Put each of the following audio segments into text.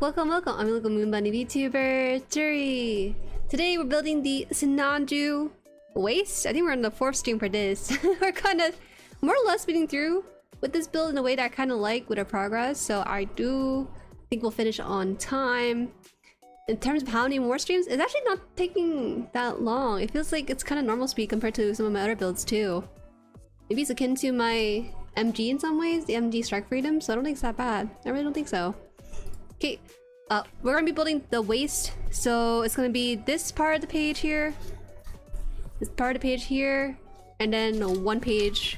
welcome. I'm your local Moon Bunny VTuber, Jueri. Today we're building the Sinanju waist. I think we're on the 4th stream for this. We're kind of more or less speeding through with this build in a way that I kind of like with our progress. So I do think we'll finish on time. In terms of how many more streams, it's actually not taking that long. It feels like it's kind of normal speed compared to some of my other builds too. Maybe it's akin to my MG in some ways, the MG Strike Freedom, so I don't think it's that bad. I really don't think so. Okay, we're gonna be building the waist, so it's gonna be this part of the page here, this part of the page here, and then one page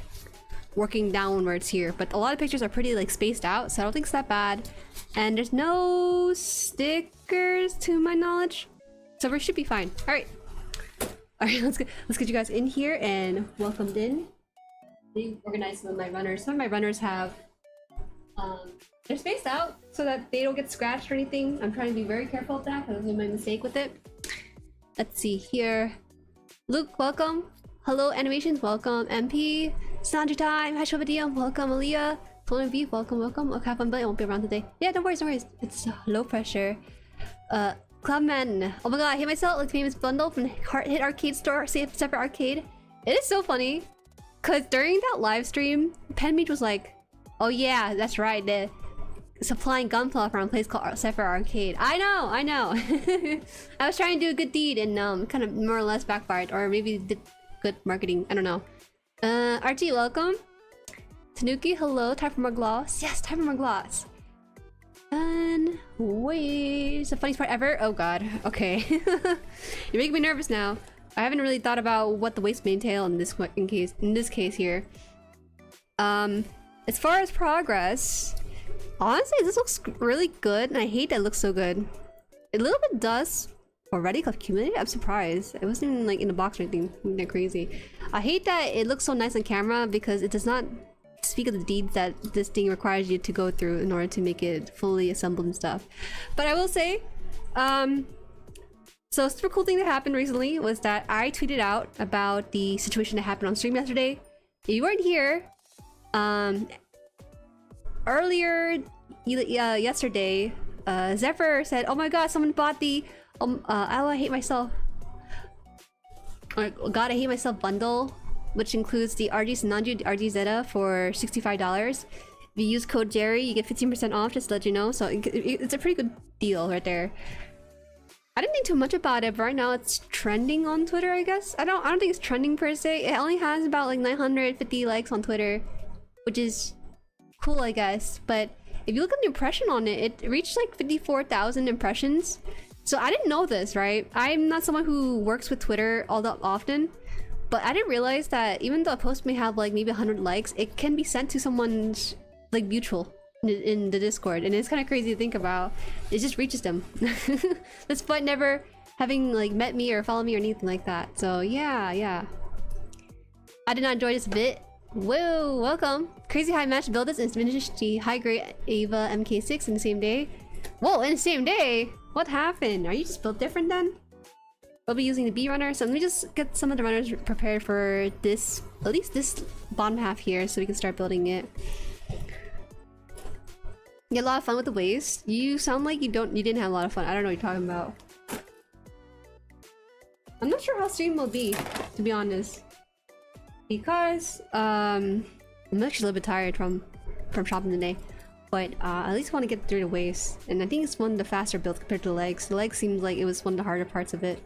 working downwards here. But a lot of pictures are pretty like spaced out, so I don't think it's that bad. And there's no stickers to my knowledge, so we should be fine. All right, let's get you guys in here and welcomed in. They organize some of my runners. Some of my runners have they're spaced out so that they don't get scratched or anything. I'm trying to be very careful with that because I made my mistake with it. Let's see here. Luke, welcome. Hello, animations, welcome. MP, Sinanju time. Hi, Shobadiya, welcome. Aaliyah, Tony B, welcome. Okay, have fun, but I won't be around today. Yeah, no worries. It's low pressure. Clubman. Oh my god, I hate myself. Like famous bundle from Hit Arcade Store. Save separate arcade. It is so funny. Cause during that live stream, Penmage was like, "Oh yeah, that's right. They're supplying Gunpla from a place called Separate Arcade." I know. I was trying to do a good deed and kind of more or less backfired, or maybe did good marketing. I don't know. RT, welcome. Tanuki, hello. Time for more gloss. Yes, time for more gloss. And wait, it's the funniest part ever. Oh god. Okay, you're making me nervous now. I haven't really thought about what the waist may entail in this case here. As far as progress, honestly, this looks really good, and I hate that it looks so good. A little bit does already accumulated. I'm surprised. It wasn't even like in the box or anything that crazy. I hate that it looks so nice on camera because it does not speak of the deeds that this thing requires you to go through in order to make it fully assembled and stuff. But I will say, so a super cool thing that happened recently was that I tweeted out about the situation that happened on stream yesterday. If you weren't here, earlier yesterday, Zephyr said, "Oh my god, someone bought the oh, I hate myself. God, I hate myself bundle, which includes the RG Sinanju, the RG Zeta for $65. If you use code Jueri, you get 15% off, just to let you know. So it's a pretty good deal right there." I didn't think too much about it, but right now it's trending on Twitter, I guess. I don't think it's trending per se. It only has about like 950 likes on Twitter, which is cool, I guess. But if you look at the impression on it, it reached like 54,000 impressions. So I didn't know this, right? I'm not someone who works with Twitter all that often, but I didn't realize that even though a post may have like maybe 100 likes, it can be sent to someone's like mutual in the Discord, and it's kind of crazy to think about. It just reaches them despite never having like met me or followed me or anything like that. So yeah, I did not enjoy this bit. Whoa, welcome. Crazy high match build this and finish the high grade Ava MK6 in the same day. Whoa, in the same day? What happened? Are you just built different then? We'll be using the B runner, so let me just get some of the runners prepared for this, at least this bottom half here, so we can start building it. You had a lot of fun with the waist. You sound like you didn't have a lot of fun. I don't know what you're talking about. I'm not sure how stream will be, to be honest, because I'm actually a little bit tired from shopping today, but I at least want to get through the waist, and I think it's one of the faster builds compared to the legs. The legs seems like it was one of the harder parts of it.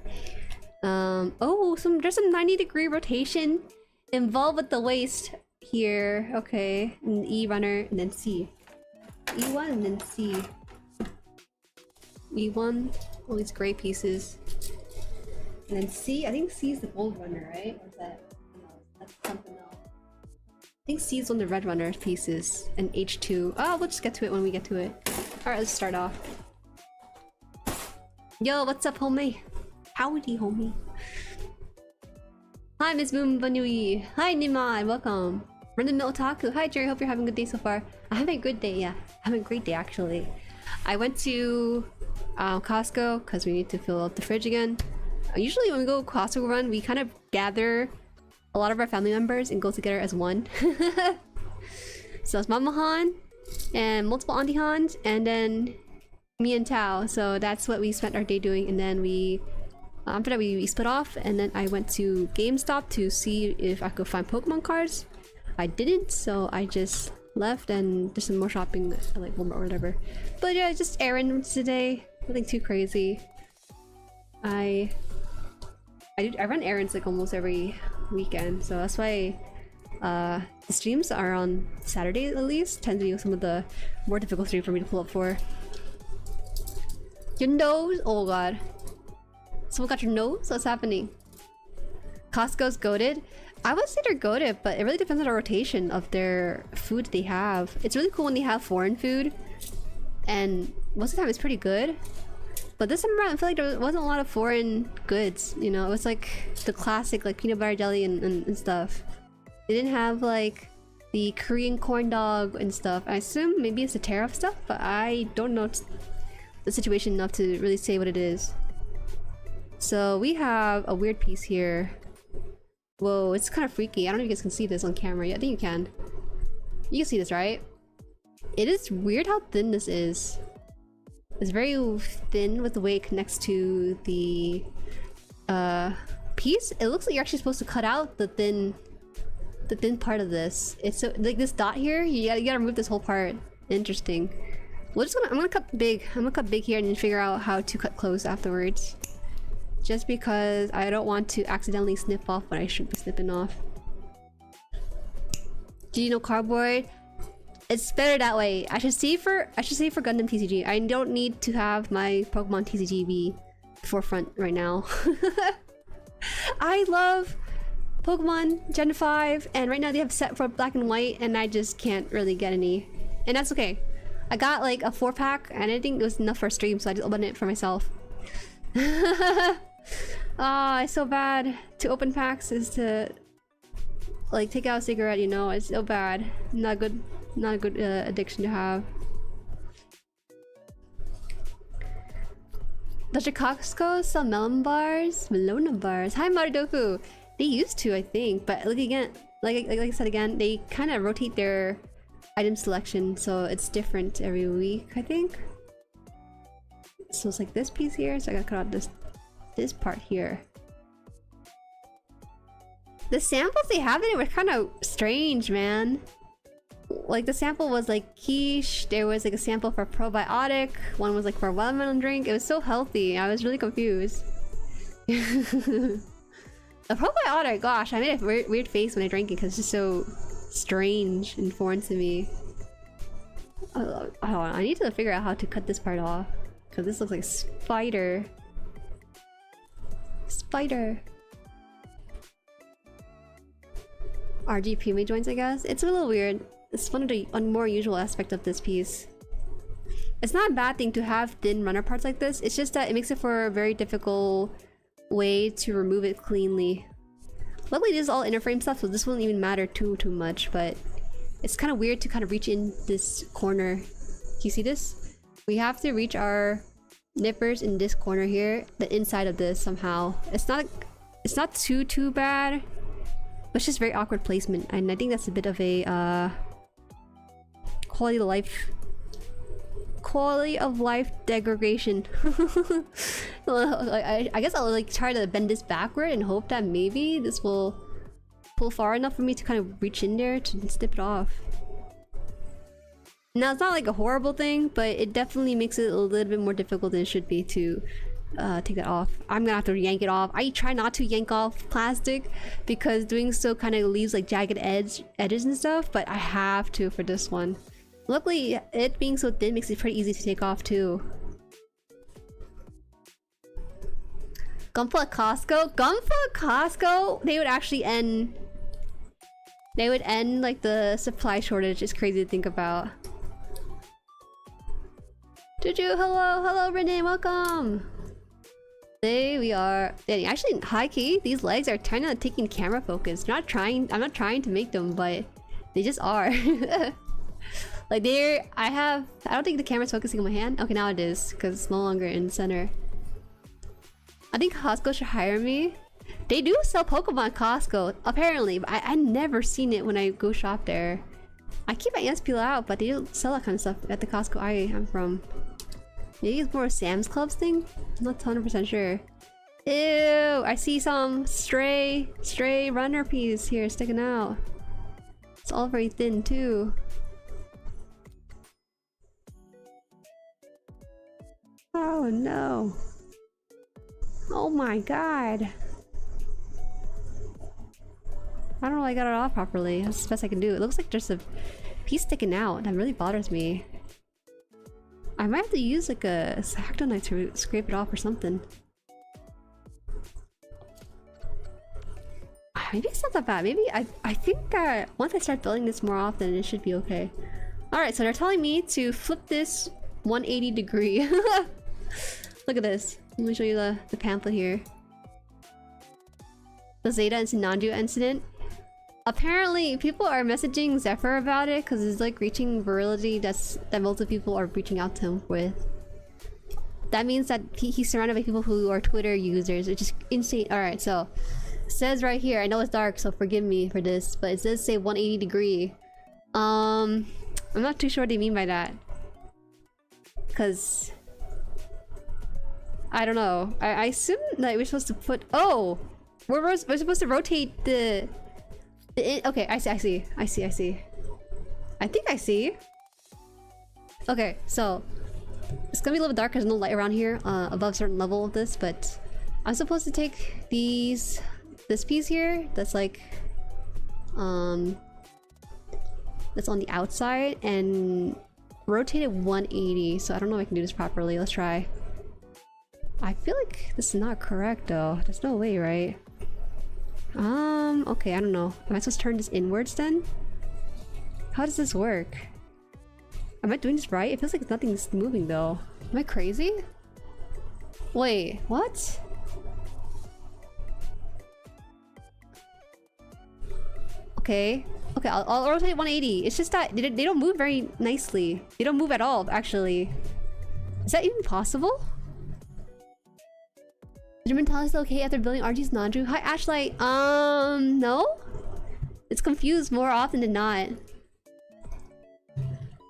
Oh, there's a 90-degree rotation involved with the waist here. Okay, and E runner and then C. E1 and then C. E1, all these gray pieces. And then C, I think C is the gold runner, right? Or is that? No, that's something else. I think C is one of the red runner pieces. And H2. Oh, we'll just get to it when we get to it. Alright, let's start off. Yo, what's up, homie? Howdy, homie. Hi, Miss Boom Banui. Hi, Nima, and welcome. Random Otaku. Hi, Jueri. Hope you're having a good day so far. I have a good day, yeah. I'm having a great day, actually. I went to Costco because we need to fill up the fridge again. Usually when we go Costco run, we kind of gather a lot of our family members and go together as one. So it's Mama Han and multiple Auntie Hans, and then Me and Tao. So that's what we spent our day doing, and then we after that we split off, and then I went to GameStop to see if I could find Pokemon cards. I didn't, so I just left and did some more shopping at like Walmart or whatever. But yeah, just errands today. Nothing too crazy. I run errands like almost every weekend, so that's why the streams are on Saturday at least. Tend to be some of the more difficult streams for me to pull up for. Your nose? Oh god. Someone got your nose? What's happening? Costco's goated? I would say they're goated, but it really depends on the rotation of their food they have. It's really cool when they have foreign food, and most of the time it's pretty good. But this time around, I feel like there wasn't a lot of foreign goods, you know? It was like the classic, like peanut butter jelly and stuff. They didn't have like the Korean corn dog and stuff. I assume maybe it's the tariff stuff, but I don't know the situation enough to really say what it is. So we have a weird piece here. Whoa, it's kind of freaky. I don't know if you guys can see this on camera. Yeah, I think you can. You can see this, right? It is weird how thin this is. It's very thin with the way it connects to the piece. It looks like you're actually supposed to cut out the thin part of this. It's so like this dot here. You gotta remove this whole part. Interesting. I'm gonna cut big. I'm gonna cut big here and then figure out how to cut close afterwards. Just because I don't want to accidentally snip off what I should be snipping off. Do you know cardboard? It's better that way. I should save for Gundam TCG. I don't need to have my Pokemon TCG be forefront right now. I love Pokemon Gen 5, and right now they have set for black and white, and I just can't really get any. And that's okay. I got like a 4-pack, and I think it was enough for a stream, so I just opened it for myself. Ah, it's so bad. To open packs is to like take out a cigarette, you know? It's so bad. Not a good addiction to have. Does your Costco sell melon bars? Melona bars. Hi Maridoku. They used to, I think, but look again, like I said again, they kind of rotate their item selection, so it's different every week, I think. So it's like this piece here, so I gotta cut out this part here. The samples they have in it were kind of strange, man. Like the sample was like quiche, there was like a sample for probiotic, one was like for a watermelon drink. It was so healthy. I was really confused. A probiotic, gosh, I made a weird face when I drank it because it's just so strange and foreign to me. Hold on, I need to figure out how to cut this part off because this looks like a spider. Spider. RG PMA joints, I guess. It's a little weird. It's one of the more usual aspect of this piece. It's not a bad thing to have thin runner parts like this. It's just that it makes it for a very difficult way to remove it cleanly. Luckily, this is all inner frame stuff, so this won't even matter too much. But it's kind of weird to kind of reach in this corner. Can you see this? We have to reach our nippers in this corner here, the inside of this somehow. It's not too bad. But it's just very awkward placement, and I think that's a bit of a quality of life degradation. I guess I'll like try to bend this backward and hope that maybe this will pull far enough for me to kind of reach in there to snip it off. Now it's not like a horrible thing, but it definitely makes it a little bit more difficult than it should be to take that off. I'm gonna have to yank it off. I try not to yank off plastic because doing so kind of leaves like jagged edges and stuff, but I have to for this one. Luckily, it being so thin makes it pretty easy to take off too. Gunpla at Costco? Gunpla at Costco? They would actually end... They would end like the supply shortage. It's crazy to think about. Juju, hello Renee, welcome! Today we are... Actually, high key, these legs are kind of taking camera focus. I'm not trying to make them, but they just are. Like I don't think the camera's focusing on my hand. Okay, now it is, because it's no longer in the center. I think Costco should hire me. They do sell Pokemon at Costco, apparently, but I never seen it when I go shop there. I keep my ears peeled out, but they don't sell that kind of stuff at the Costco I'm from. Maybe it's more a Sam's Club's thing? I'm not 100% sure. Ew, I see some stray runner piece here sticking out. It's all very thin too. Oh no. Oh my god. I don't know if I got it off properly. That's the best I can do. It looks like there's a piece sticking out. That really bothers me. I might have to use like a X-Acto knife to scrape it off or something. Maybe it's not that bad. Maybe I think once I start building this more often, it should be okay. Alright, so they're telling me to flip this 180 degree. Look at this. Let me show you the pamphlet here. The Zeta and Sinanju incident. Apparently, people are messaging Zephyr about it because it's like reaching virility that multiple people are reaching out to him with. That means that he's surrounded by people who are Twitter users, which is insane. Alright, so it says right here, I know it's dark, so forgive me for this, but it does say 180 degree. I'm not too sure what they mean by that. Because I don't know. I assume that we're supposed to put... Oh! We're supposed to rotate the okay, I see. I think I see. Okay, so it's gonna be a little bit dark because there's no light around here above a certain level of this, but I'm supposed to take this piece here that's like that's on the outside and rotate it 180. So I don't know if I can do this properly. Let's try. I feel like this is not correct though. There's no way, right? Okay, I don't know. Am I supposed to turn this inwards then? How does this work? Am I doing this right? It feels like nothing's moving though. Am I crazy? Wait, what? Okay. Okay, I'll rotate 180. It's just that they don't move very nicely. They don't move at all, actually. Is that even possible? Did you tell us okay after building RG's Sinanju? Hi, Ashlight. No? It's confused more often than not.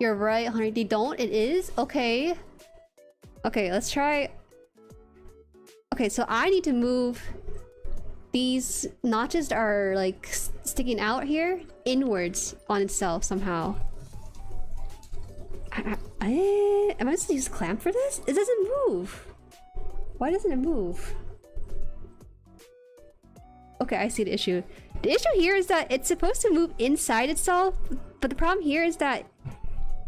You're right, honey. They don't? It is? Okay. Okay, let's try... Okay, so I need to move... These notches that are, like, sticking out here inwards on itself somehow. Am I supposed to use a clamp for this? It doesn't move. Why doesn't it move? Okay, I see the issue. The issue here is that it's supposed to move inside itself, but the problem here is that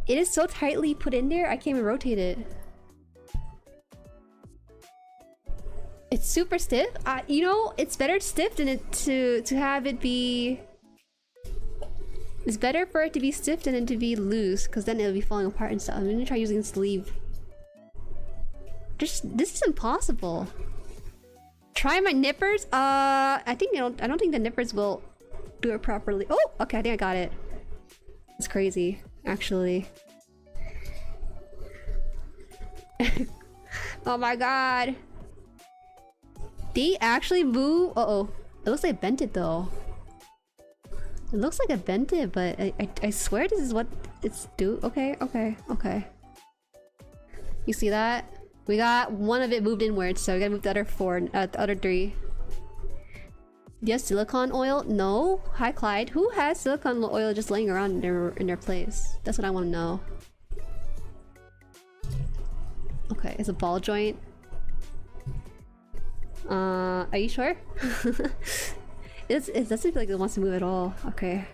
it is so tightly put in there, I can't even rotate it. It's super stiff. You know, it's better stiff than it to have it be... It's better for it to be stiff than it to be loose, because then it'll be falling apart and stuff. I'm gonna try using the sleeve. This is impossible. Try my nippers? I don't think the nippers will do it properly. Oh, okay, I think I got it. It's crazy, actually. Oh my god. They actually move. Uh-oh. It looks like I bent it though. It looks like I bent it, but I swear this is what it's do. Okay. You see that? We got one of it moved inwards, so we gotta move the other four, the other three. Do you have silicone oil? No. Hi, Clyde. Who has silicone oil just laying around in their place? That's what I want to know. Okay, it's a ball joint. Are you sure? It doesn't feel like it wants to move at all. Okay.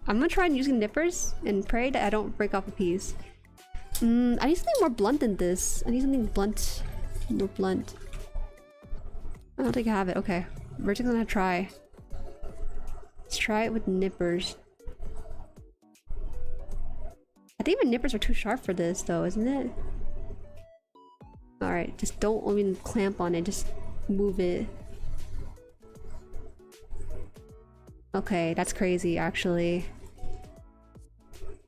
I'm gonna try using nippers and pray that I don't break off a piece. I need something more blunt than this. I need something blunt. More blunt. I don't think I have it. Okay. We're just gonna try. Let's try it with nippers. I think my nippers are too sharp for this though, isn't it? Alright, just don't even clamp on it, just move it. Okay, that's crazy actually.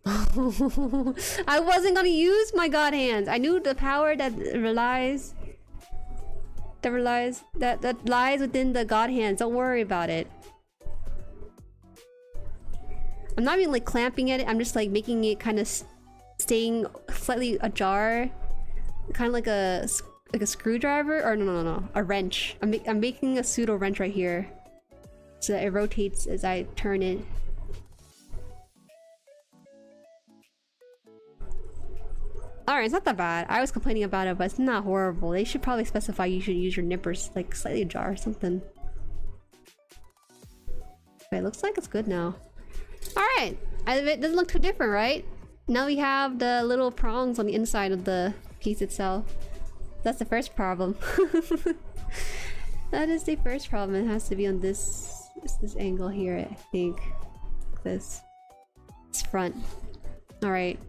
I wasn't gonna use my god hands. I knew the power that lies within the god hands. Don't worry about it. I'm not even like clamping at it. I'm just like making it kind of staying slightly ajar kind of like a screwdriver, or no, a wrench. I'm making a pseudo wrench right here, so that it rotates as I turn it. Alright, it's not that bad. I was complaining about it, but it's not horrible. They should probably specify you should use your nippers like slightly ajar or something. Okay, looks like it's good now. Alright, it doesn't look too different, right? Now we have the little prongs on the inside of the piece itself. That's the first problem. That is the first problem. It has to be on this angle here, I think. Like this front. Alright.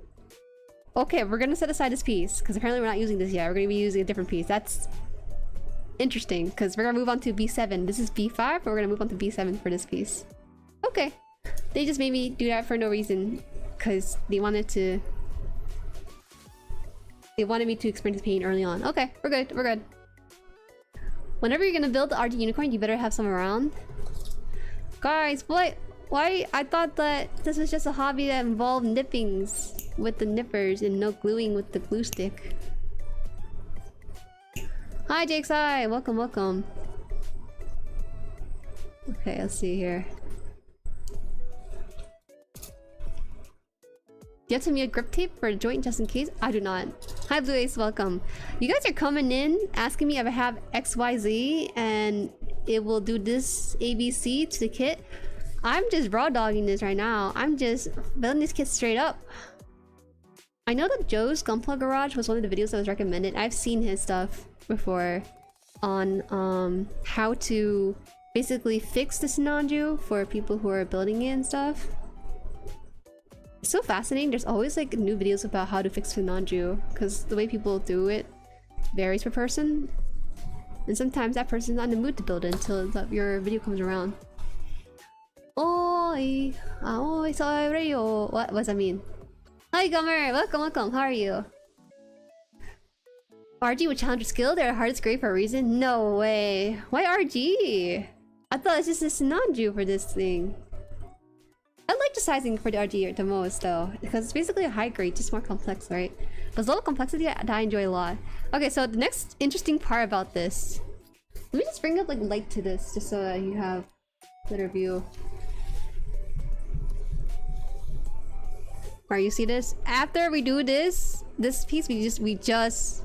Okay, we're gonna set aside this piece because apparently we're not using this yet. We're gonna be using a different piece. That's interesting because we're gonna move on to B7. This is B5, but we're gonna move on to B7 for this piece. Okay. They just made me do that for no reason because they wanted me to experience pain early on. Okay, we're good. We're good. Whenever you're gonna build the RG unicorn, you better have some around. Guys, what? Why? I thought that this was just a hobby that involved nippings with the nippers and no gluing with the glue stick. Hi, Jake's Eye! Welcome, welcome. Okay, let's see here. Do you have to mute grip tape for a joint just in case? I do not. Hi, Blue Ace, welcome. You guys are coming in asking me if I have XYZ and it will do this ABC to the kit. I'm just raw dogging this right now. I'm just building this kit straight up. I know that Joe's Gunpla Garage was one of the videos that was recommended. I've seen his stuff before on how to basically fix the Sinanju for people who are building it and stuff. It's so fascinating. There's always like new videos about how to fix Sinanju because the way people do it varies per person. And sometimes that person's not in the mood to build it until your video comes around. Oi! Oi, sorry. What does that mean? Hi, Gummer! Welcome, welcome. How are you? RG would challenge your skill? They're the hardest grade for a reason? No way. Why RG? I thought it's just a Sinanju for this thing. I like the sizing for the RG the most though, because it's basically a high grade, just more complex, right? But it's a little complexity that I enjoy a lot. Okay, so the next interesting part about this. Let me just bring up like light to this, just so that you have a better view. Alright, you see this? After we do this piece, we just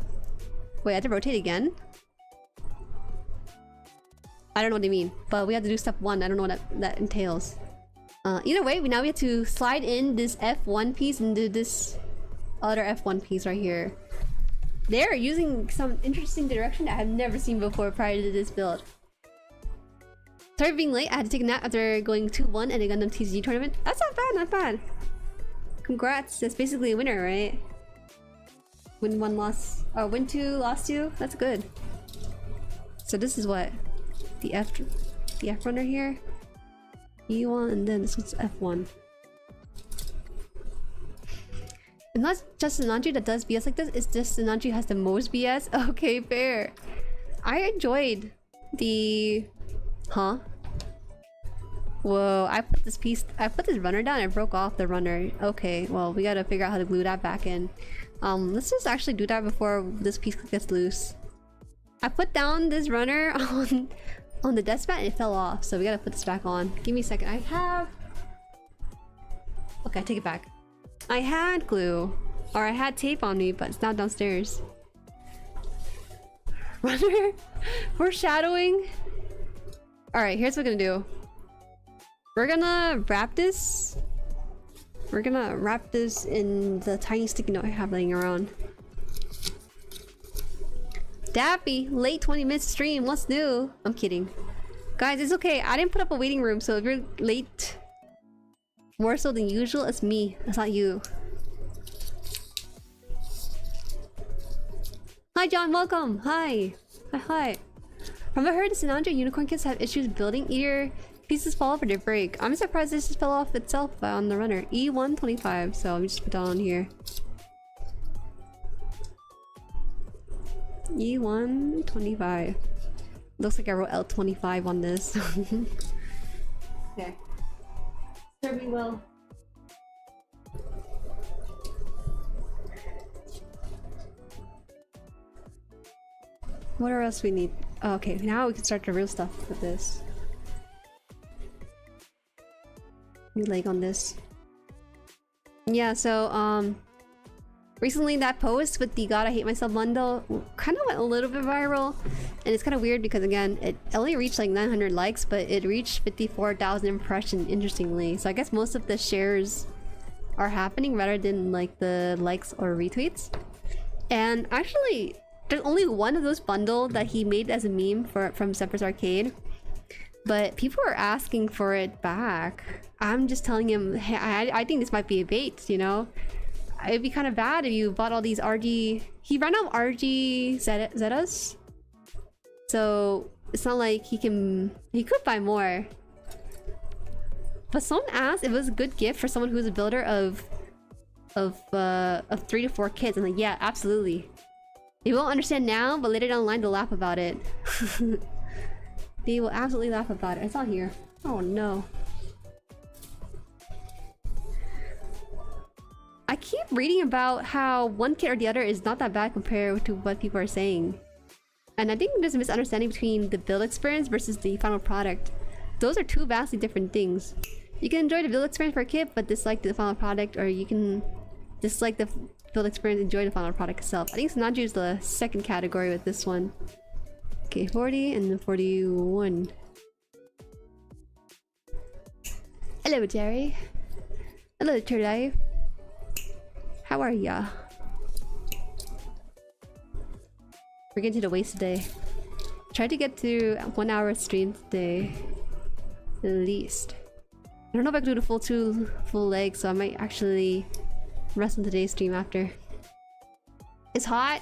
wait, I have to rotate again. I don't know what they mean, but we have to do step 1. I don't know what that entails. Either way, now we have to slide in this F1 piece into this other F1 piece right here. They're using some interesting direction that I have never seen before prior to this build. Sorry for being late. I had to take a nap after going 2-1 at a Gundam TCG tournament. That's not bad, not bad. Congrats. That's basically a winner, right? Win 1, loss. Oh, win 2, loss 2. That's good. So this is what? The F runner here? E1 and then this one's F1. It's not just Sinanju that does BS like this, it's just Sinanju has the most BS. Okay, fair. I enjoyed the... Huh? Whoa, I put this runner down and broke off the runner. Okay, well, we gotta figure out how to glue that back in. Let's just actually do that before this piece gets loose. I put down this runner on the desk mat and it fell off, so we gotta put this back on. Give me a second. Okay, I take it back. I had glue, or I had tape on me, but it's not downstairs. Runner? Foreshadowing? Alright, here's what we're gonna do. We're gonna wrap this. We're gonna wrap this in the tiny sticky note I have laying around. Dappy, late 20 minutes stream, what's new? I'm kidding. Guys, it's okay. I didn't put up a waiting room, so if you're late more so than usual, it's me. It's not you. Hi, John, welcome. Hi. Hi. From what I heard, the Sinanju unicorn kits have issues building. Either pieces fall off or they break. I'm surprised this just fell off itself on the runner. E125, so let me just put that on here. E125. Looks like I wrote L25 on this. Okay. Serve me well. What else we need? Oh, okay, now we can start the real stuff with this. New leg on this. Yeah, so recently that post with the God I Hate Myself bundle kind of went a little bit viral, and it's kind of weird because again it only reached like 900 likes, but it reached 54,000 impressions, interestingly. So I guess most of the shares are happening rather than like the likes or retweets. And actually there's only one of those bundle that he made as a meme from Zephyr's Arcade, but people are asking for it back. I'm just telling him, hey, I think this might be a bait, you know? It'd be kind of bad if you bought all these RG... He ran out of RG Zetas. So it's not like he can... He could buy more. But someone asked if it was a good gift for someone who's a builder of 3 to 4 kits. I'm like, yeah, absolutely. They won't understand now, but later down the line they'll laugh about it. They will absolutely laugh about it. It's not here. Oh no. I keep reading about how one kit or the other is not that bad compared to what people are saying. And I think there's a misunderstanding between the build experience versus the final product. Those are two vastly different things. You can enjoy the build experience for a kit but dislike the final product, or you can dislike the build experience and enjoy the final product itself. I think Sinanju is the second category with this one. Okay, 40 and then 41. Hello, Jerry. Hello, Jueri. How are ya? We're getting to the waist today. Try to get to 1 hour stream today. At least. I don't know if I can do the full leg, so I might actually rest on today's stream after. It's hot?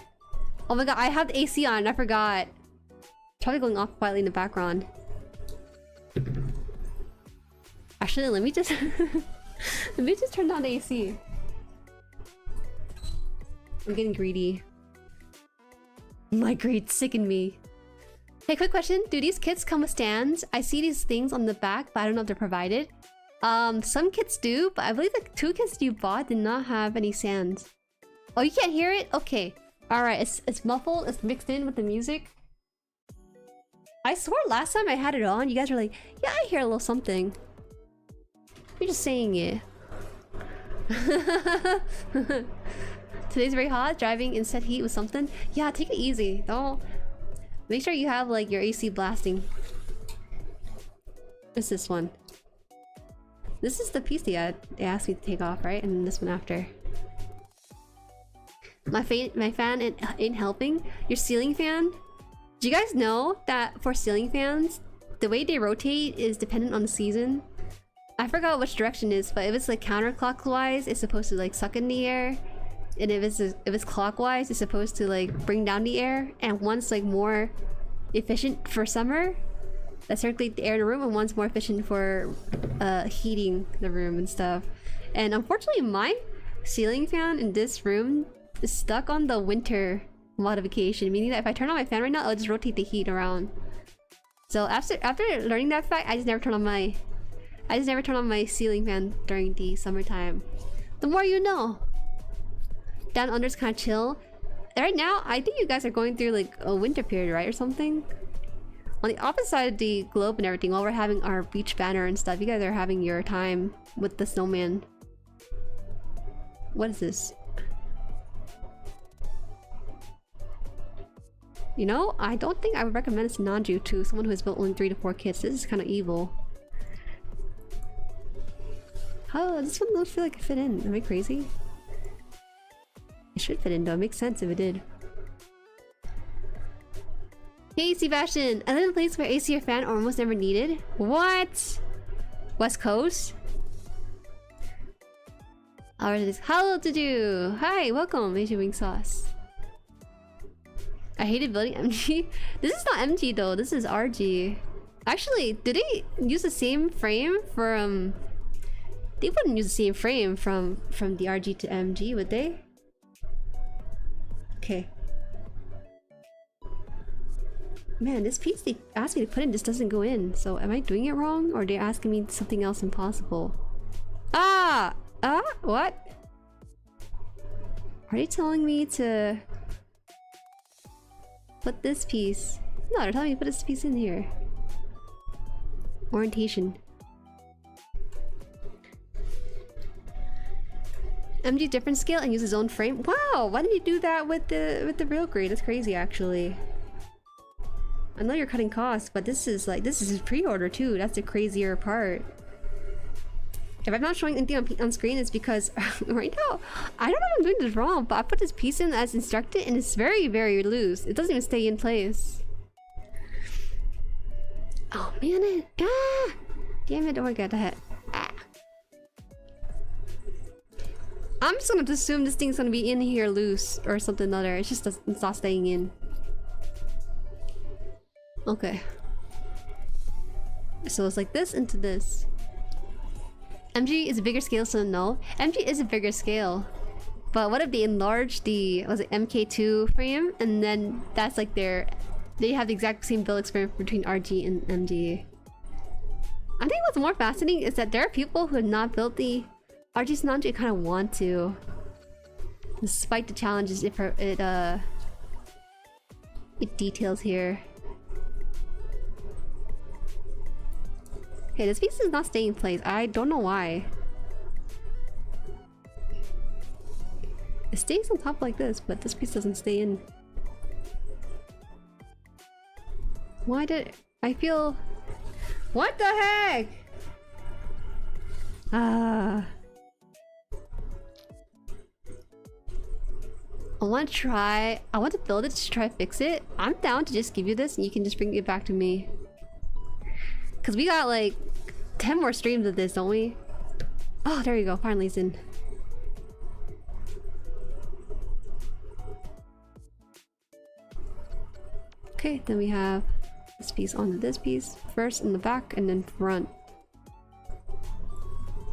Oh my god, I have the AC on, I forgot. Probably going off quietly in the background. Actually, let me just turn down the AC. I'm getting greedy. My greed sickened me. Hey, quick question. Do these kits come with stands? I see these things on the back, but I don't know if they're provided. Some kits do, but I believe the 2 kits you bought did not have any stands. Oh, you can't hear it? Okay. Alright, it's muffled, it's mixed in with the music. I swore last time I had it on, you guys were like, yeah, I hear a little something. You're just saying it. Today's very hot, driving in set heat with something. Yeah, take it easy. Don't... Make sure you have like your AC blasting. What's this one? This is the piece they asked me to take off, right? And then this one after. My fan ain't helping. Your ceiling fan? Do you guys know that for ceiling fans, the way they rotate is dependent on the season? I forgot which direction it is, but if it's like counterclockwise, it's supposed to like suck in the air. And if it's clockwise, it's supposed to like bring down the air. And one's like more efficient for summer, that circulate the air in the room, and one's more efficient for heating the room and stuff. And unfortunately, my ceiling fan in this room is stuck on the winter modification, meaning that if I turn on my fan right now, it'll just rotate the heat around. So after learning that fact, I just never turn on my ceiling fan during the summertime. The more you know. Down under's kind of chill. Right now, I think you guys are going through like a winter period, right, or something? On the opposite side of the globe and everything, while we're having our beach banner and stuff, you guys are having your time with the snowman. What is this? You know, I don't think I would recommend Sinanju to someone who has built only 3 to 4 kits. This is kind of evil. How this one doesn't feel like it fit in? Am I crazy? It should fit in though. It makes sense if it did. Hey Sebastian! I live in a place where AC or fan are almost never needed. What? West Coast? Hello to do! Hi, welcome, Asian Wing Sauce. I hated building MG. This is not MG though, this is RG. Actually, do they use the same frame from... They wouldn't use the same frame from the RG to MG, would they? Okay. Man, this piece they asked me to put in just doesn't go in. So am I doing it wrong? Or are they asking me something else impossible? What? Are they telling me to... put this piece? No, they're telling me to put this piece in here. Orientation. MG different scale and use his own frame. Wow, why didn't you do that with the real grade? That's crazy, actually. I know you're cutting costs, but this is his pre-order too. That's the crazier part. If I'm not showing anything on screen, it's because right now I don't know if I'm doing this wrong, but I put this piece in as instructed, and it's very, very loose. It doesn't even stay in place. Oh man, damn it! Oh my god, the head. I'm just gonna assume this thing's gonna be in here loose or something other. It's not staying in. Okay. So it's like this into this. MG is a bigger scale, so no. MG is a bigger scale. But what if they enlarge the, was it MK2 frame? And then that's like they have the exact same build experience between RG and MG. I think what's more fascinating is that there are people who have not built the RG Sinanju kind of want to. Despite the challenges it details here. Okay, this piece is not staying in place. I don't know why. It stays on top like this, but this piece doesn't stay in. Why did I feel... What the heck? I want to build it to try to fix it. I'm down to just give you this and you can just bring it back to me. Because we got like 10 more streams of this, don't we? Oh, there you go. Finally it's in. Okay, then we have this piece onto this piece. First in the back and then front.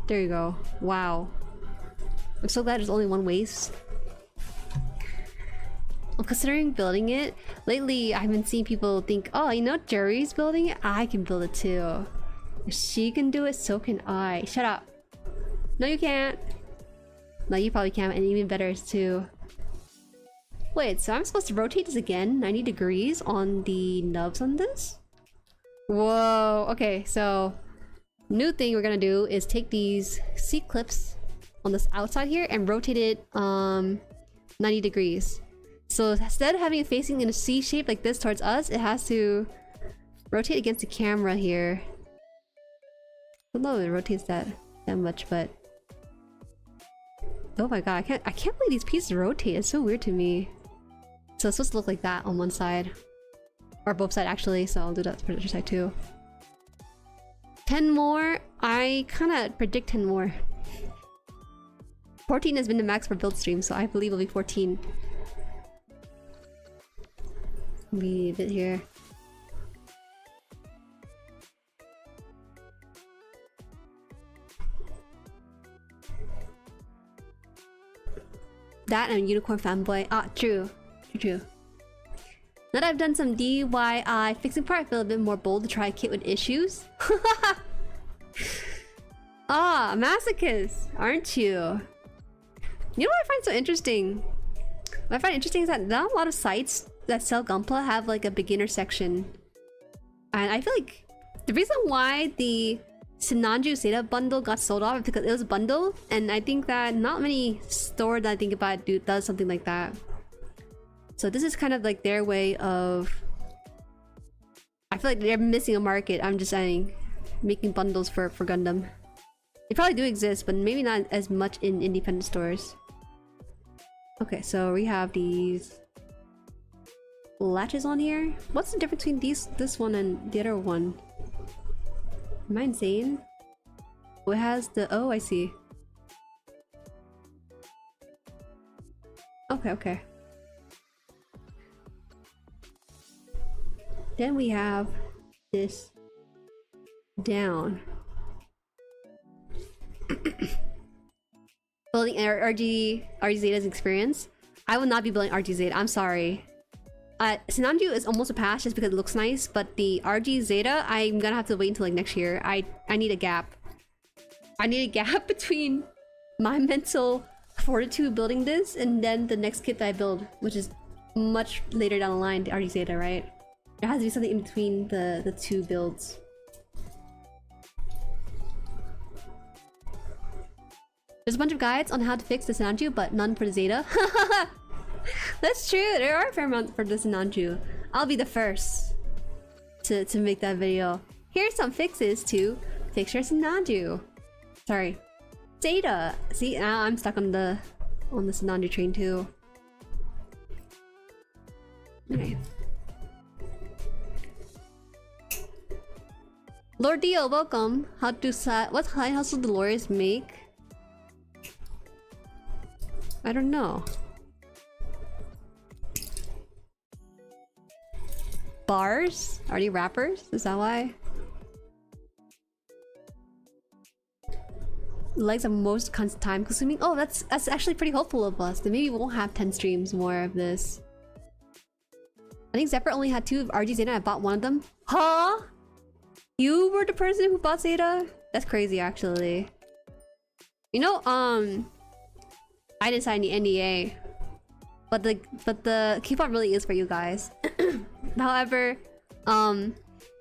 There you go. Wow. I'm so glad there's only one waist. I'm considering building it. Lately, I've been seeing people think, oh, you know, Jueri's building it? I can build it too. If she can do it, so can I. Shut up. No, you can't. No, you probably can, and even better is too. Wait, so I'm supposed to rotate this again 90 degrees on the nubs on this? Whoa, okay, so new thing we're gonna do is take these seat clips on this outside here and rotate it 90 degrees. So instead of having it facing in a C shape like this towards us, it has to rotate against the camera here. I don't know if it rotates that much, but oh my god, I can't believe these pieces rotate. It's so weird to me. So it's supposed to look like that on one side. Or both sides actually, so I'll do that for the other side too. 10 more? I kinda predict 10 more. 14 has been the max for build stream, so I believe it'll be 14. Leave it here. That and unicorn fanboy. Ah, true. True. Now that I've done some DIY fixing part, I feel a bit more bold to try a kit with issues. Ah, masochist, aren't you? You know what I find so interesting? What I find interesting is that not a lot of sites that sell Gunpla have like a beginner section. And I feel like the reason why the Sinanju Zeta bundle got sold off is because it was a bundle, and I think that not many stores that I think about does something like that. So this is kind of like their way of... I feel like they're missing a market, I'm just saying. Making bundles for Gundam. They probably do exist, but maybe not as much in independent stores. Okay, so we have these latches on here. What's the difference between this one and the other one? Am I insane? Oh, it has the... Oh, I see. Okay, okay. Then we have this down. Building RG Zeta's experience. I will not be building RG Zeta, I'm sorry. Sinanju is almost a pass just because it looks nice, but the RG Zeta, I'm gonna have to wait until like next year. I need a gap. I need a gap between my mental fortitude building this and then the next kit that I build, which is much later down the line, the RG Zeta, right? There has to be something in between the two builds. There's a bunch of guides on how to fix the Sinanju, but none for the Zeta. That's true, there are a fair amount for the Sinanju. I'll be the first to make that video. Here's some fixes to fix your Sinanju. Sorry. Zeta! See, now I'm stuck on the Sinanju train too. Okay. Lord Dio, welcome. What side hustle do lawyers make? I don't know. Bars? Are they rappers? Is that why? Legs are most time consuming? Oh, that's actually pretty hopeful of us. Then maybe we won't have 10 streams more of this. I think Zephyr only had 2 of RG Zeta. I bought one of them. Huh? You were the person who bought Zeta? That's crazy, actually. You know, I didn't sign the NDA, but the K-pop really is for you guys. However,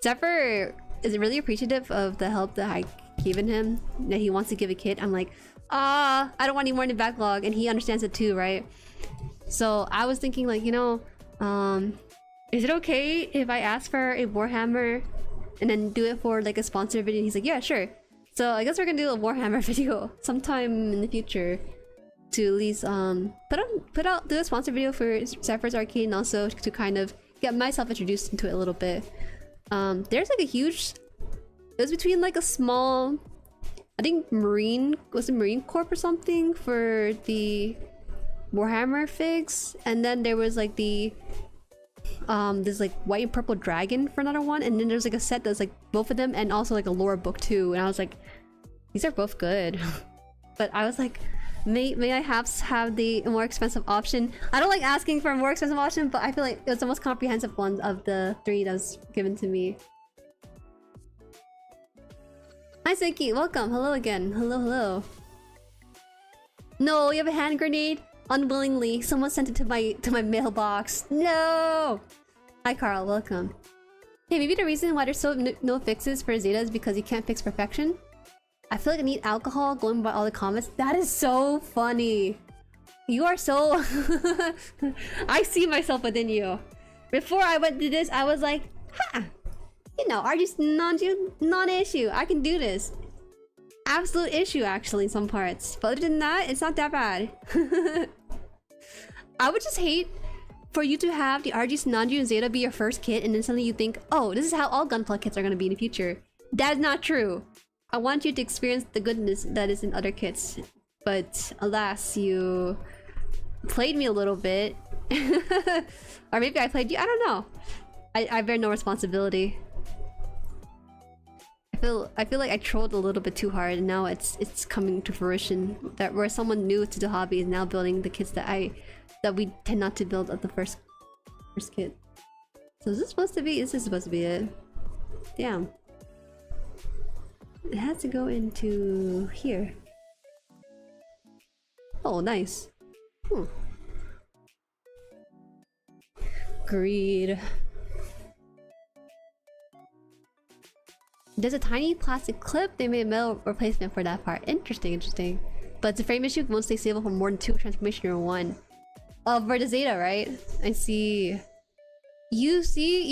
Zephyr is really appreciative of the help that I given him. That he wants to give a kit. I'm like, I don't want any more in the backlog, and he understands it too, right? So I was thinking, like, you know, is it okay if I ask for a Warhammer and then do it for like a sponsor video? And he's like, yeah, sure. So I guess we're gonna do a Warhammer video sometime in the future to at least do a sponsor video for Zephyr's Arcade, and also to kind of get myself introduced into it a little bit. There's like a huge, it was between like a small, I think Marine Corp or something for the Warhammer figs, and then there was like the this like white and purple dragon for another one, and then there's like a set that's like both of them, and also like a lore book too. And I was like, these are both good. But I was like, may I have the more expensive option? I don't like asking for a more expensive option, but I feel like it was the most comprehensive one of the 3 that was given to me. Hi Seki, welcome. Hello again. Hello. No, you have a hand grenade? Unwillingly, someone sent it to my mailbox. No! Hi Carl, welcome. Hey, maybe the reason why there's so no fixes for Zeta is because you can't fix perfection. I feel like I need alcohol going by all the comments. That is so funny. You are so... I see myself within you. Before I went to this, I was like, ha! You know, RG's non-issue. I can do this. Absolute issue, actually, in some parts. But other than that, it's not that bad. I would just hate for you to have the RG Sinanju and Zeta be your first kit, and then suddenly you think, oh, this is how all Gunpla kits are going to be in the future. That's not true. I want you to experience the goodness that is in other kits. But alas, you played me a little bit. Or maybe I played you, I don't know. I bear no responsibility. I feel like I trolled a little bit too hard, and now it's coming to fruition. That where someone new to the hobby is now building the kits that we tend not to build at the first kit. So is this supposed to be? This is supposed to be it. Damn. It has to go into here. Oh, nice. Greed. There's a tiny plastic clip. They made a metal replacement for that part. Interesting. But it's a frame issue. Won't stay stable for more than 2 transformation or 1. For the Zeta, right? I see. You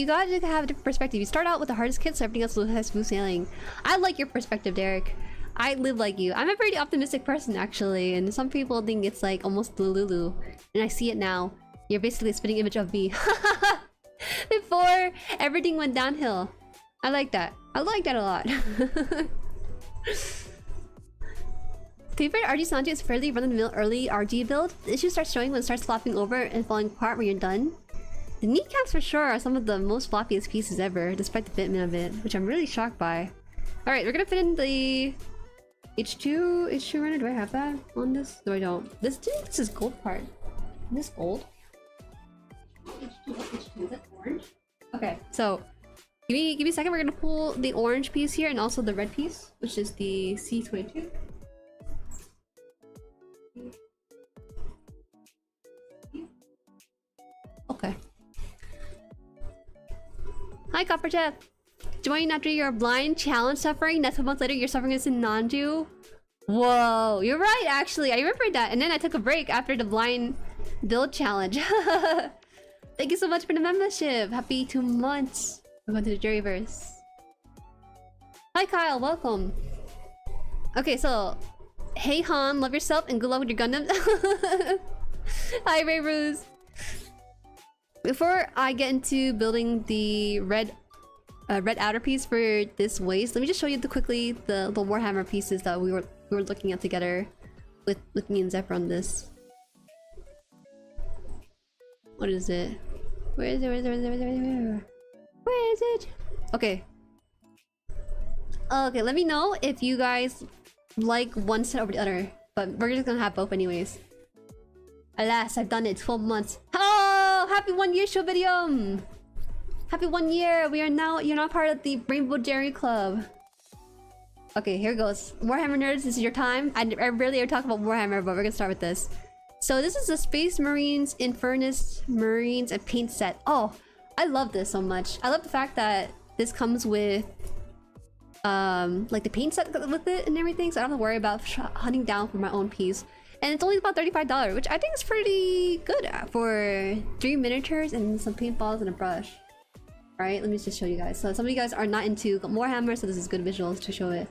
gotta have a different perspective. You start out with the hardest kit, so everything else has smooth sailing. I like your perspective, Derek. I live like you. I'm a pretty optimistic person, actually, and some people think it's like almost Lulu. And I see it now. You're basically a spitting image of me. Before everything went downhill. I like that. I like that a lot. Favorite RG Sinanju is fairly run-of-the-mill early RG build. The issue starts showing when it starts flopping over and falling apart when you're done. The kneecaps for sure are some of the most floppiest pieces ever, despite the fitment of it, which I'm really shocked by. Alright, we're gonna fit in the H2 runner. Do I have that on this? No, I don't. This is gold part. Is this gold? H2, is that orange? Okay, so give me a second. We're gonna pull the orange piece here and also the red piece, which is the C22. Oh, Hi, Copper Jeff. Join after your blind challenge suffering. Next month later, you're suffering in Sinanju. Whoa, you're right, actually. I remember that. And then I took a break after the blind build challenge. Thank you so much for the membership. Happy 2 months. We're going to the Jueriverse. Hi, Kyle. Welcome. Okay, so... Hey, Han. Love yourself and good luck with your Gundam. Hi, Ray Ruse. Before I get into building the red outer piece for this waist, let me just show you quickly the Warhammer pieces that we were looking at together with me and Zephyr on this. What is it? Where is it? Where is it? Okay. Okay, let me know if you guys like one set over the other, but we're just gonna have both anyways. Alas, I've done it 12 months. Oh, happy 1 year show video. Happy 1 year. You're now part of the Rainbow Jerry Club. Okay, here goes. Warhammer nerds, this is your time. I rarely ever talk about Warhammer, but we're gonna start with this. So this is the Space Marines, Infernus Marines, and paint set. Oh, I love this so much. I love the fact that this comes with like the paint set with it and everything, so I don't have to worry about hunting down for my own piece. And it's only about $35, which I think is pretty good for 3 miniatures and some paintballs and a brush. Alright, let me just show you guys. So some of you guys are not into Warhammer, so this is good visuals to show it.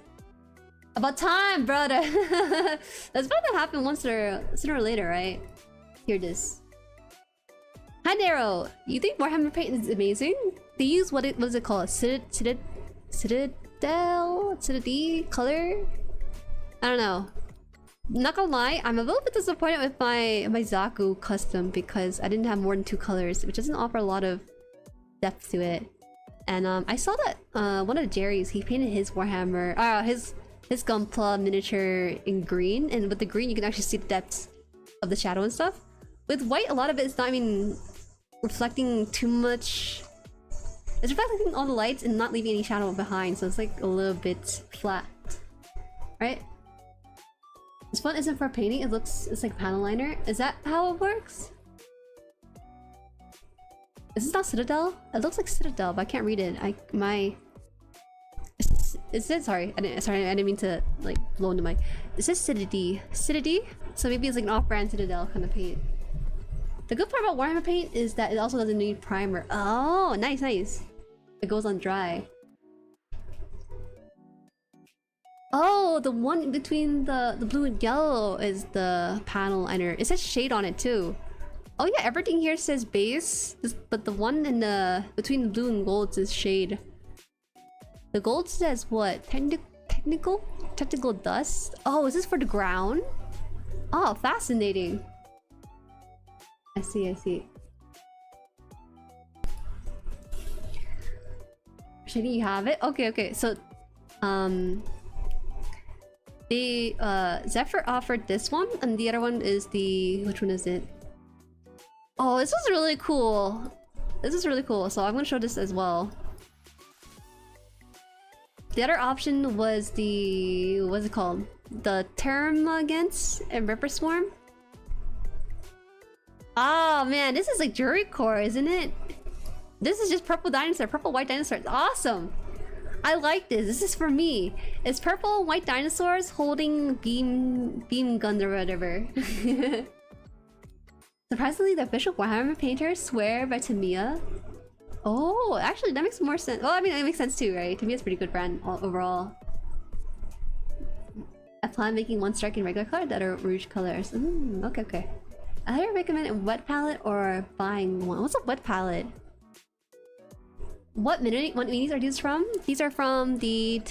About time, brother! That's bound to happen sooner or later, right? Here it is. Hi, Nero! You think Warhammer paint is amazing? They use what is it called? Citadel color? I don't know. Not gonna lie, I'm a little bit disappointed with my Zaku custom because I didn't have more than 2 colors, which doesn't offer a lot of depth to it. And I saw that one of the Jueris, he painted his Warhammer, his Gunpla miniature in green, and with the green you can actually see the depths of the shadow and stuff. With white, a lot of it is not even reflecting too much. It's reflecting all the lights and not leaving any shadow behind, so it's like a little bit flat, right? This one isn't for painting, it's like panel liner. Is that how it works? Is this not Citadel? It looks like Citadel, but I can't read it. Is it? Sorry, I didn't mean to like blow into my. It says Citadel. Citadel? So maybe it's like an off-brand Citadel kind of paint. The good part about Warhammer paint is that it also doesn't need primer. Oh, nice, nice. It goes on dry. Oh, the one in between the blue and yellow is the panel liner. It says shade on it too. Oh yeah, everything here says base, but the one in between the blue and gold says shade. The gold says what? Technical dust? Oh, is this for the ground? Oh, fascinating. I see. Shady, you have it? Okay. So, Zephyr offered this one, and the other one is which one is it? Oh, this is really cool. So I'm gonna show this as well. The other option was what's it called? The Termagants and Ripper Swarm. Oh man, this is like Jueri core, isn't it? This is just purple white dinosaur. It's awesome. I like this. This is for me. It's purple white dinosaurs holding beam guns or whatever. Surprisingly, the official Warhammer painters swear by Tamiya. Oh, actually, that makes more sense. Well, I mean, it makes sense too, right? Tamiya's a pretty good brand overall. I plan making one strike in regular color that are rouge colors. Okay. I highly recommend a wet palette or buying one. What's a wet palette? What minis are these from? These are from the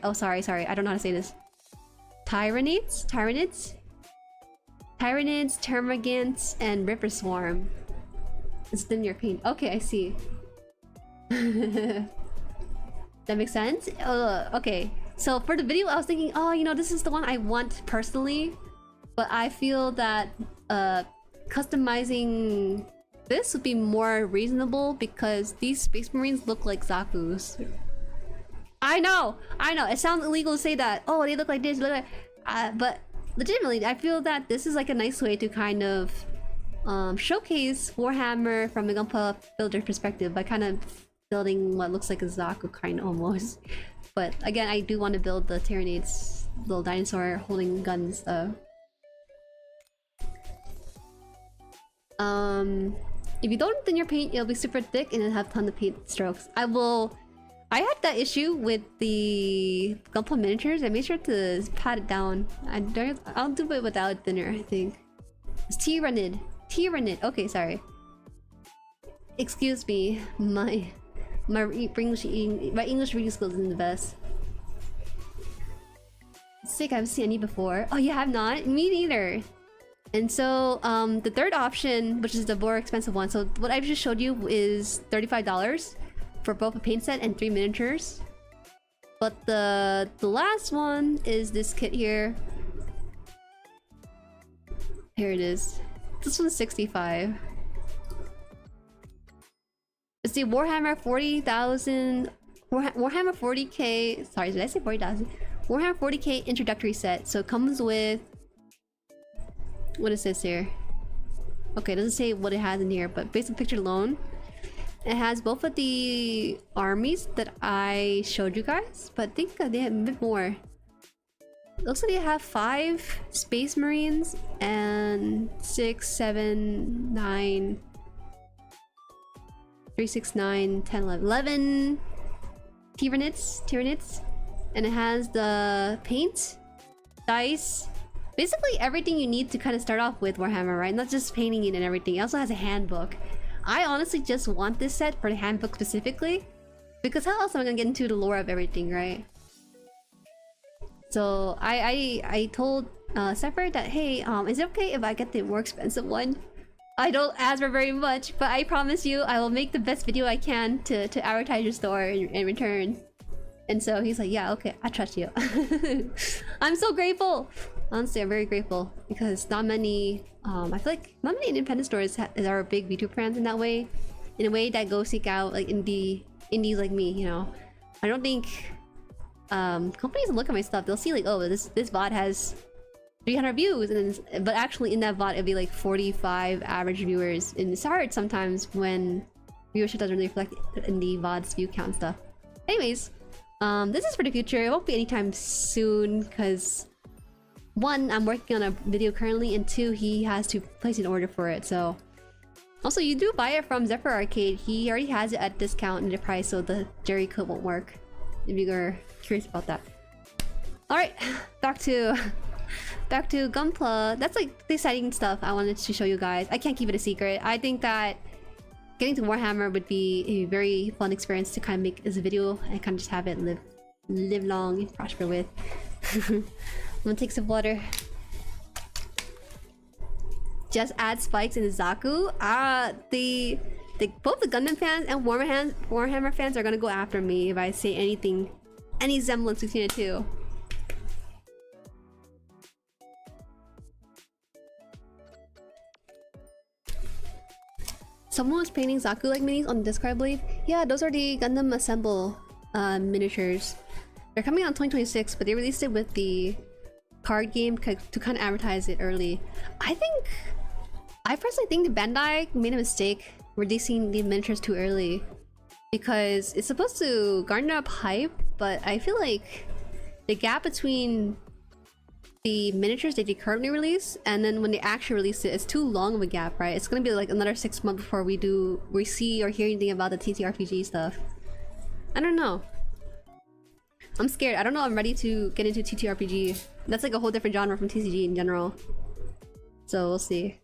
oh, sorry. I don't know how to say this. Tyranids, Termagants, and Ripper Swarm. It's in your paint. Okay, I see. That makes sense? Okay. So for the video, I was thinking, oh, you know, this is the one I want personally. But I feel that customizing this would be more reasonable because these Space Marines look like Zaku's. I know! It sounds illegal to say that. Oh, they look like this, but legitimately, I feel that this is like a nice way to kind of showcase Warhammer from a Gunpla builder perspective by kind of building what looks like a Zaku kind almost. But again, I do want to build the Tyranids, little dinosaur holding guns. If you don't thin your paint, it'll be super thick and it'll have a ton of paint strokes. I had that issue with the Gunpla miniatures. I made sure to pat it down. I'll do it without thinner, I think. It's Tyrannid. Okay, sorry. Excuse me, my English reading skills isn't the best. Sick, I haven't seen any before. Oh, you have not? Me neither. And so, the third option, which is the more expensive one, so what I just showed you is $35 for both a paint set and 3 miniatures. But the last one is this kit here. Here it is. This one's $65. It's the Warhammer 40,000... Warhammer 40k... Sorry, did I say 40,000? Warhammer 40k introductory set. So it comes with... What is this here? Okay, it doesn't say what it has in here, but based on picture alone, it has both of the armies that I showed you guys, but I think they have a bit more. It looks like they have 5 Space Marines and 6, 7, 9, 3, 6, 9, 10, 11 Tyranids, and it has the paint, dice, basically everything you need to kind of start off with Warhammer, right? Not just painting it and everything. It also has a handbook. I honestly just want this set for the handbook specifically, because how else am I gonna get into the lore of everything, right? So I told Sepher that, hey, is it okay if I get the more expensive one? I don't ask for very much, but I promise you I will make the best video I can to advertise your store in return. And so he's like, yeah, okay, I trust you. I'm so grateful. Honestly, I'm very grateful because not many, I feel like not many independent stores are big VTuber fans in that way. In a way that go seek out like indies like me, you know. I don't think companies look at my stuff, they'll see like, oh, this bot has 300 views, and then, but actually in that bot it'd be like 45 average viewers. And it's hard sometimes when viewership doesn't really reflect in the VOD's view count stuff. Anyways, this is for the future. It won't be anytime soon because 1, I'm working on a video currently, and 2, he has to place an order for it. So also, you do buy it from Zephyr Arcade. He already has it at discount in the price, so the Jueri code won't work if you're curious about that. All right, back to Gunpla. That's like the exciting stuff I wanted to show you guys. I can't keep it a secret. I think that getting to Warhammer would be a very fun experience to kind of make as a video and kind of just have it live long and prosper with. I'm gonna take some water. Just add spikes in the Zaku. Both the Gundam fans and Warhammer fans are gonna go after me if I say anything, any semblance between the two. Someone was painting Zaku like minis on Discord, I believe. Yeah, those are the Gundam Assemble miniatures. They're coming out in 2026, but they released it with the card game to kind of advertise it early. I personally think the Bandai made a mistake releasing the miniatures too early, because it's supposed to garner up hype, but I feel like the gap between the miniatures that they currently release and then when they actually release it is too long of a gap, right? It's gonna be like another 6 months before we see or hear anything about the TTRPG stuff. I don't know. I'm scared. I don't know I'm ready to get into TTRPG. That's like a whole different genre from TCG in general. So we'll see.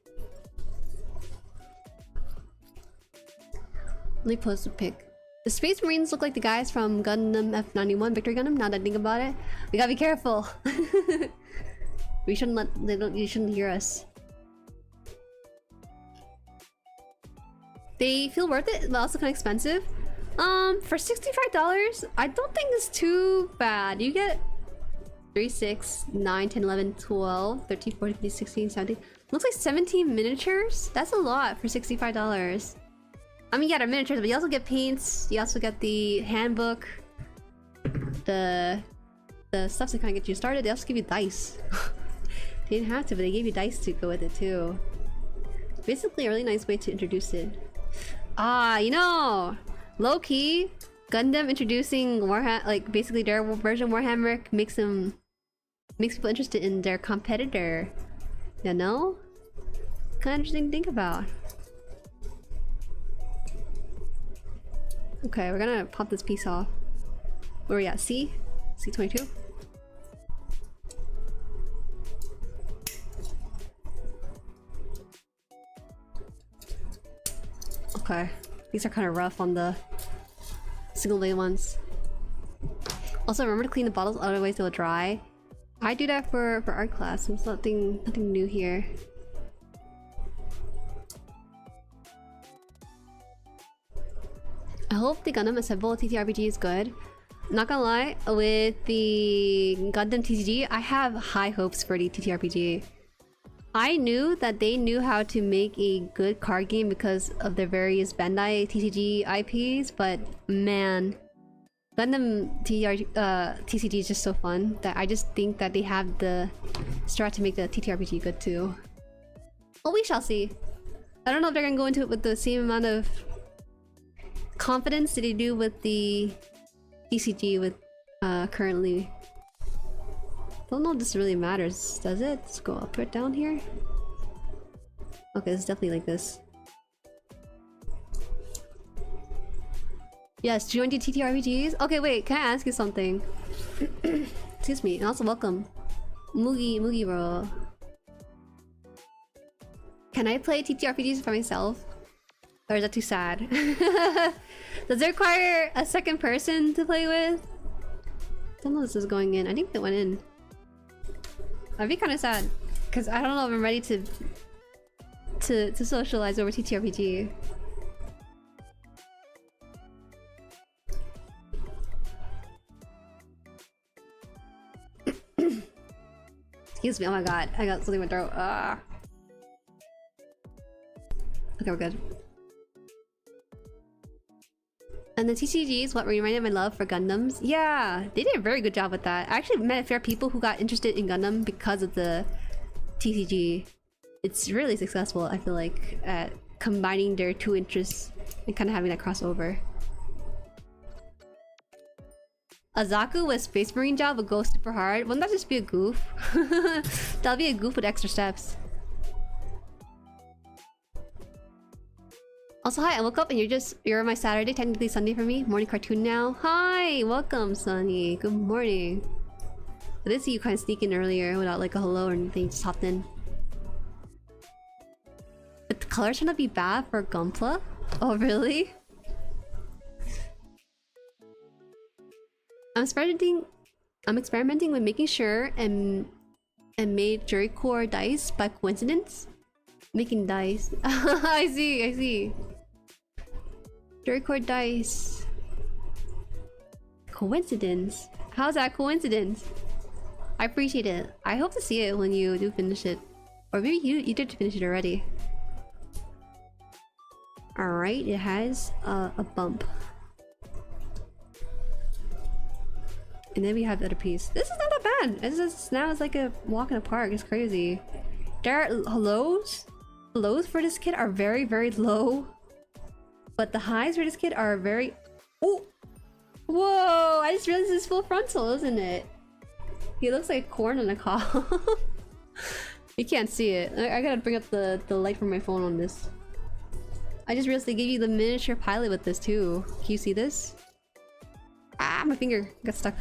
Let me post a pic. The Space Marines look like the guys from Gundam F91 Victory Gundam, now that I think about it. We gotta be careful. We shouldn't you shouldn't hear us. They feel worth it, but also kind of expensive. For $65, I don't think it's too bad. You get 3, 6, 9, 10, 11, 12, 13, 14, 15, 16, 17. Looks like 17 miniatures? That's a lot for $65. I mean, yeah, they're miniatures, but you also get paints. You also get the handbook. The stuff to kind of get you started. They also give you dice. They didn't have to, but they gave you dice to go with it too. Basically, a really nice way to introduce it. Ah, you know, Low-key, Gundam introducing Warhammer, like basically their version of Warhammer makes people interested in their competitor. You know? Kind of interesting to think about. Okay, we're gonna pop this piece off. Where are we at? C? C22? Okay. These are kind of rough on the single lane ones. Also, remember to clean the bottles, otherwise they'll dry. I do that for art class. It's nothing new here. I hope the Gundam Assemble TTRPG is good. Not gonna lie, with the Gundam TCG, I have high hopes for the TTRPG. I knew that they knew how to make a good card game because of their various Bandai TCG IPs, but man, Gundam TCG is just so fun that I just think that they have the strat to make the TTRPG good too. Well, we shall see. I don't know if they're gonna go into it with the same amount of confidence that they do with the TCG with currently. Don't know if this really matters, does it? Let's go up or down here. Okay, it's definitely like this. Yes, do you want to do TTRPGs? Okay, wait, can I ask you something? Excuse me, and also welcome. Mugi bro. Can I play TTRPGs for myself? Or is that too sad? Does it require a second person to play with? I don't know if this is going in. I think that went in. I'd be kind of sad, because I don't know if I'm ready to socialize over TTRPG. Excuse me, oh my god, I got something in my throat. Okay, we're good. And the TCGs, what reminded my love for Gundams. Yeah, they did a very good job with that. I actually met a fair people who got interested in Gundam because of the TCG. It's really successful, I feel like, at combining their two interests and kind of having that crossover. Azaku with Space Marine job would go super hard. Wouldn't that just be a goof? That'll be a goof with extra steps. Also, hi, I woke up and you're my Saturday, technically Sunday for me. Morning cartoon now. Hi, welcome, Sunny. Good morning. I did see you kind of sneak in earlier without like a hello or anything, just hopped in. But the colors trying to be bad for Gunpla? Oh, really? I'm experimenting with making sure and made Jueri core dice by coincidence. Making dice. I see. Jueri core dice. Coincidence? How's that coincidence? I appreciate it. I hope to see it when you do finish it. Or maybe you did finish it already. Alright, it has a bump. And then we have the other piece. This is not that bad. Now it's like a walk in the park. It's crazy. There are hellos. Lows for this kid are very, very low. But the highs for this kid are very... Oh! Whoa! I just realized it's full frontal, isn't it? He looks like corn on a cob. You can't see it. I gotta bring up the light from my phone on this. I just realized they gave you the miniature pilot with this too. Can you see this? Ah, my finger got stuck.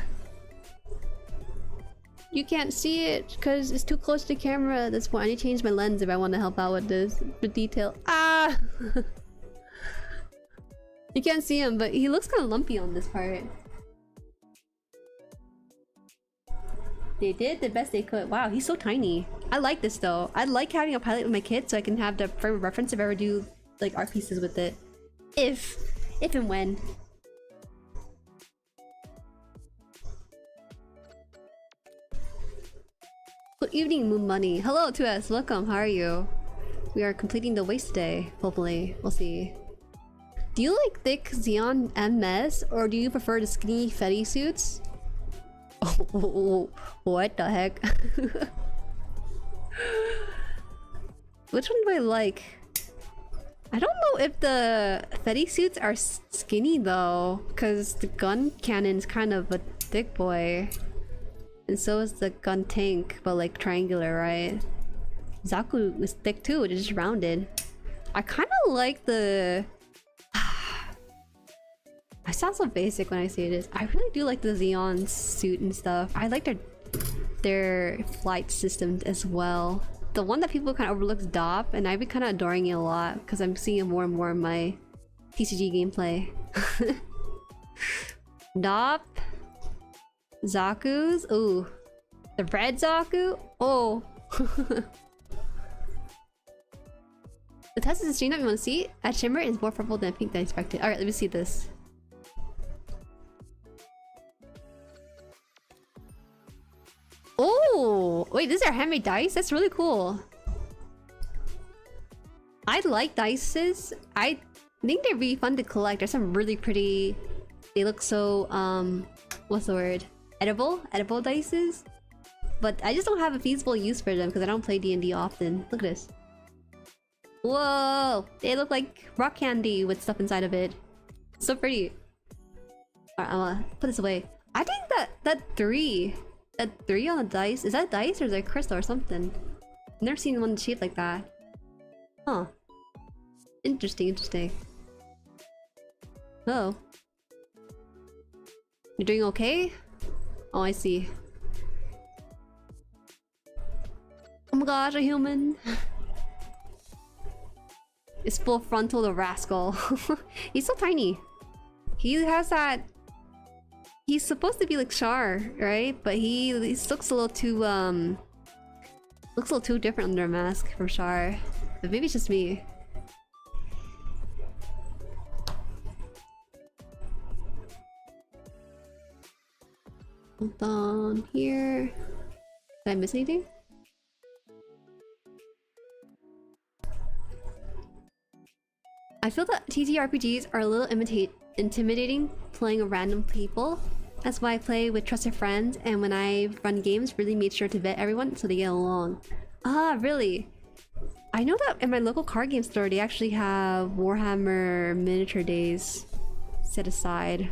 You can't see it because it's too close to the camera at this point. I need to change my lens if I want to help out with this. The detail. Ah! You can't see him, but he looks kind of lumpy on this part. They did the best they could. Wow, he's so tiny. I like this though. I like having a pilot with my kid so I can have the frame of reference if I ever do like art pieces with it. If and when. Good evening, Moon Money. Hello to us. Welcome. How are you? We are completing the waist today. Hopefully, we'll see. Do you like thick Xeon MS or do you prefer the skinny Fetty suits? Oh, what the heck? Which one do I like? I don't know if the Fetty suits are skinny though, because the gun cannon's kind of a thick boy. And so is the gun tank, but like triangular, right? Zaku is thick too, it's just rounded. I kind of like the... I sound so basic when I say this. I really do like the Xeon suit and stuff. I like their flight system as well. The one that people kind of overlook is Dop, and I've been kind of adoring it a lot because I'm seeing it more and more in my TCG gameplay. Dop, Zaku's, ooh, the red Zaku, oh. The test is a stream that we want to see. At Shimmer is more purple than pink than expected. Alright, let me see this. Oh, wait, these are handmade dice? That's really cool. I like dices. I think they'd be fun to collect. There's some really pretty... They look so, what's the word? Edible dices. But I just don't have a feasible use for them because I don't play D&D often. Look at this. Whoa! They look like rock candy with stuff inside of it. So pretty. Alright, I'm gonna put this away. I think that three on the dice, is that dice or is that crystal or something? I've never seen one shaped like that. Huh. Interesting. Oh. You're doing okay? Oh, I see. Oh my gosh, a human. It's full frontal, the rascal. He's so tiny. He has that... He's supposed to be like Char, right? But he looks a little too looks a little too different under a mask from Char. But maybe it's just me. Hold on here. Did I miss anything? I feel that TTRPGs are a little intimidating playing with random people. That's why I play with trusted friends, and when I run games, really made sure to vet everyone so they get along. Ah, really? I know that in my local card game store, they actually have Warhammer miniature days set aside.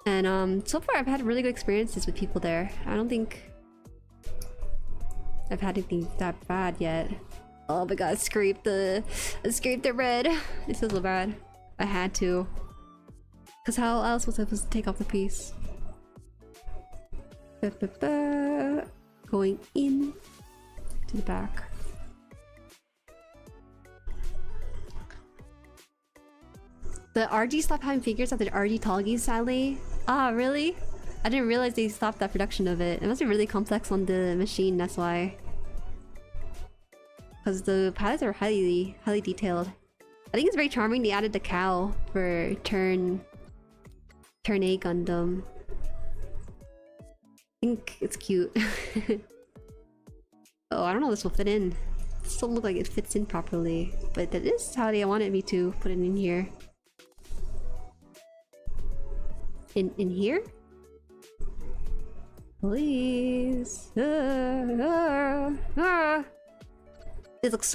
And so far I've had really good experiences with people there. I don't think I've had anything that bad yet. Oh my god, I scraped the red. It feels so bad. I had to. Cause how else was I supposed to take off the piece? Going in to the back. The RG stopped having figures after the RG Talgies, sadly. Ah, really? I didn't realize they stopped that production of it. It must be really complex on the machine, that's why. Because the pilots are highly detailed. I think it's very charming they added the cow for Turn A Gundam. I think it's cute. Oh, I don't know if this will fit in. It still look like it fits in properly. But that is how they wanted me to put it in here. In here? Please. It looks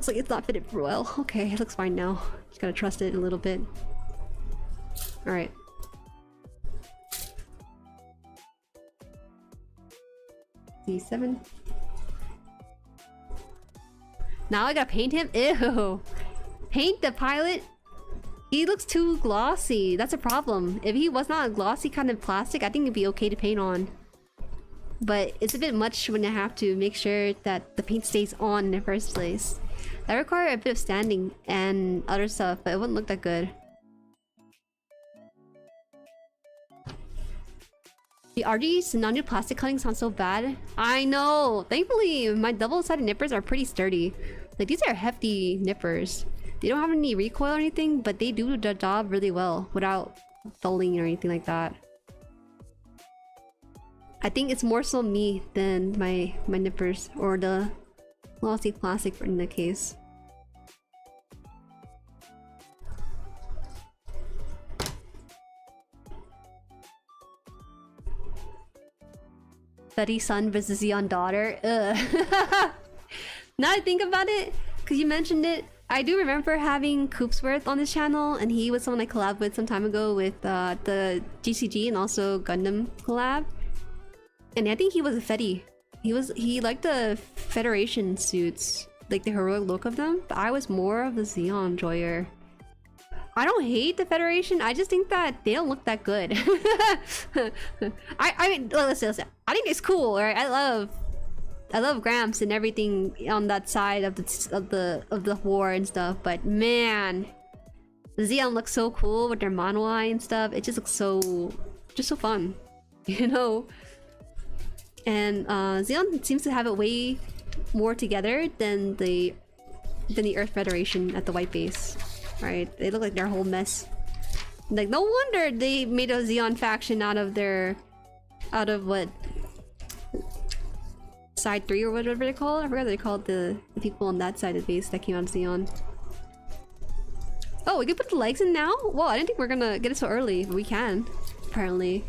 like it's not fitted well. Okay, it looks fine now. Just gotta trust it a little bit. Alright. C7. Now I gotta paint him? Ew! Paint the pilot? He looks too glossy. That's a problem. If he was not a glossy kind of plastic, I think it'd be okay to paint on. But it's a bit much when I have to make sure that the paint stays on in the first place. That requires a bit of standing and other stuff, but it wouldn't look that good. The RG Sinanju plastic cutting sounds so bad. I know! Thankfully, my double-sided nippers are pretty sturdy. Like, these are hefty nippers. They don't have any recoil or anything, but they do the job really well without dulling or anything like that. I think it's more so me than my nippers or the glossy plastic in the case. Betty son versus Xeon daughter. Ugh. Now I think about it, because you mentioned it. I do remember having Coopsworth on this channel, and he was someone I collabed with some time ago with the GCG and also Gundam collab. And I think he was a Fetty. He liked the Federation suits, like the heroic look of them. But I was more of the Zeon enjoyer. I don't hate the Federation. I just think that they don't look that good. I mean, listen. I think it's cool, right? I love Gramps and everything on that side of the war and stuff. But man, the Zeon looks so cool with their mono eye and stuff. It just looks so fun, you know. And Zeon seems to have it way more together than the Earth Federation at the White Base. Right, they look like they're a whole mess. Like, no wonder they made a Zeon faction out of what, side 3 or whatever they call it. I forgot what they called the people on that side of the base that came out of Zeon. Oh, we can put the legs in now? Well, I didn't think we were gonna get it so early, but we can, apparently.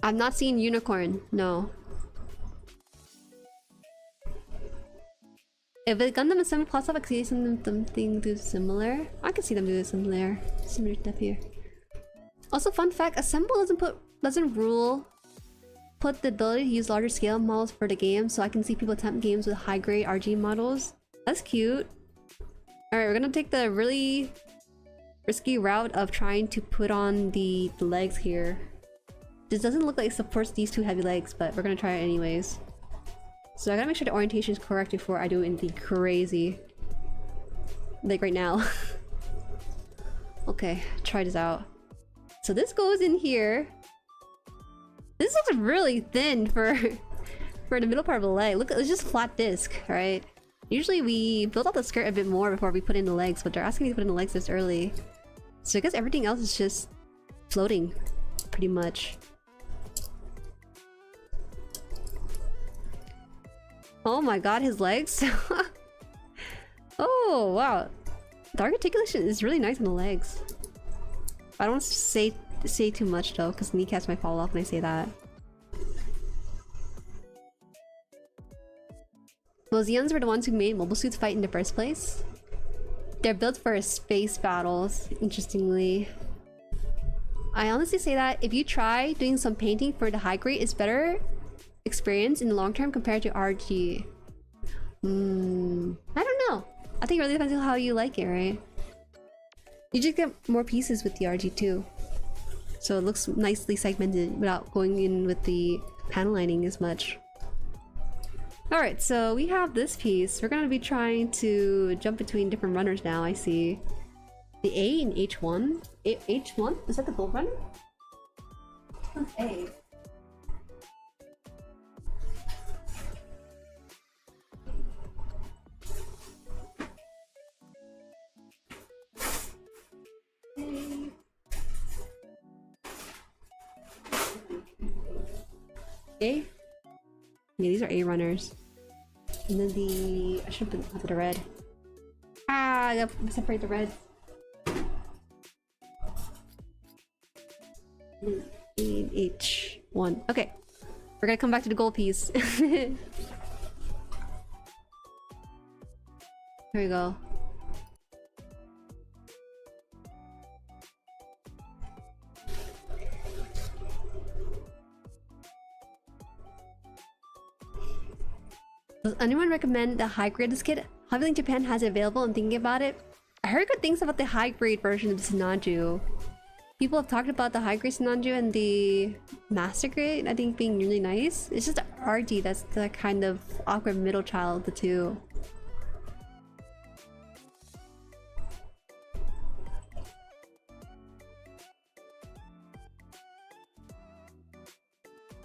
I've not seen Unicorn, no. If a Gundam is 7 plus up, I could see something do similar. I could see them do similar stuff here. Also, fun fact: Assemble doesn't put the ability to use larger scale models for the game, so I can see people attempt games with high grade RG models. That's cute. All right, we're gonna take the really risky route of trying to put on the legs here. This doesn't look like it supports these two heavy legs, but we're gonna try it anyways. So I gotta make sure the orientation is correct before I do anything crazy. Like right now. Okay, try this out. So this goes in here. This looks really thin for the middle part of the leg. Look, it's just flat disc, right? Usually we build out the skirt a bit more before we put in the legs, but they're asking me to put in the legs this early. So I guess everything else is just floating, pretty much. Oh my god, his legs! Oh wow, the articulation is really nice on the legs. I don't say too much though, because kneecaps might fall off when I say that. Well, Zeons were the ones who made mobile suits fight in the first place. They're built for space battles, interestingly. I honestly say that if you try doing some painting for the high grade, it's better experience in the long term compared to RG. I don't know. I think it really depends on how you like it, right? You just get more pieces with the RG too, so it looks nicely segmented without going in with the panel lining as much. Alright, so we have this piece. We're gonna be trying to jump between different runners now, I see. The A in H1? H1? Is that the gold runner? What's A? A? Yeah, these are A runners. And then I should put the red. Ah, I gotta separate the red. H1. Okay. We're gonna come back to the gold piece. Here we go. Does anyone recommend the high grade this kit? Hobbyling Japan has it available and thinking about it. I heard good things about the high grade version of Sinanju. People have talked about the high grade Sinanju and the master grade, I think, being really nice. It's just RG that's the kind of awkward middle child of the two.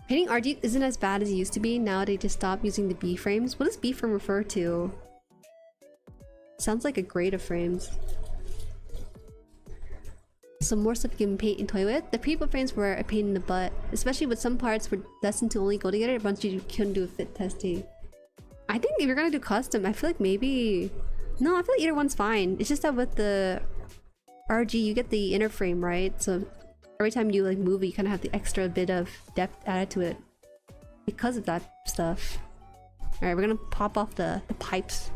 Painting RG isn't as bad as it used to be. Now they just stopped using the B frames. What does B frame refer to? Sounds like a grade of frames. Some more stuff you can paint and toy with. The pre-built frames were a pain in the butt, especially with some parts were destined to only go together once you couldn't do a fit testing. I think if you're gonna do custom, I feel like maybe... No, I feel like either one's fine. It's just that with the RG, you get the inner frame, right? So every time you like move it, you kind of have the extra bit of depth added to it because of that stuff. Alright, we're gonna pop off the pipes.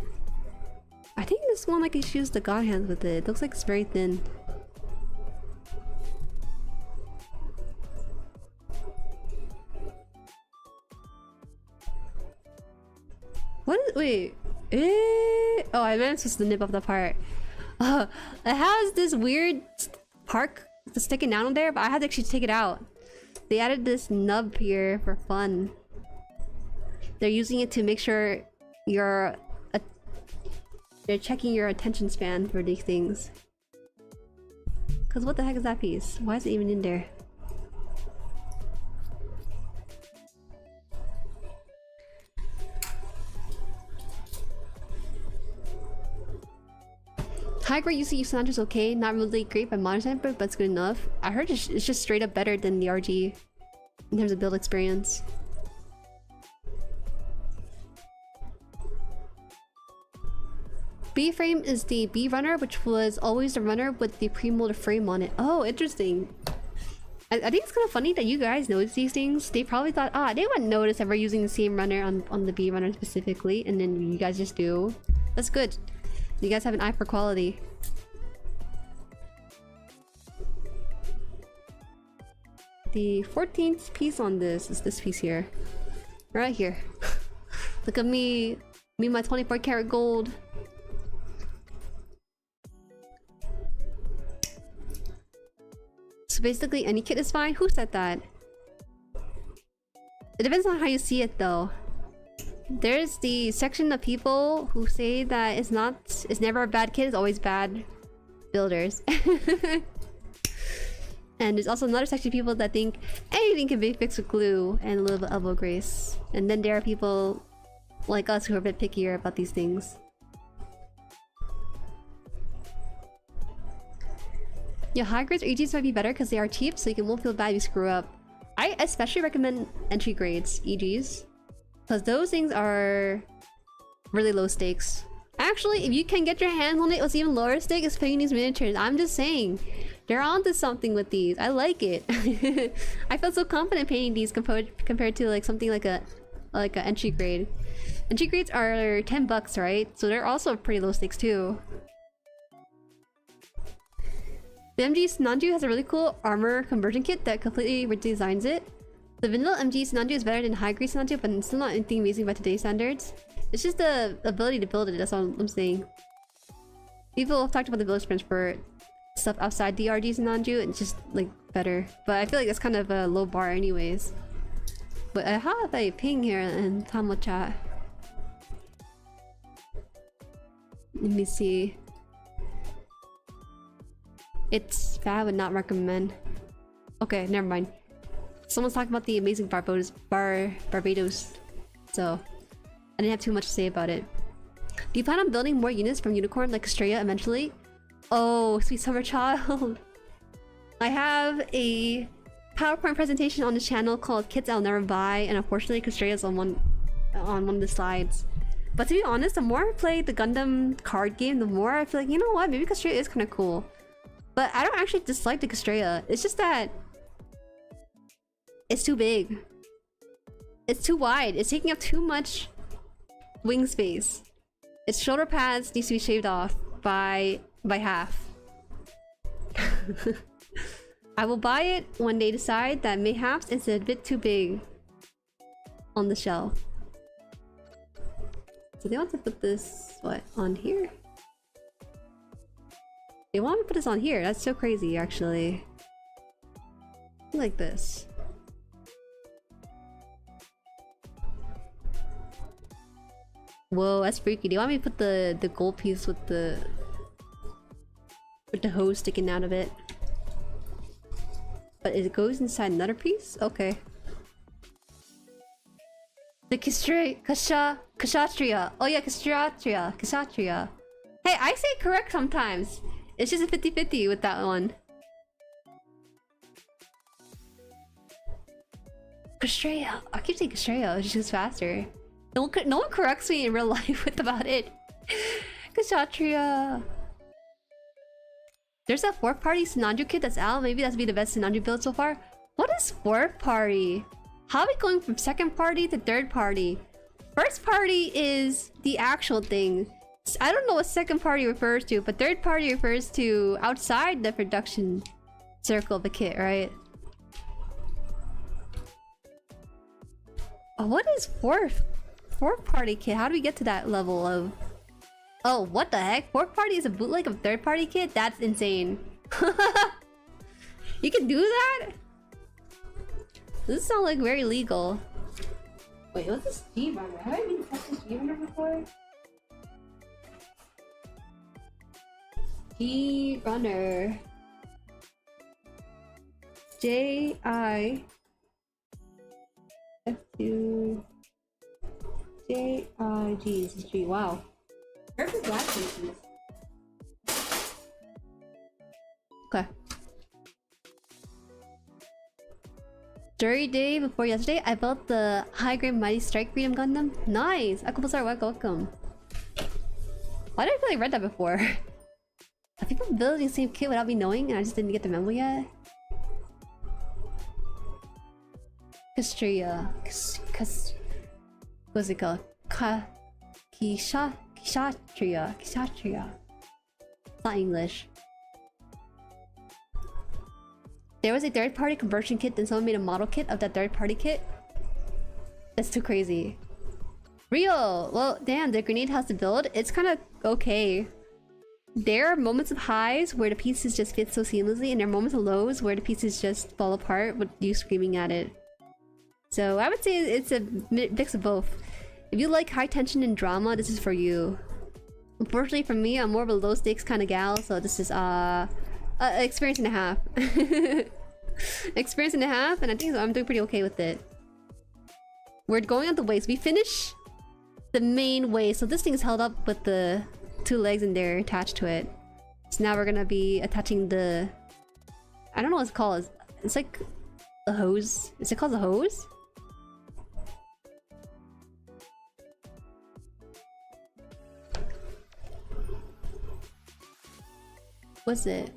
I think this one I can use the god hands with it. It looks like it's very thin. What is— wait. Oh, I meant supposed to nip off the part. It has this weird part that's sticking out on there, but I had to actually take it out. They added this nub here for fun. They're using it to make sure they're checking your attention span for these things. Cause what the heck is that piece? Why is it even in there? High grade UC Sinanju is okay, not really great by modern standard, but it's good enough. I heard it's just straight up better than the RG in terms of build experience. B frame is the B runner, which was always the runner with the pre-molded frame on it. Oh, interesting. I think it's kind of funny that you guys notice these things. They probably thought, they wouldn't notice that we're using the same runner on the B runner specifically, and then you guys just do. That's good. You guys have an eye for quality. The 14th piece on this is this piece here. Right here. Look at me. Me, my 24 karat gold. So basically any kit is fine? Who said that? It depends on how you see it though. There's the section of people who say that it's never a bad kit, it's always bad builders. And there's also another section of people that think anything can be fixed with glue and a little bit of elbow grease. And then there are people like us who are a bit pickier about these things. Yeah, high grades or EGs might be better because they are cheap, so you won't feel bad if you screw up. I especially recommend entry grades EGs. Because those things are really low stakes. Actually, if you can get your hands on it, what's even lower stake is painting these miniatures. I'm just saying. They're onto something with these. I like it. I feel so confident painting these compared to like something like a entry grade. Entry grades are 10 bucks, right? So they're also pretty low stakes too. The MG Sinanju has a really cool armor conversion kit that completely redesigns it. The vanilla MG Sinanju is better than high grade Sinanju, but it's still not anything amazing by today's standards. It's just the ability to build it, that's all I'm saying. People have talked about the build experience for stuff outside the RG Sinanju, and it's just like better. But I feel like that's kind of a low bar anyways. But I have a ping here in Tamo chat. Let me see. It's bad, I would not recommend. Okay, never mind. Someone's talking about the amazing Barbados, so I didn't have too much to say about it. Do you plan on building more units from Unicorn like Estrella eventually? Oh, sweet summer child. I have a PowerPoint presentation on the channel called Kits I'll Never Buy, and unfortunately Castrella's on one of the slides. But to be honest, the more I play the Gundam card game, the more I feel like, you know what, maybe Castrella is kind of cool. But I don't actually dislike the Castrella. It's just that it's too big. It's too wide. It's taking up too much wing space. Its shoulder pads needs to be shaved off by half. I will buy it when they decide that mayhaps it's a bit too big on the shelf. So they want to put this, what, on here? They want to put this on here. That's so crazy, actually. Like this. Whoa, that's freaky. Do you want me to put the gold piece with the hose sticking out of it? But it goes inside another piece? Okay. The Kshatriya. Oh yeah, Kshatriya. Hey, I say it correct sometimes. It's just a 50-50 with that one. Kshatriya. I keep saying Kshatriya, it's just faster. No one corrects me in real life about it. Kshatriya. There's a 4th party Sinanju kit that's out. Maybe that's be the best Sinanju build so far. What is 4th party? How are we going from 2nd party to 3rd party? First party is the actual thing. I don't know what second party refers to, but third party refers to outside the production circle of the kit, right? Oh, what is fourth party kit? How do we get to that level of... Oh, what the heck? Fourth party is a bootleg of third party kit? That's insane. You can do that? This sounds like very legal. Wait, what's this G runner? Have I been touched this G runner before? G runner. J-I... F-U... J-I-G. This is G. Wow. Perfect black faces. Okay. Jury day before yesterday, I built the high-grade Mighty Strike Freedom Gundam. Nice! Akubosar, welcome. Why did I feel like I read that before? Are people building the same kit without me knowing and I just didn't get the memo yet? Castria. What's it called? Kshatriya. It's not English. There was a third-party conversion kit, then someone made a model kit of that third-party kit. That's too crazy. Real! Well, damn, the grenade has to build. It's kind of okay. There are moments of highs where the pieces just fit so seamlessly, and there are moments of lows where the pieces just fall apart with you screaming at it. So I would say it's a mix of both. If you like high tension and drama, this is for you. Unfortunately for me, I'm more of a low stakes kind of gal, so this is experience and a half. Experience and a half, and I think I'm doing pretty okay with it. We're going on the waist. We finish the main waist, so this thing is held up with the two legs in there attached to it. So now we're gonna be attaching the... I don't know what it's called. It's like the hose. Is it called the hose? What's it?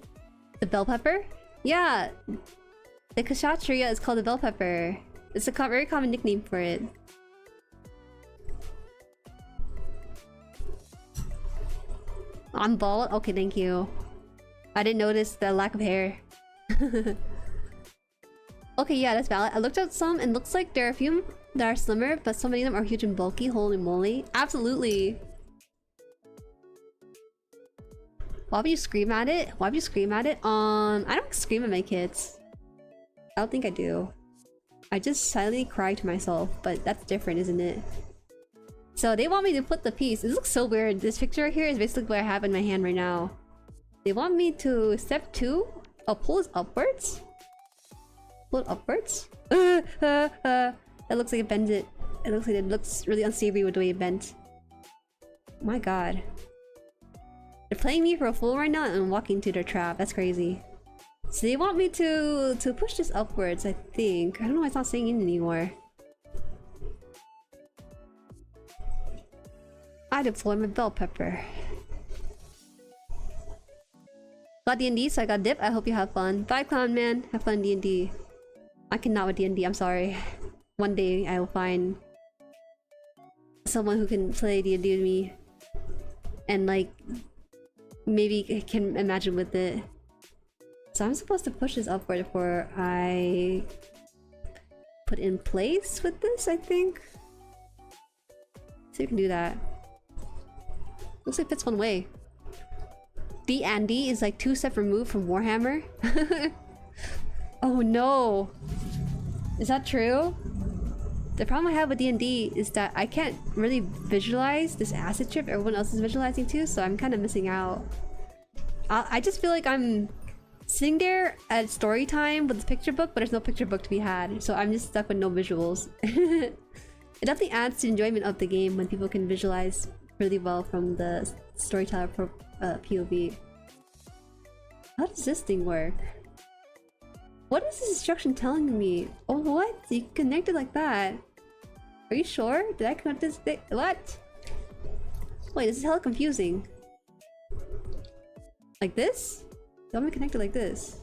The bell pepper? Yeah! The Kshatriya is called the bell pepper. It's a very common nickname for it. I'm bald? Okay, thank you. I didn't notice the lack of hair. Okay, yeah, that's valid. I looked at some and looks like there are a few that are slimmer, but so many of them are huge and bulky. Holy moly. Absolutely. Why would you scream at it? Why would you scream at it? I don't scream at my kids. I don't think I do. I just silently cry to myself, but that's different, isn't it? So they want me to put the piece. This looks so weird. This picture right here is basically what I have in my hand right now. They want me to step 2. Oh, pull it upwards? Pull it upwards? That looks like it bends it. It looks really unsavory with the way it bent. My god. They're playing me for a fool right now and walking to their trap. That's crazy. So they want me to push this upwards, I think. I don't know why it's not saying in anymore. I deploy my bell pepper. Got D&D, so I got dip. I hope you have fun. Bye, clown man. Have fun D&D. I cannot with D&D. I'm sorry. One day I will find someone who can play D&D with me, and like maybe can imagine with it. So I'm supposed to push this upward before I put in place with this, I think. See if we can do that. Looks like it fits one way. D&D is like 2 steps removed from Warhammer. Oh no! Is that true? The problem I have with D&D is that I can't really visualize this acid trip everyone else is visualizing too, so I'm kind of missing out. I just feel like I'm sitting there at story time with this picture book, but there's no picture book to be had, so I'm just stuck with no visuals. It definitely adds to enjoyment of the game when people can visualize really well from the storyteller POV. How does this thing work? What is this instruction telling me? Oh, what? You can connect it like that? Are you sure? Did I connect this thing? What? Wait, this is hella confusing. Like this? Tell me to connect it like this.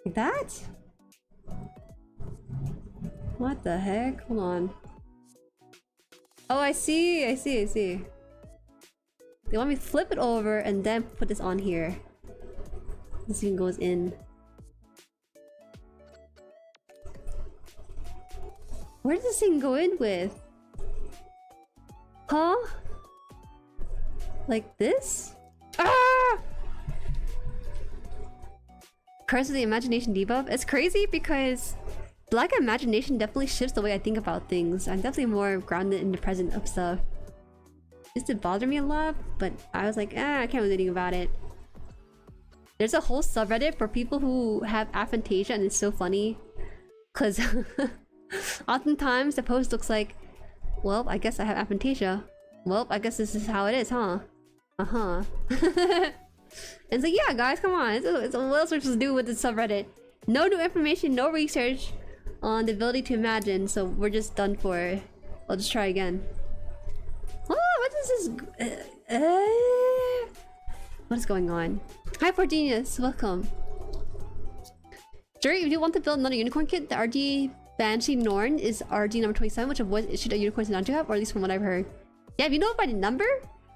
Like that? What the heck? Hold on. Oh, I see. I see. I see. They want me to flip it over and then put this on here. This thing goes in. Where does this thing go in with? Huh? Like this? Ah! Curse of the Imagination debuff. It's crazy because Black Imagination definitely shifts the way I think about things. I'm definitely more grounded in the present of stuff. It used to bother me a lot, but I was like, I can't do anything about it. There's a whole subreddit for people who have aphantasia, and it's so funny. Cause oftentimes the post looks like, well, I guess I have aphantasia. Well, I guess this is how it is, huh? Uh-huh. And it's like, yeah, guys, come on. It's what else we're supposed to do with this subreddit? No new information, no research on the ability to imagine, so we're just done for. I'll just try again. Oh, what is this? What is going on? Hi, Genius, welcome. Jueri, if you want to build another unicorn kit, the RG Banshee Norn is RG number 27, which was issued a unicorn Sinanju have, or at least from what I've heard. Yeah, if you know by the number,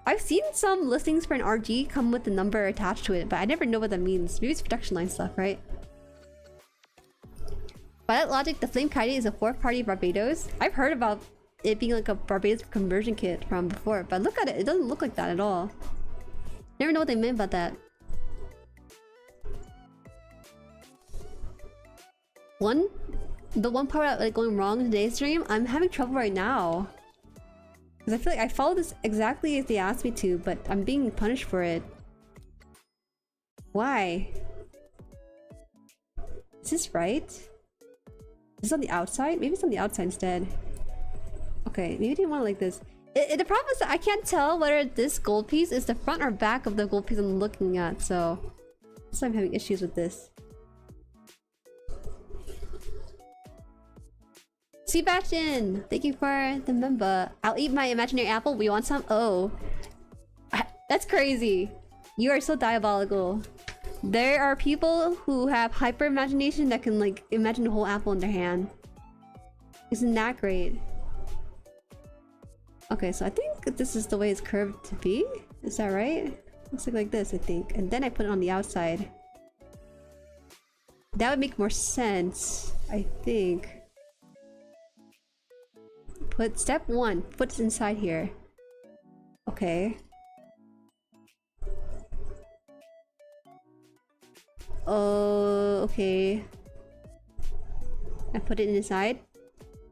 I've seen some listings for an RG come with the number attached to it, but I never know what that means. Maybe it's production line stuff, right? By that logic, the Flame Kaide is a 4th party Barbados. I've heard about it being like a Barbados conversion kit from before, but look at it, it doesn't look like that at all. Never know what they meant about that. The one part like going wrong in today's stream, I'm having trouble right now. Because I feel like I followed this exactly as they asked me to, but I'm being punished for it. Why? Is this right? Is this on the outside? Maybe it's on the outside instead. Okay, maybe I didn't want it like this. The problem is that I can't tell whether this gold piece is the front or back of the gold piece I'm looking at, so that's why I'm having issues with this. Sebastian, thank you for the member. I'll eat my imaginary apple. We want some? Oh, that's crazy. You are so diabolical. There are people who have hyper imagination that can like imagine the whole apple in their hand. Isn't that great? Okay, so I think this is the way it's curved to be. Is that right? Looks like this, I think. And then I put it on the outside. That would make more sense, I think. Put step 1, put it inside here. Okay. Oh, okay. I put it inside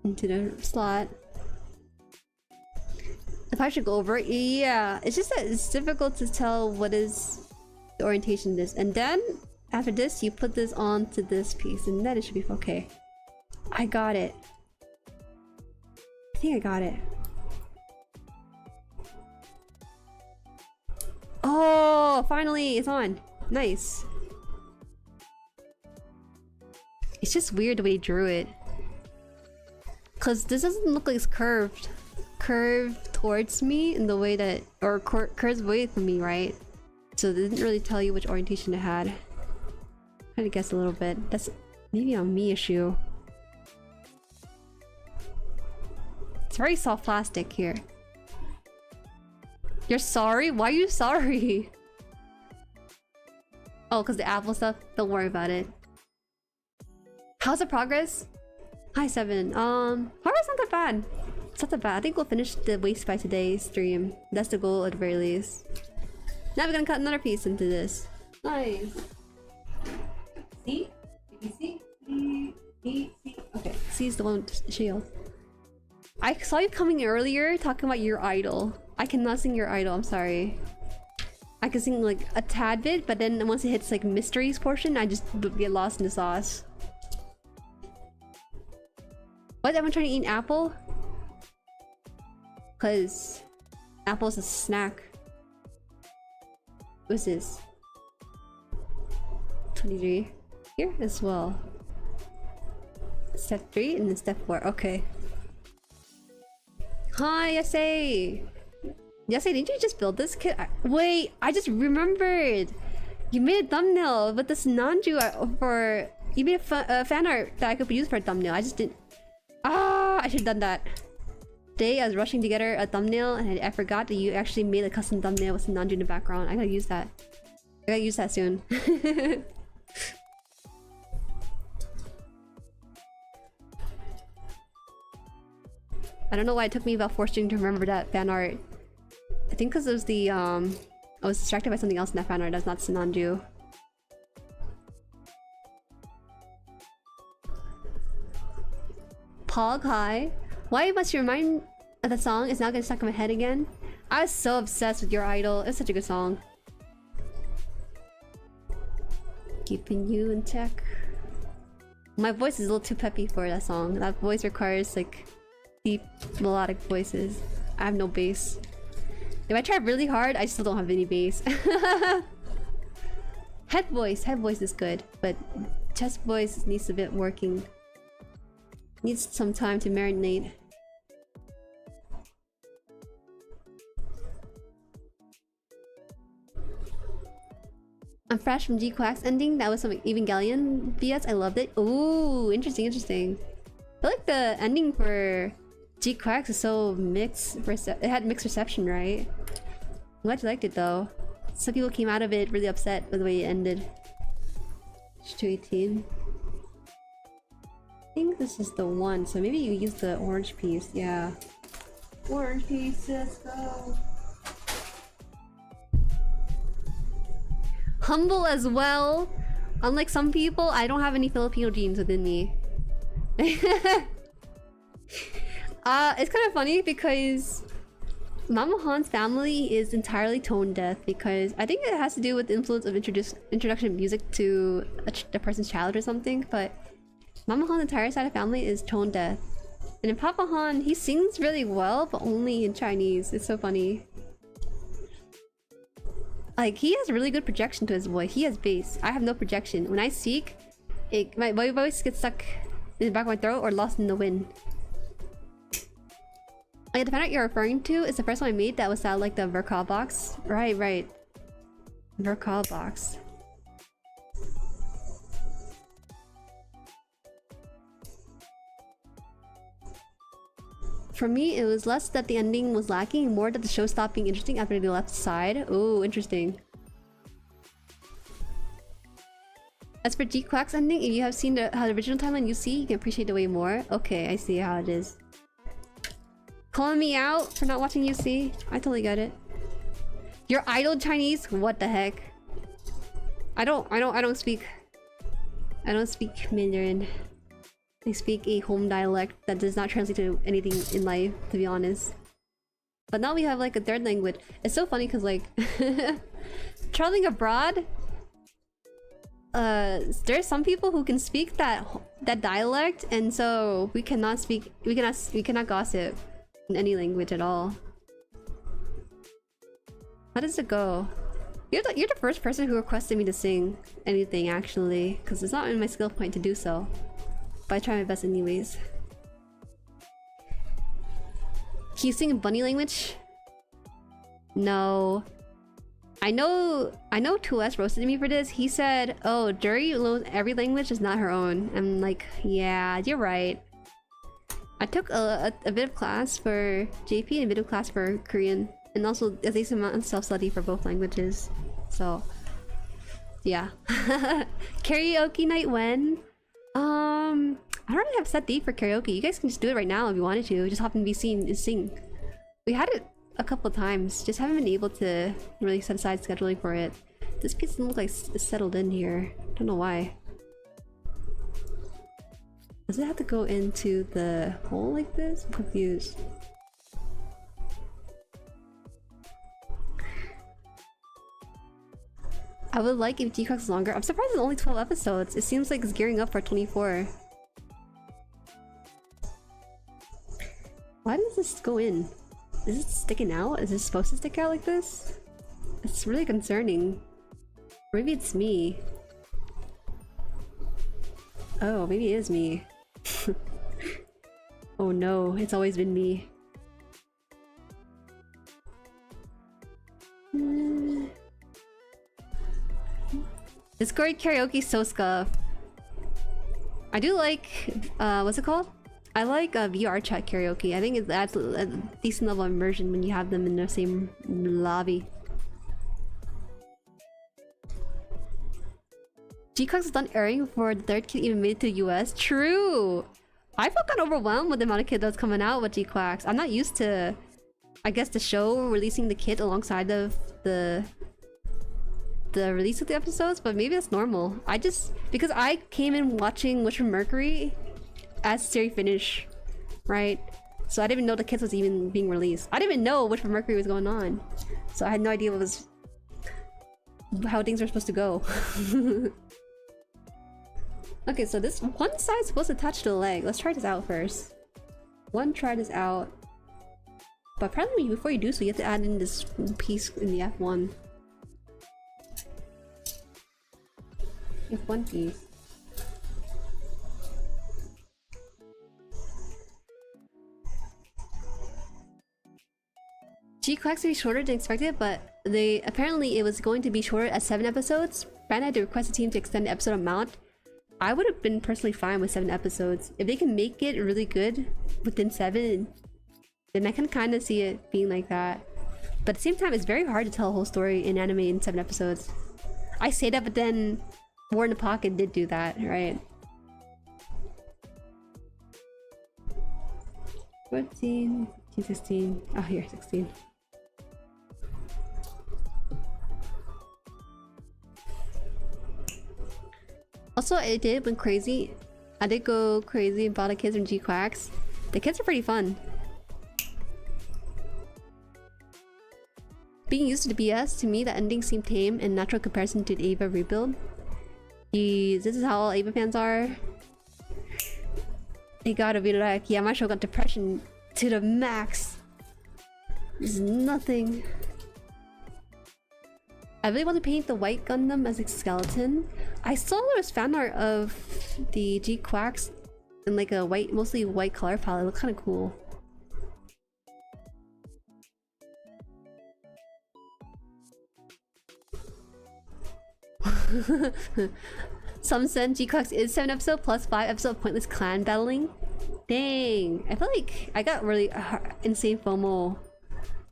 into the slot. If I should go over it, yeah. It's just that it's difficult to tell what is the orientation of this. And then after this, you put this onto this piece, and then it should be okay. I got it. I think I got it. Oh, finally, it's on. Nice. It's just weird the way he drew it. Cause this doesn't look like it's curved towards me in the way that, or curves away from me, right? So it didn't really tell you which orientation it had. I'm trying to guess a little bit. That's maybe a me issue. It's very soft plastic here. You're sorry? Why are you sorry? Oh, because the Apple stuff? Don't worry about it. How's the progress? Hi, 7. Progress not that bad. It's not that bad. I think we'll finish the waist by today's stream. That's the goal at the very least. Now we're gonna cut another piece into this. Nice. See? You see? See? Okay, C is the one with the shield. I saw you coming earlier talking about your idol. I cannot sing your idol, I'm sorry. I can sing like a tad bit, but then once it hits like mysteries portion, I just get lost in the sauce. What? Am I trying to eat an apple? Cause apple's a snack. What's this? 23. Here as well. Step 3 and then step 4. Okay. Hi, Yasei! Yasei, didn't you just build this kit? Wait, I just remembered! You made a thumbnail with this Sinanju for... You made a fan art that I could use for a thumbnail. I just didn't... Ah, I should have done that. Today I was rushing together a thumbnail and I forgot that you actually made a custom thumbnail with Sinanju in the background. I gotta use that. I gotta use that soon. I don't know why it took me about 4 streams to remember that fan art. I think because it was the I was distracted by something else in that fan art that's not Sinanju. Pog hi. Why must you remind of the song? It's not gonna stuck in my head again. I was so obsessed with Your Idol. It's such a good song. Keeping you in check. My voice is a little too peppy for that song. That voice requires like deep melodic voices. I have no bass. If I try really hard, I still don't have any bass. Head voice is good, but chest voice needs a bit working. Needs some time to marinate. I'm fresh from G-Quack's ending. That was some Evangelion VS. I loved it. Ooh, interesting, interesting. I feel like the ending for G-Quack's is so mixed. It had mixed reception, right? I'm glad you liked it though. Some people came out of it really upset with the way it ended. 218. I think this is the one, so maybe you use the orange piece. Yeah. Orange piece, let's go. Humble as well. Unlike some people, I don't have any Filipino genes within me. It's kind of funny because Mama Han's family is entirely tone deaf because I think it has to do with the influence of introduction of music to a person's childhood or something, but Mama Han's entire side of family is tone deaf. And in Papa Han, he sings really well, but only in Chinese. It's so funny. Like, he has really good projection to his voice. He has bass. I have no projection. When I speak, my voice gets stuck in the back of my throat or lost in the wind. Like, the fan art you're referring to is the first one I made that was that, like, the Verkal box. Right, right. Verkal box. For me, it was less that the ending was lacking, more that the show stopped being interesting after they left the side. Oh, interesting. As for G-Quack's ending, if you have seen how the original timeline you see, you can appreciate the way more. Okay, I see how it is. Calling me out for not watching UC? I totally get it. Your idol Chinese? What the heck? I don't speak Mandarin. I speak a home dialect that does not translate to anything in life, to be honest. But now we have like a third language. It's so funny because like traveling abroad, there's some people who can speak that dialect, and so we cannot gossip in any language at all. How does it go? You're the first person who requested me to sing anything actually, because it's not in my skill point to do so. But I try my best anyways. Can you sing in bunny language? No. I know 2S roasted me for this. He said, oh, Jueri knows every language is not her own. I'm like, yeah, you're right. I took a bit of class for JP and a bit of class for Korean. And also at least amount of self-study for both languages. So, yeah. Karaoke night when? I don't really have a set date for karaoke. You guys can just do it right now if you wanted to. Just hop in VC and sing. We had it a couple of times. Just haven't been able to really set aside scheduling for it. This piece doesn't look like it's settled in here. Don't know why. Does it have to go into the hole like this? I'm confused. I would like if G-Quack is longer. I'm surprised it's only 12 episodes. It seems like it's gearing up for 24. Why does this go in? Is it sticking out? Is it supposed to stick out like this? It's really concerning. Maybe it's me. Oh, maybe it is me. Oh no, it's always been me. Discord karaoke so scuff. I do like what's it called? I like VR chat karaoke. I think it adds a decent level of immersion when you have them in the same lobby. G-Cox is done airing before the third kid even made it to the US. True! I felt kind of overwhelmed with the amount of kid that's coming out with G-Quacks. I'm not used to, I guess, the show releasing the kit alongside of the release of the episodes, but maybe that's normal. Because I came in watching Witch from Mercury as series finish, right? So I didn't even know the kits was even being released. I didn't even know Witch from Mercury was going on. So I had no idea how things were supposed to go. Okay, so this one side's supposed to touch the leg. Let's try this out first. Try this out. But apparently before you do so, you have to add in this piece in the F1. F1 piece. G-Quacks to be shorter than expected, but apparently it was going to be shorter at 7 episodes. Bandai had to request the team to extend the episode amount. I would have been personally fine with 7 episodes. If they can make it really good within 7, then I can kind of see it being like that. But at the same time, it's very hard to tell a whole story in anime in 7 episodes. I say that, but then War in the Pocket did do that, right? 14, 15, 16. Oh, here, 16. Also, it went crazy. I did go crazy and bought the kids from G-Quacks. The kids are pretty fun. Being used to the BS, to me the ending seemed tame and natural comparison to the Ava rebuild. Jeez, this is how all Ava fans are. They gotta be like, yeah, my show got depression to the max. This is nothing. I really want to paint the white Gundam as a skeleton. I saw there was fan art of the G-Quacks in like a white, mostly white color palette. It looked kind of cool. Some said G-Quacks is 7 episodes plus 5 episodes of pointless clan battling. Dang, I feel like I got really insane FOMO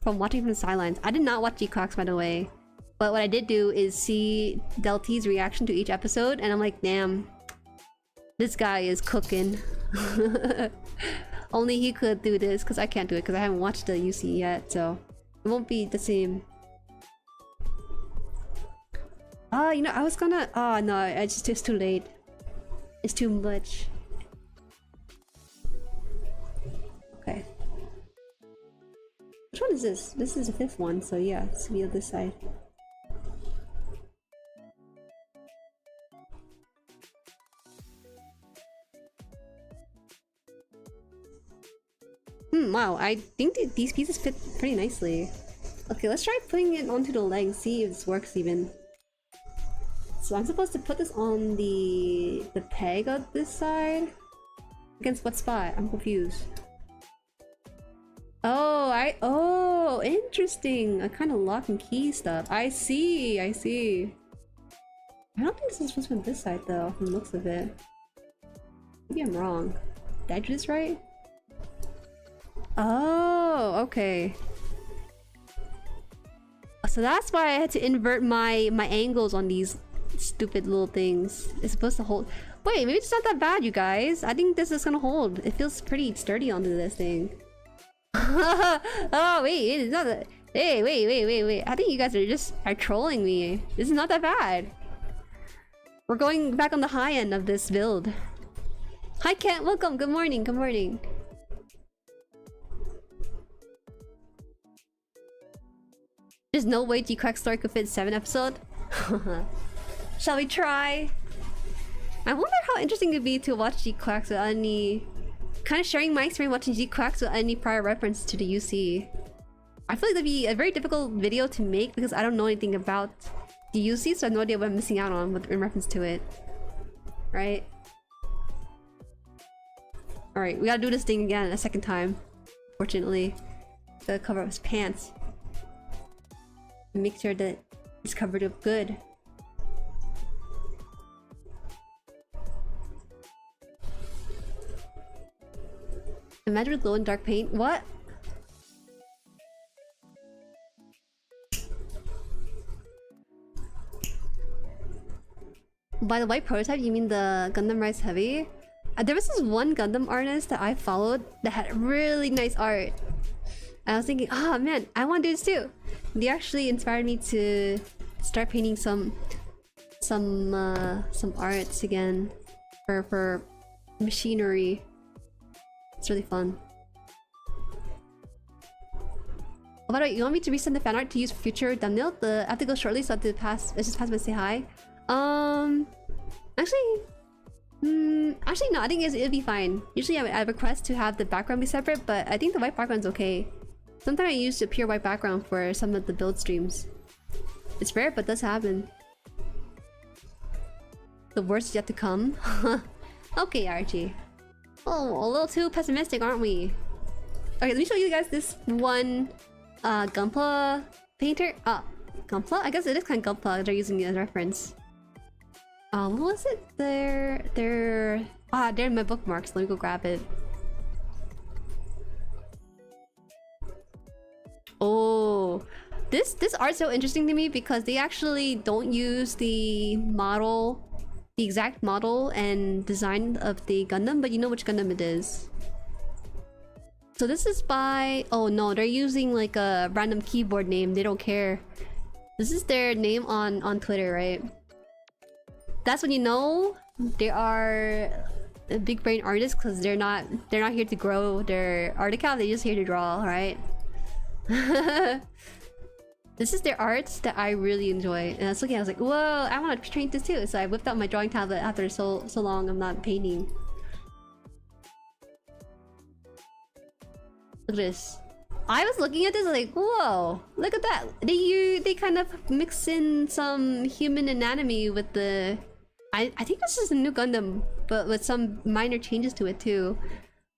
from watching from the sidelines. I did not watch G-Quacks, by the way. But what I did do is see Del T's reaction to each episode, and I'm like, damn, this guy is cooking. Only he could do this, because I can't do it, because I haven't watched the UC yet, so it won't be the same. You know, I was gonna... Oh, no, it's too late. It's too much. Okay. Which one is this? This is the 5th one, so yeah, it's gonna be on this side. Wow, I think these pieces fit pretty nicely. Okay, let's try putting it onto the leg, see if this works even. So I'm supposed to put this on the peg on this side? Against what spot? I'm confused. Oh, interesting. I kind of lock and key stuff. I see. I don't think this is supposed to be on this side though, from the looks of it. Maybe I'm wrong. Did I do this right? Oh, okay. So that's why I had to invert my angles on these stupid little things. It's supposed to hold. Wait, maybe it's not that bad, you guys. I think this is gonna hold. It feels pretty sturdy onto this thing. Oh wait, it's not that. Hey, wait. I think you guys are trolling me. This is not that bad. We're going back on the high end of this build. Hi Kent, welcome. Good morning. Good morning. There's no way G-Quack story could fit 7 episodes. Shall we try? I wonder how interesting it would be to watch G-Quacks without any... Kind of sharing my experience watching G-Quacks without any prior reference to the UC. I feel like that'd be a very difficult video to make because I don't know anything about the UC, so I have no idea what I'm missing out on in reference to it. Right? Alright, we gotta do this thing again a second time. Fortunately. Gotta cover up his pants. And make sure that it's covered up good. Imagine with glow and dark paint. What? By the white prototype, you mean the Gundam Rise Heavy? There was this one Gundam artist that I followed that had really nice art. I was thinking, oh man, I want to do this too. They actually inspired me to start painting some arts again for machinery. It's really fun. Oh, by the way, you want me to resend the fan art to use for future thumbnail? I have to go shortly, so I have to pass. Let's just pass by and say hi. Actually no, I think it'll be fine. Usually I request to have the background be separate, but I think the white background's okay. Sometimes I use the pure white background for some of the build streams. It's rare, but does happen. The worst is yet to come. Okay, RG. Oh, a little too pessimistic, aren't we? Okay, let me show you guys this one Gunpla painter. Gunpla? I guess it is kind of Gunpla. They're using it as reference. What was it? They're in my bookmarks. Let me go grab it. Oh, this art's so interesting to me because they actually don't use the model, the exact model and design of the Gundam, but you know which Gundam it is. So this is by... oh no, they're using like a random keyboard name. They don't care. This is their name on Twitter, right? That's when you know they are a big brain artists because they're not here to grow their art account. They're just here to draw, right? This is their arts that I really enjoy, and I was looking. I was like, "Whoa, I want to train this too." So I whipped out my drawing tablet after so long I'm not painting. Look at this. I was looking at this like, whoa, look at that. They kind of mix in some human anatomy with the... I think this is a new Gundam, but with some minor changes to it too.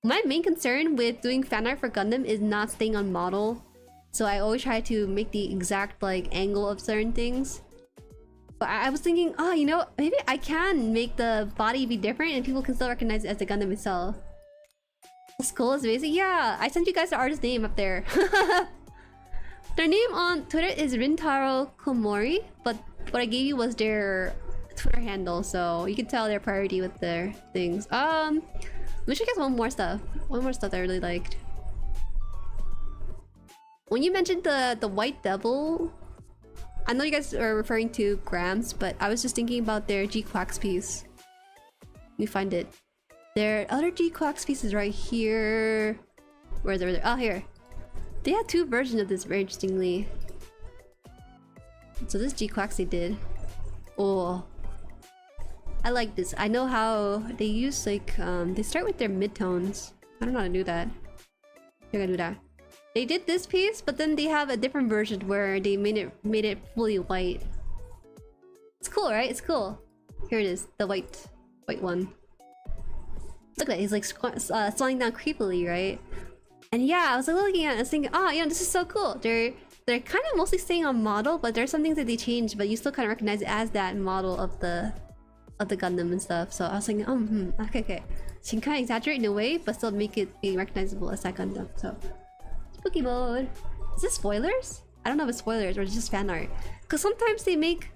My main concern with doing fan art for Gundam is not staying on model. So I always try to make the exact like angle of certain things. But I was thinking, oh, you know, maybe I can make the body be different and people can still recognize it as the Gundam itself. Skull is basic. Yeah, I sent you guys the artist's name up there. Their name on Twitter is Rintaro Komori, but what I gave you was their Twitter handle, so you can tell their priority with their things. Let me show you guys one more stuff that I really liked. When you mentioned the White Devil, I know you guys are referring to Grams, but I was just thinking about their G-Quax piece. Let me find it. Their other G-Quax piece is right here. Where is it? Oh, here. They had two versions of this, very interestingly. So this G-Quax they did. Oh, I like this. I know how they use like they start with their midtones. I don't know how to do that. They're gonna do that. They did this piece, but then they have a different version where they made it fully white. It's cool, right? It's cool. Here it is, the white one. Look at it, he's like slowing down creepily, right? And yeah, I was like looking at it, I was thinking, oh, yeah, this is so cool. They're kind of mostly staying on model, but there's some things that they changed, but you still kind of recognize it as that model of the Gundam and stuff. So I was thinking, okay. So you can kind of exaggerate in a way, but still make it be recognizable as that Gundam. So spooky mode. Is this spoilers? I don't know if it's spoilers or it's just fan art. Because sometimes they make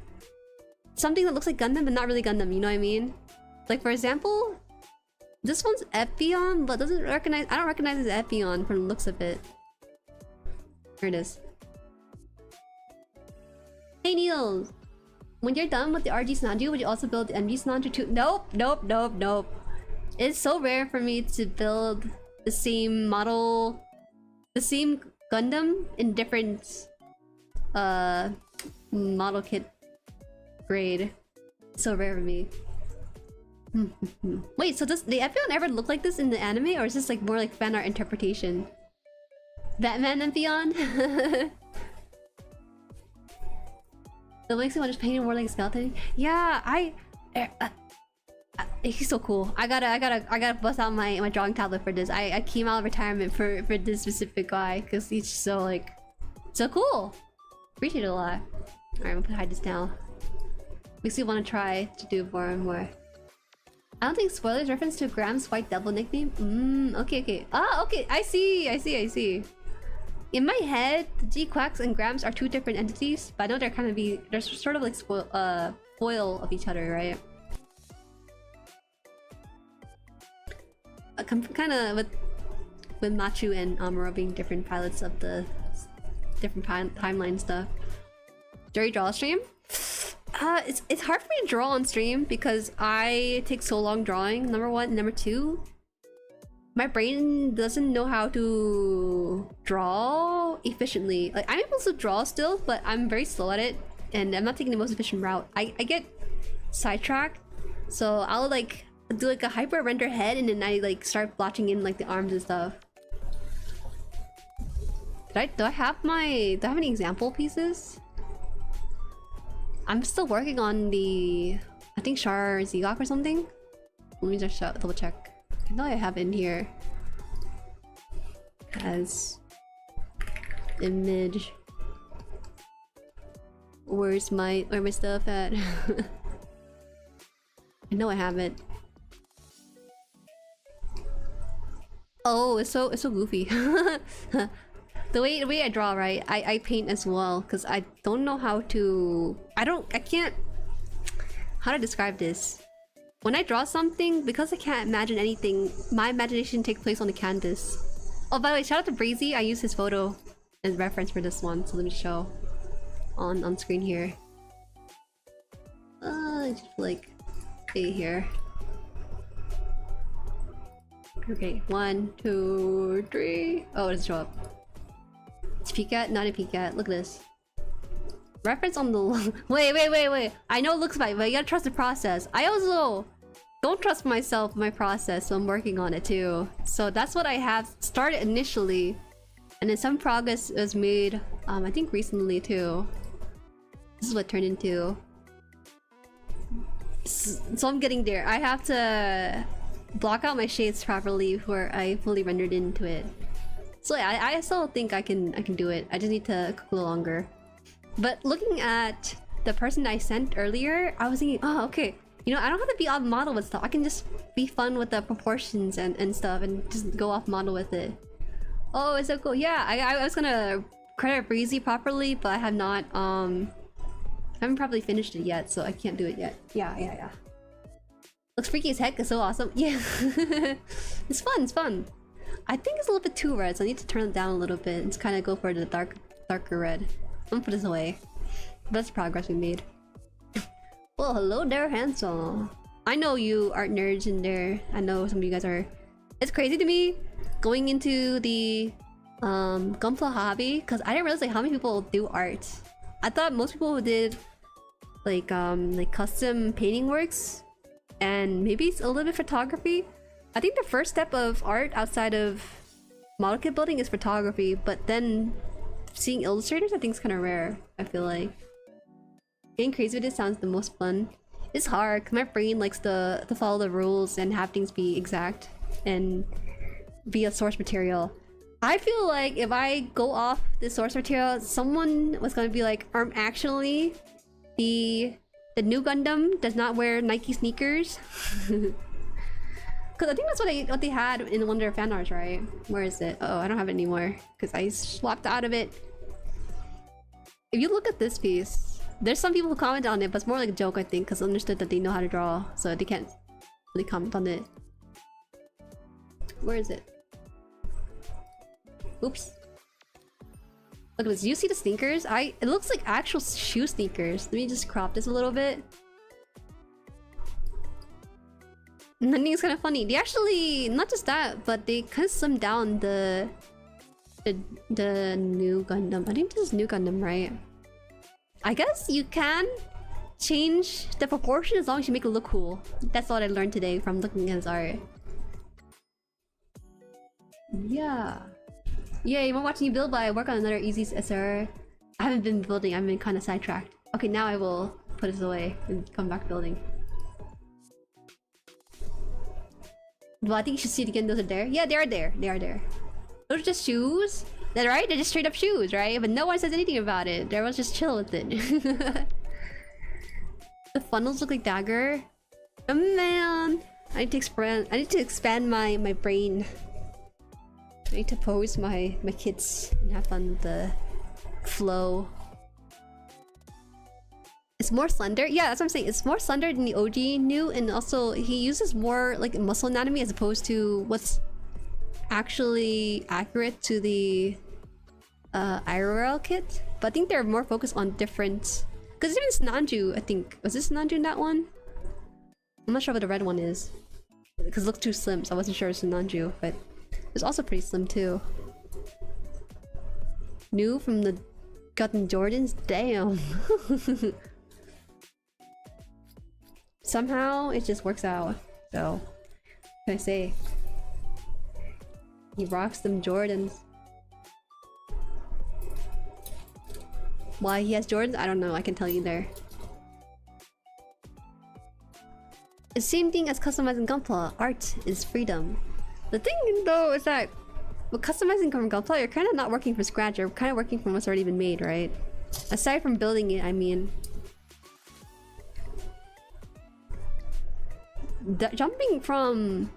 something that looks like Gundam, but not really Gundam. You know what I mean? Like for example, this one's Epion, but I don't recognize it as Epion from the looks of it. Here it is. Hey Niels! When you're done with the RG Sinanju, would you also build the MG Sinanju too? Nope. It's so rare for me to build the same model, the same Gundam in different model kit grade. It's so rare for me. Wait, so does the Epion ever look like this in the anime, or is this like more like fan art interpretation? Batman Epion? That makes me want to paint more like a skeleton. Yeah, he's so cool. I gotta bust out my drawing tablet for this. I came out of retirement for this specific guy because he's so like so cool. Appreciate it a lot. Alright, I'm gonna hide this now. Makes me want to try to do more and more. I don't think spoilers reference to Graham's white devil nickname. Okay, okay. Ah, okay. I see. In my head, the G Quacks and Grams are two different entities, but I know they're sort of like foil of each other, right? Kind of with Machu and Amuro being different pilots of the different timeline stuff. Jueri draw stream? It's hard for me to draw on stream because I take so long drawing, number one. Number two, my brain doesn't know how to draw efficiently. Like, I'm able to draw still, but I'm very slow at it, and I'm not taking the most efficient route. I get sidetracked, so I'll like do like a hyper render head, and then I like start blotching in like the arms and stuff. Do I have any example pieces? I'm still working on the, I think Char Zegok or something. Let me just double check. I know I have it in here as image. Where's my stuff at? I know I have it. Oh, it's so goofy. The way I draw, right? I paint as well because I don't know how to. I can't. How to describe this? When I draw something, because I can't imagine anything, my imagination takes place on the canvas. Oh, by the way, shout out to Breezy. I used his photo as reference for this one, so let me show on screen here. Just like A here. Okay, 1, 2, 3. Oh, it doesn't show up. It's PCAT, not a PCAT. Look at this. Reference on the wait. I know it looks bad, but you gotta trust the process. I also don't trust my process, so I'm working on it too. So that's what I have started initially, and then some progress was made. I think recently too. This is what it turned into. So I'm getting there. I have to block out my shades properly before I fully rendered into it. So yeah, I still think I can do it. I just need to cook a little longer. But looking at the person I sent earlier, I was thinking, oh, okay. You know, I don't have to be off model with stuff. I can just be fun with the proportions and stuff and just go off model with it. Oh, it's so cool. Yeah, I was gonna credit Breezy properly, but I have not, I haven't probably finished it yet, so I can't do it yet. Yeah. Looks freaky as heck. It's so awesome. Yeah. It's fun. I think it's a little bit too red, so I need to turn it down a little bit and just kind of go for the darker red. I'm gonna put this away. That's progress we made. Well, hello there, handsome. I know you art nerds in there. I know some of you guys are. It's crazy to me going into the Gunpla hobby because I didn't realize like how many people do art. I thought most people did like custom painting works and maybe a little bit photography. I think the first step of art outside of model kit building is photography, but then seeing illustrators I think is kind of rare. I feel like getting crazy with it sounds the most fun. It's hard because my brain likes to follow the rules and have things be exact and be a source material. I feel like if I go off the source material, someone was gonna be like, actually, the new Gundam does not wear Nike sneakers. Because I think that's what they had in one of their fan arts, right? Where is it? Oh, I don't have it anymore because I swapped out of it. If you look at this piece, there's some people who comment on it, but it's more like a joke, I think, because understood that they know how to draw, so they can't really comment on it. Where is it? Oops. Look at this. Do you see the sneakers? It looks like actual shoe sneakers. Let me just crop this a little bit. And I think it's kind of funny. They actually, not just that, but they kind of slimmed down the new Gundam. I think this is new Gundam, right? I guess you can change the proportion as long as you make it look cool. That's what I learned today from looking at his art. Yeah. Yay, I'm watching you build, but I work on another easy SR. I haven't been building, I've been kind of sidetracked. Okay, now I will put this away and come back building. Well, I think you should see it again. Those are there. Yeah, they are there. They are there. Those are just shoes. That's right. They're just straight up shoes, right? But no one says anything about it. Everyone's just chill with it. The funnels look like dagger. Oh man, I need to expand. I need to expand my brain. I need to pose my kits and have fun with the flow. It's more slender. Yeah, that's what I'm saying. It's more slender than the OG new, and also he uses more like muscle anatomy as opposed to what's actually accurate to the IRL kit. But I think they're more focused on different. Because even Sinanju, I think, was this Sinanju in that one? I'm not sure what the red one is. Because it looked too slim, so I wasn't sure it was Sinanju, but it's also pretty slim too. New from the gotten Jordans? Damn. Somehow it just works out. So, what can I say? He rocks them Jordans. Why he has Jordans? I don't know. I can tell you there. The same thing as customizing Gunpla. Art is freedom. The thing though is that with customizing from Gunpla, you're kind of not working from scratch. You're kind of working from what's already been made, right? Aside from building it, I mean. Jumping from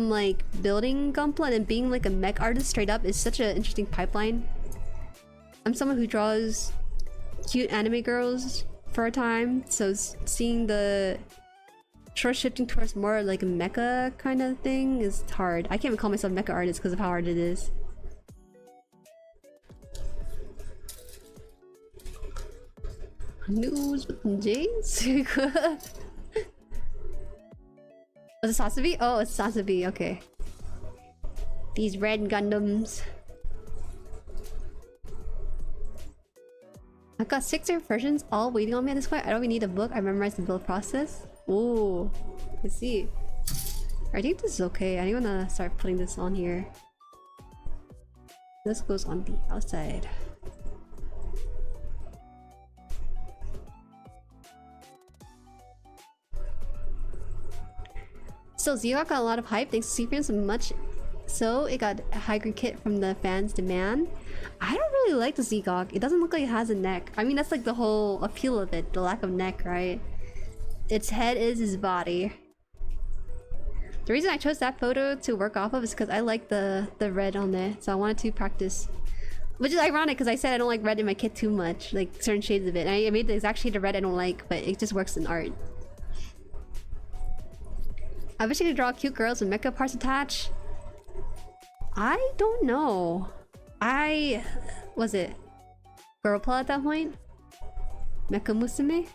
like building Gunpla and being like a mech artist straight up is such an interesting pipeline. I'm someone who draws cute anime girls for a time, so seeing the short shifting towards more like a mecha kind of thing is hard. I can't even call myself a mecha artist because of how hard it is. News with Jays? Was it Sasabi? Oh, it's Sasabi, okay. These red Gundams. I've got 6 different versions all waiting on me at this point. I don't even need a book. I memorized the build process. Ooh, I see. I think this is okay. I don't want to start putting this on here. This goes on the outside. So Zero got a lot of hype thanks to CPM, so much so it got a high-grade kit from the fans' demand. I don't really like the Zegok. It doesn't look like it has a neck. I mean, that's like the whole appeal of it, the lack of neck, right? Its head is his body. The reason I chose that photo to work off of is because I like the red on there, so I wanted to practice. Which is ironic because I said I don't like red in my kit too much, like certain shades of it. And I made the exact shade of red I don't like, but it just works in art. I wish I could draw cute girls with mecha parts attached. I don't know. Was it Girlpla at that point? Mecha Musume?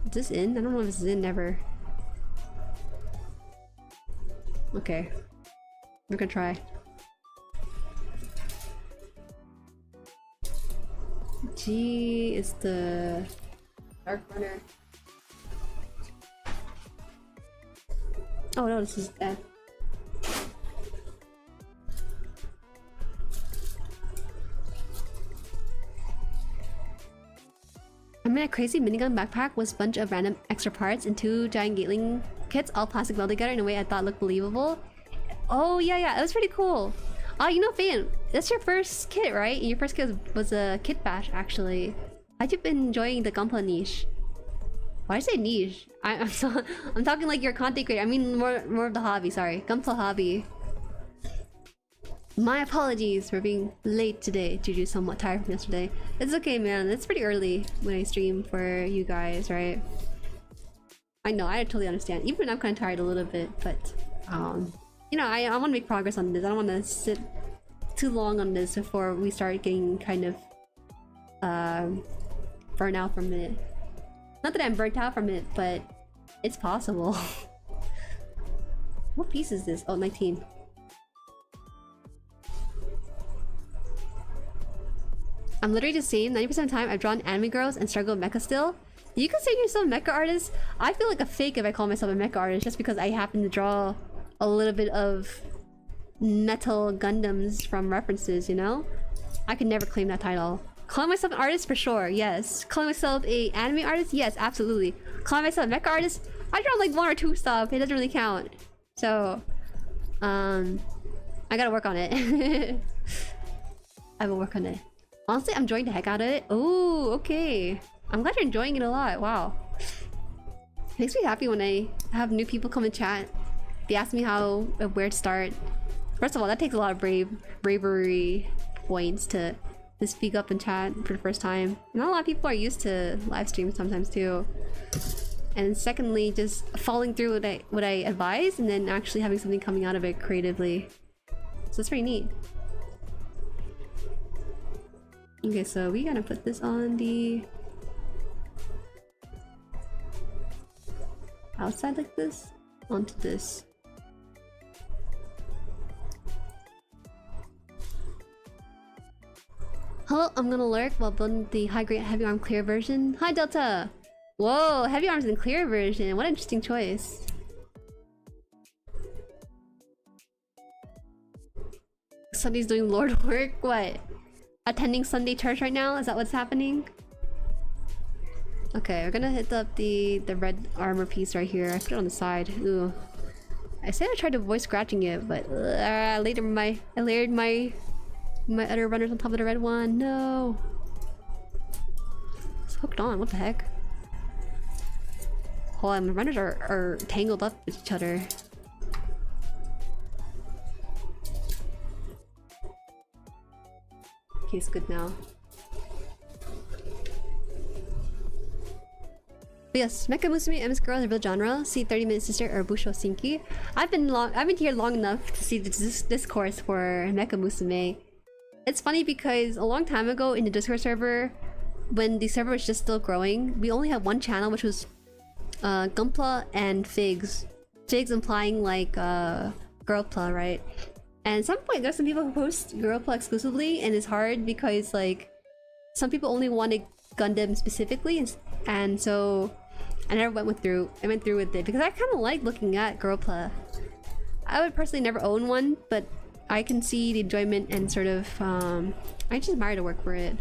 Is this in? I don't know if this is in ever. Okay. We're gonna try. G is the Dark Runner. Oh no, this is that. I made a crazy minigun backpack with a bunch of random extra parts and 2 giant Gatling kits, all plastic welded together in a way I thought looked believable. Oh yeah, it was pretty cool. Oh, you know, Fan, that's your first kit, right? Your first kit was a kit bash, actually. How'd you been enjoying the Gunpla niche? Why did I say niche? I'm talking like your content creator. I mean more of the hobby. Sorry, Gunpla hobby. My apologies for being late today. Juju somewhat tired from yesterday. It's okay, man. It's pretty early when I stream for you guys, right? I know. I totally understand. Even I'm kind of tired a little bit, but you know, I want to make progress on this. I don't want to sit too long on this before we start getting kind of burnt out from it. Not that I'm burnt out from it, but it's possible. What piece is this? Oh, 19. I'm literally the same. 90% of the time I've drawn anime girls and struggle with mecha still. You consider yourself a mecha artist? I feel like a fake if I call myself a mecha artist just because I happen to draw a little bit of metal Gundams from references, you know? I could never claim that title. Calling myself an artist for sure, yes. Calling myself a anime artist, yes, absolutely. Calling myself a mecha artist, I draw like 1 or 2 stuff. It doesn't really count. So, I gotta work on it. I will work on it. Honestly, I'm enjoying the heck out of it. Oh, okay. I'm glad you're enjoying it a lot. Wow. Makes me happy when I have new people come in chat. They ask me where to start. First of all, that takes a lot of bravery points to speak up in chat for the first time. Not a lot of people are used to live streams sometimes too. And secondly, just following through what I advise and then actually having something coming out of it creatively. So it's pretty neat. Okay, so we gotta put this on the outside like this, onto this. Hello, I'm gonna lurk while building the high-grade heavy arm clear version. Hi Delta! Whoa, heavy arms in clear version. What an interesting choice. Sunday's doing Lord work? What? Attending Sunday church right now? Is that what's happening? Okay, we're gonna hit up the red armor piece right here. I put it on the side. Ooh. I said I tried to avoid scratching it, but I layered my other runners on top of the red one. No. It's hooked on. What the heck? Hold on, my runners are tangled up with each other. Okay, it's good now. But yes, Mecha Musume MS Girl is a real genre. See 30-minute sister or Busho Shinki. I've been here long enough to see this discourse for Mecha Musume. It's funny because a long time ago in the Discord server, when the server was just still growing, we only had one channel, which was Gunpla and Figs. Figs implying like Girlpla, right? And at some point there's some people who post Girlpla exclusively, and it's hard because like some people only wanted Gundam specifically, and so I never went through with it because I kind of like looking at Girlpla. I would personally never own one, but I can see the enjoyment and sort of I just admire the work for it.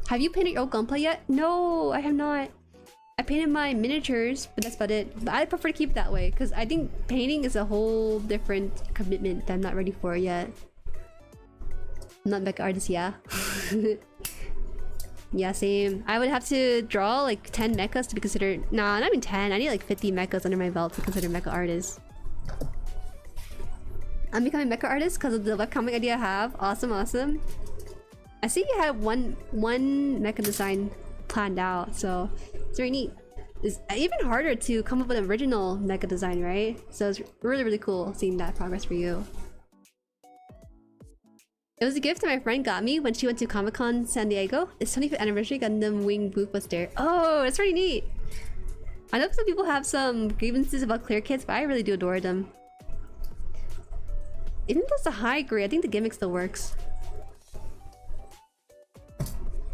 Have you painted your old Gunpla yet? No, I have not. I painted my miniatures, but that's about it. But I prefer to keep it that way because I think painting is a whole different commitment that I'm not ready for yet. I'm not mecha artist, yeah. Yeah, same. I would have to draw like 10 mechas to be considered. Nah, not even 10. I need like 50 mechas under my belt to consider mecha artist. I'm becoming mecha artist because of the webcomic idea I have. Awesome, awesome. I see you have one mecha design planned out, so it's very neat. It's even harder to come up with an original mecha design, right? So it's really, really cool seeing that progress for you. It was a gift that my friend got me when she went to Comic-Con San Diego. Its 25th anniversary Gundam Wing booth was there. Oh, that's pretty neat. I know some people have some grievances about clear kits, but I really do adore them. Even though it's a high grade, I think the gimmick still works.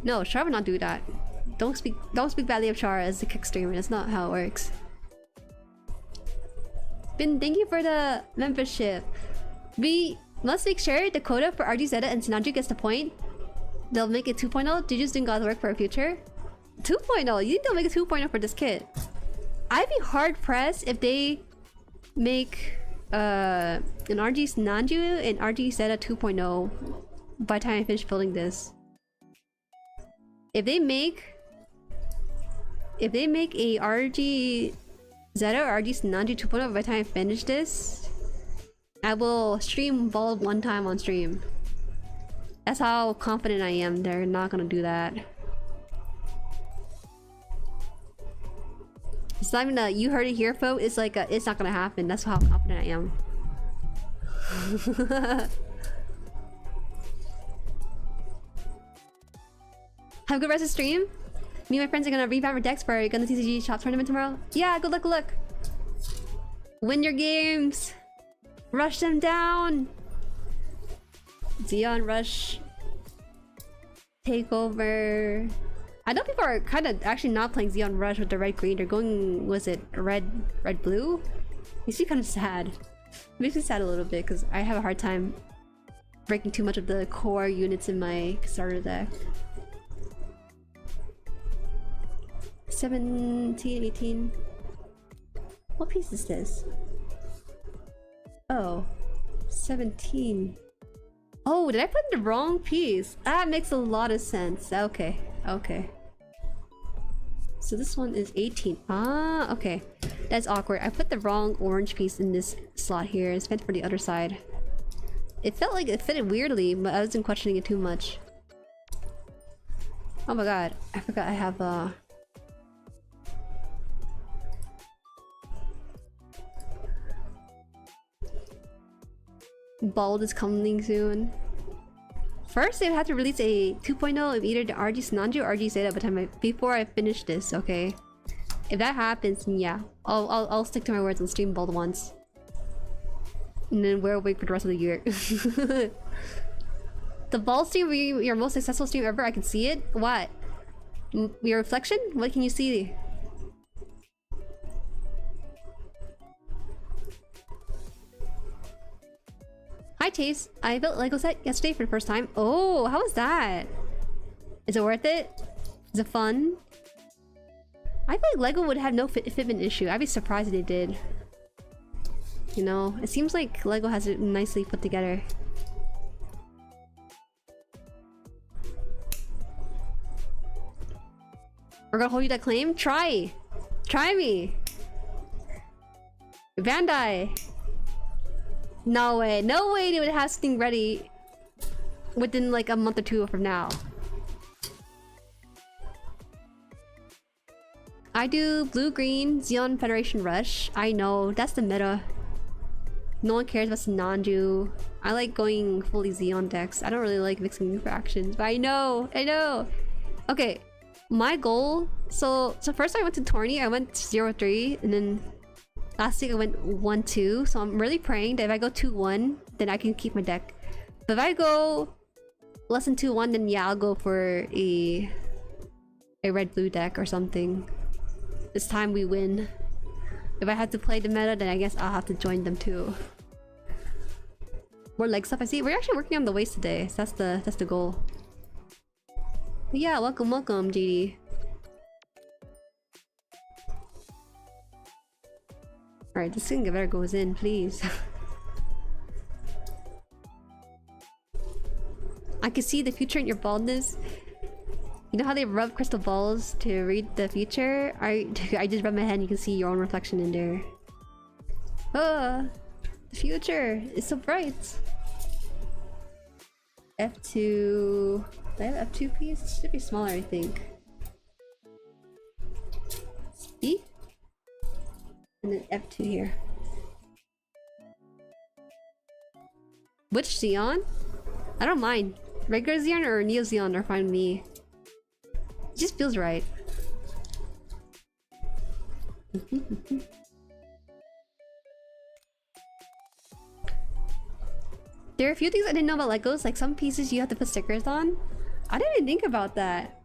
No, Char would not do that. Don't speak badly of Char as a kick streamer. That's not how it works. Bin, thank you for the membership. We must make sure the quota for RGZ and Sinanju gets the point. They'll make it 2.0. Juju's doing God's work for a future. 2.0? You think they'll make a 2.0 for this kit? I'd be hard pressed if they make an RG Sinanju and RG Zeta 2.0 by the time I finish building this. If they make a RG Zeta or RG Sinanju 2.0 by the time I finish this, I will stream Ball one time on stream. That's how confident I am they're not gonna do that. It's not even a you heard it here, folks. It's like it's not gonna happen. That's how confident I am. Have a good rest of the stream. Me and my friends are gonna revamp our decks for our Gundam TCG shop tournament tomorrow. Yeah, good luck, good luck. Win your games. Rush them down. Zeon Rush. Takeover. I know people are kind of actually not playing Zeon Rush with the red green. They're going, was it red blue? Makes me kind of sad. Makes me sad a little bit because I have a hard time breaking too much of the core units in my starter deck. 17, 18. What piece is this? Oh, 17. Oh, did I put in the wrong piece? That makes a lot of sense. Okay, okay. So this one is 18. Ah, okay. That's awkward. I put the wrong orange piece in this slot here. It's meant for the other side. It felt like it fitted weirdly, but I wasn't questioning it too much. Oh my god. I forgot I have Bald is coming soon. First, they would have to release a 2.0 of either the RG Sinanju or RG Zeta before I finish this, okay? If that happens, then yeah. I'll stick to my words and stream Bald once. And then we're awake for the rest of the year. The Bald stream will be your most successful stream ever. I can see it. What? Your reflection? What can you see? Hi Chase, I built a Lego set yesterday for the first time. Oh, how was that? Is it worth it? Is it fun? I feel like Lego would have no fitment issue. I'd be surprised if they did. You know, it seems like Lego has it nicely put together. We're gonna hold you that claim? Try! Try me! Bandai! No way, no way they would have something ready within like a month or two from now. I do blue, green, Xeon Federation Rush. I know, that's the meta. No one cares about Sinanju. I like going fully Xeon decks. I don't really like mixing new fractions, but I know, I know. Okay, my goal. So first I went to tourney. I went 0-3, and then last week I went 1-2. So I'm really praying that if I go 2-1, then I can keep my deck. But if I go less than 2-1, then yeah, I'll go for a red-blue deck or something. This time we win. If I have to play the meta, then I guess I'll have to join them too. More leg stuff I see. We're actually working on the waist today, so that's the goal. But yeah, welcome, JD. Alright, this thing better goes in, please. I can see the future in your baldness. You know how they rub crystal balls to read the future? I just rub my head and you can see your own reflection in there. Oh, the future is so bright. F2... Do I have F2 piece? It should be smaller, I think. B? And then F2 here. Which Xeon? I don't mind. Regular Xeon or Neo Xeon are fine with me. It just feels right. There are a few things I didn't know about Legos, like some pieces you have to put stickers on. I didn't even think about that.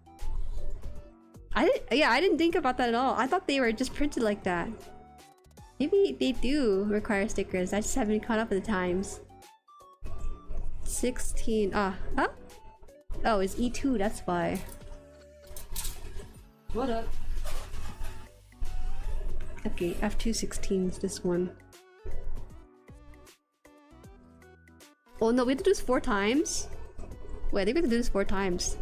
I didn't think about that at all. I thought they were just printed like that. Maybe they do require stickers. I just haven't caught up with the times. 16. Huh? Oh, it's E2, that's why. What up? Okay, F216 is this one. Oh no, we have to do this 4 times? Wait, I think we have to do this 4 times.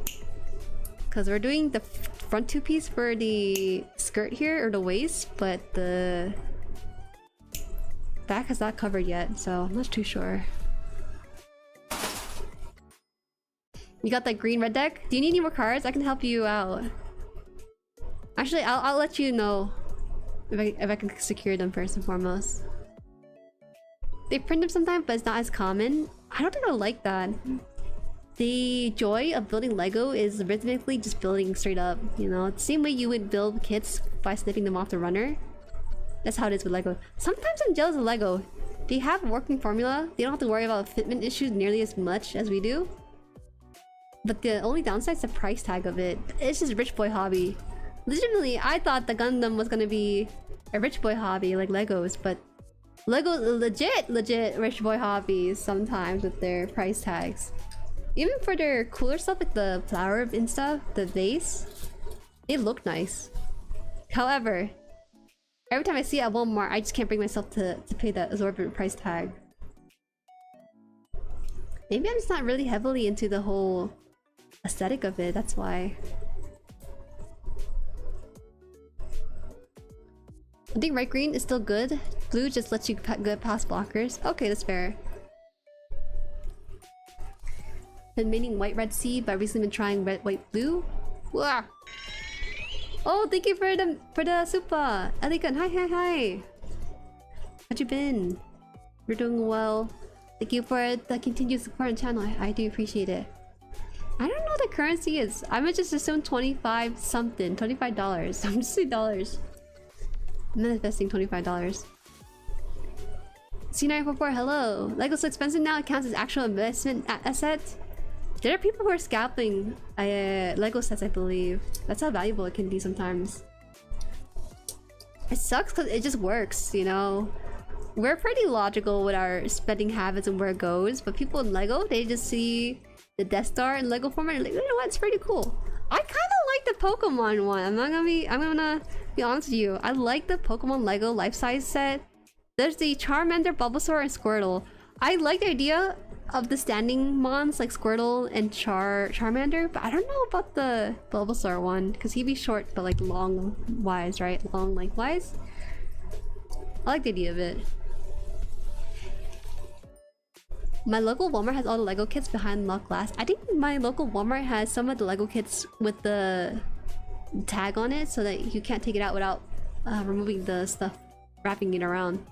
Because we're doing the front 2 piece for the skirt here, or the waist, but the back is not covered yet, so I'm not too sure. You got that green red deck? Do you need any more cards? I can help you out. Actually, I'll let you know if I can secure them first and foremost. They print them sometimes, but it's not as common. I don't think I like that. The joy of building Lego is rhythmically just building straight up, you know? The same way you would build kits by snipping them off the runner. That's how it is with Lego. Sometimes I'm jealous of Lego. They have a working formula. They don't have to worry about fitment issues nearly as much as we do. But the only downside is the price tag of it. It's just rich boy hobby. Legitimately, I thought the Gundam was gonna be a rich boy hobby like Legos, but Lego legit rich boy hobbies sometimes with their price tags. Even for their cooler stuff like the flower and stuff, the vase, they look nice. However, every time I see it at Walmart, I just can't bring myself to pay that exorbitant price tag. Maybe I'm just not really heavily into the whole aesthetic of it, that's why. I think right green is still good. Blue just lets you get past blockers. Okay, that's fair. Been maining white red C, but I've recently been trying red white blue. Wah! Oh, thank you for the super. Elegant, hi. How'd you been? You're doing well. Thank you for the continued support on the channel. I do appreciate it. I don't know what the currency is. I'm gonna just assume 25 something. $25. I'm just saying dollars. I'm manifesting $25. C944, hello. Lego's so expensive now, it counts as actual investment asset. There are people who are scalping Lego sets, I believe. That's how valuable it can be sometimes. It sucks because it just works, you know? We're pretty logical with our spending habits and where it goes, but people in Lego, they just see the Death Star in Lego format and like, you know what, it's pretty cool. I kind of like the Pokemon one. I'm gonna be honest with you. I like the Pokemon Lego life-size set. There's the Charmander, Bulbasaur, and Squirtle. I like the idea of the standing mons like Squirtle and Charmander, but I don't know about the Bulbasaur one because he'd be short but like long wise, right? Long lengthwise. I like the idea of it. My local Walmart has all the Lego kits behind locked glass. I think my local Walmart has some of the Lego kits with the tag on it so that you can't take it out without removing the stuff, wrapping it around.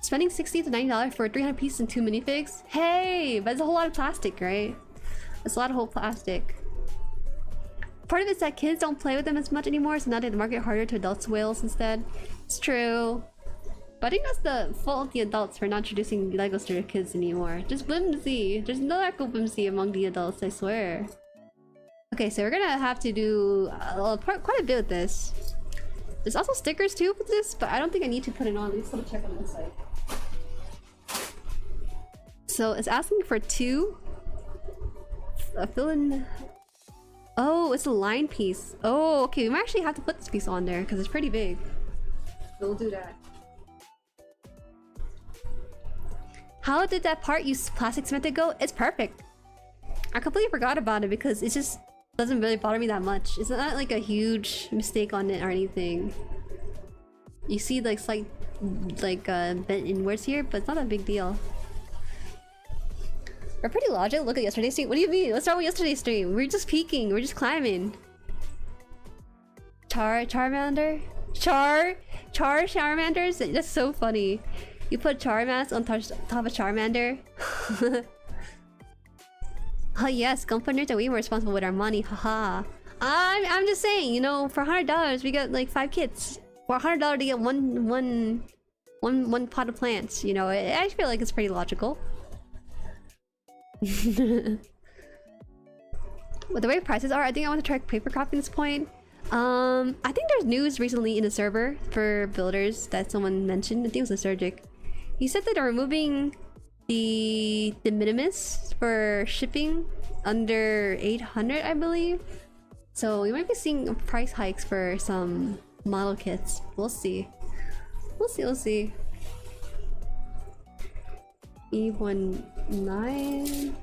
Spending $60 to $90 for 300 pieces and 2 minifigs? Hey, but it's a whole lot of plastic, right? It's a lot of whole plastic. Part of it is that kids don't play with them as much anymore, so now they market harder to adults whales instead. It's true. But I think that's the fault of the adults for not introducing Legos to their kids anymore. Just whimsy. There's no lack of whimsy among the adults, I swear. Okay, so we're gonna have to do quite a bit with this. There's also stickers too with this, but I don't think I need to put it on. Let's double check on this side. So it's asking for 2. Fill in. Oh, it's a line piece. Oh, okay. We might actually have to put this piece on there because it's pretty big. So we'll do that. How did that part use plastic cement to go? It's perfect. I completely forgot about it because it just doesn't really bother me that much. It's not like a huge mistake on it or anything. You see like slight bent inwards here, but it's not a big deal. We're pretty logical. Look at yesterday's stream. What do you mean? What's wrong with yesterday's stream? We're just peeking. We're just climbing. Charmander? Charmanders? That's so funny. You put Charmander on top of Charmander. Oh yes, Gunpla nerds are way more responsible with our money. Haha. I'm just saying, you know, for $100 we got like 5 kits. For $100 to get one pot of plants. You know, I feel like it's pretty logical. With the way prices are, I think I want to try paper crafting at this point. I think there's news recently in the server for builders that someone mentioned. I think it was Surgic. He said that they're removing the de minimis for shipping under 800, I believe. So we might be seeing price hikes for some model kits. We'll see. We'll see. E19.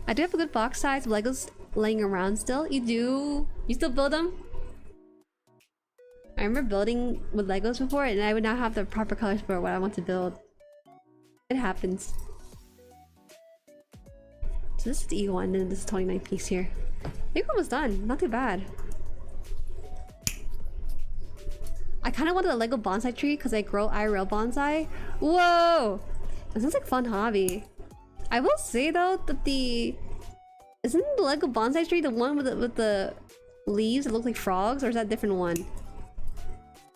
I do have a good box size of Legos laying around still. You do? You still build them? I remember building with Legos before and I would not have the proper colors for what I want to build. It happens. So this is the E1 and this is 29 piece here. E1 was done. Not too bad. I kind of wanted a Lego bonsai tree because I grow IRL bonsai. Whoa! That sounds like a fun hobby. I will say though that isn't the Lego bonsai tree the one with the leaves that look like frogs, or is that a different one?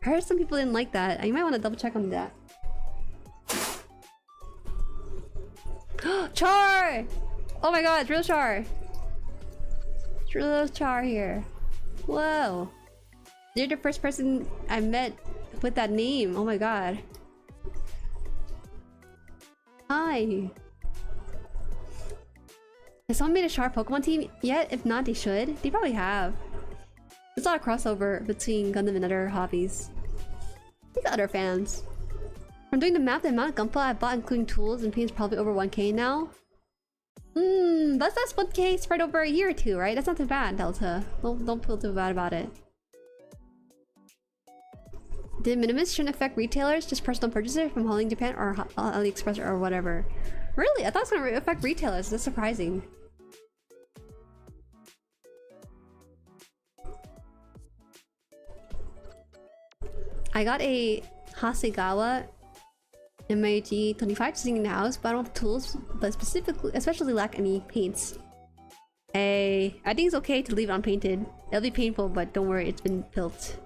I heard some people didn't like that. You might want to double check on that. Char! Oh my god, it's real Char. It's real Char here. Whoa. You're the first person I met with that name. Oh my god. Hi. Has someone made a Char Pokemon team yet? If not, they should. They probably have. There's a lot of crossover between Gundam and other hobbies. I think other fans. I'm doing the math. The amount of Gunpla I bought, including tools and paint, is probably over 1k now. That's 1k spread over a year or two, right? That's not too bad, Delta. Don't feel too bad about it. Did minimus shouldn't affect retailers, just personal purchases from Hololive Japan or AliExpress or whatever? Really? I thought it was gonna affect retailers. That's surprising. I got a Hasegawa MAG 25 to sing in the house, but I don't have tools, but especially lack any paints. I think it's okay to leave it unpainted. It'll be painful, but don't worry, it's been built.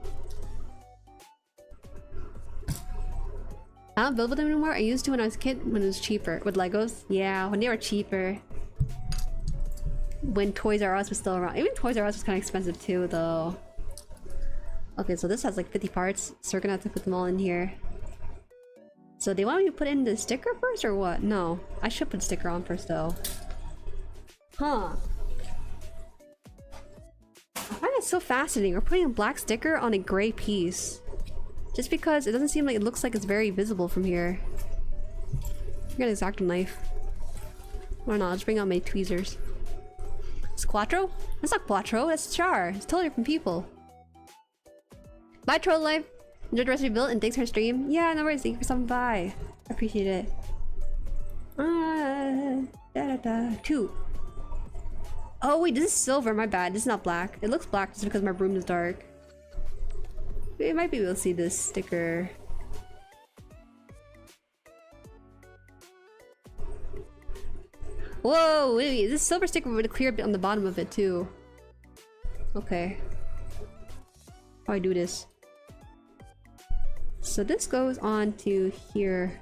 I don't build with them anymore. I used to when I was a kid, when it was cheaper. With Legos? Yeah, when they were cheaper. When Toys R Us was still around. Even Toys R Us was kind of expensive too, though. Okay, so this has like 50 parts, so we're gonna have to put them all in here. So they want me to put in the sticker first or what? No, I should put the sticker on first though. Huh. I find it so fascinating. We're putting a black sticker on a gray piece. Just because it doesn't seem like it looks like it's very visible from here. I got an X-Acto knife. Or not, I'll just bring out my tweezers. It's Quattro? That's not Quattro, that's Char. It's totally different people. Bye, Hololive. Enjoy the rest of your build and thanks for your stream. Yeah, no worries. Thank you for stopping by. I appreciate it. 2. Oh wait, this is silver. My bad. This is not black. It looks black just because my room is dark. We might be able to see this sticker. Whoa! Wait, this silver sticker with a clear bit on the bottom of it too. Okay. How do I do this? So this goes on to here.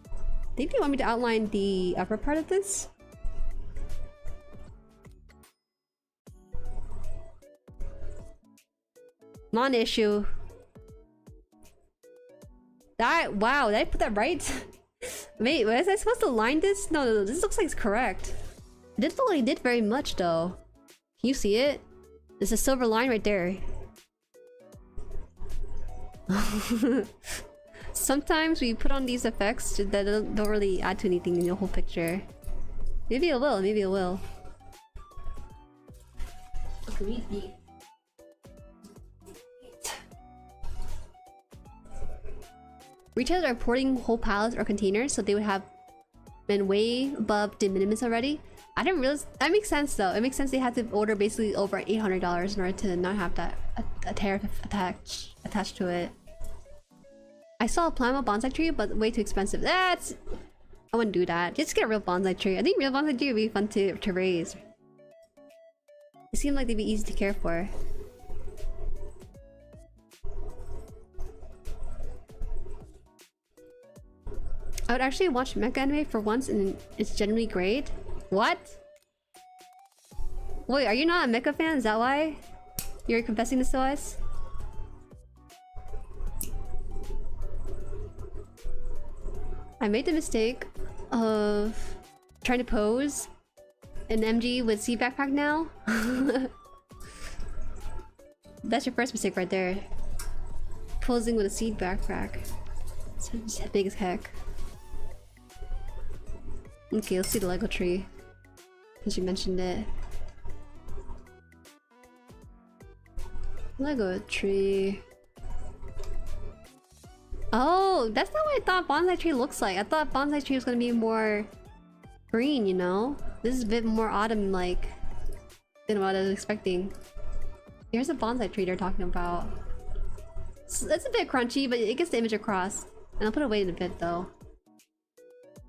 I think they want me to outline the upper part of this. Non-issue. That, wow, did I put that right? Wait, was I supposed to line this? No, this looks like it's correct. It didn't look like it did very much though. Can you see it? There's a silver line right there. Sometimes we put on these effects that don't really add to anything in the whole picture. Maybe it will, maybe it will. Retailers are importing whole pallets or containers, so they would have been way above de minimis already. I didn't realize that makes sense though. It makes sense they had to order basically over $800 in order to not have that a tariff attached to it. I saw a Plama bonsai tree, but way too expensive. That's I wouldn't do that. Just get a real bonsai tree. I think real bonsai tree would be fun to raise. They seem like they'd be easy to care for. I would actually watch mecha anime for once and it's generally great. What? Wait, are you not a mecha fan? Is that why you're confessing this to us? I made the mistake of trying to pose an MG with seed backpack now. That's your first mistake right there. Posing with a seed backpack. It's big as heck. Okay, let's see the Lego tree. Since you mentioned it. Lego tree. Oh, that's not what I thought bonsai tree looks like. I thought bonsai tree was gonna be more green, you know? This is a bit more autumn-like than what I was expecting. Here's a bonsai tree they're talking about. It's a bit crunchy, but it gets the image across. And I'll put it away in a bit though.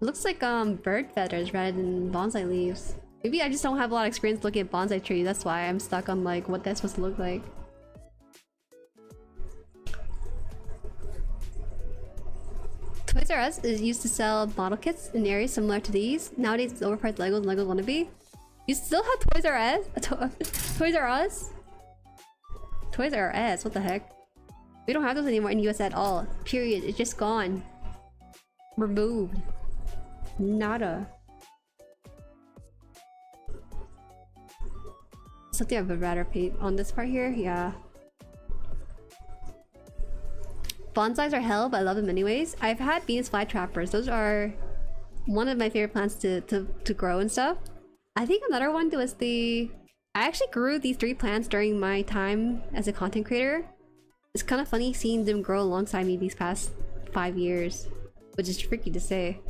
It looks like bird feathers rather than bonsai leaves. Maybe I just don't have a lot of experience looking at bonsai trees. That's why I'm stuck on like what that's supposed to look like. Toys R Us is used to sell model kits in areas similar to these. Nowadays it's overpriced Legos and Legos wannabe. You still have Toys R Us? Toys R Us? Toys R Us, what the heck? We don't have those anymore in US at all. Period. It's just gone. Removed. Nada. Something I would rather paint on this part here, yeah. Bonsais are hell, but I love them anyways. I've had Venus flytrappers. Those are one of my favorite plants to grow and stuff. I think another one was the... I actually grew these 3 plants during my time as a content creator. It's kind of funny seeing them grow alongside me these past 5 years, which is freaky to say.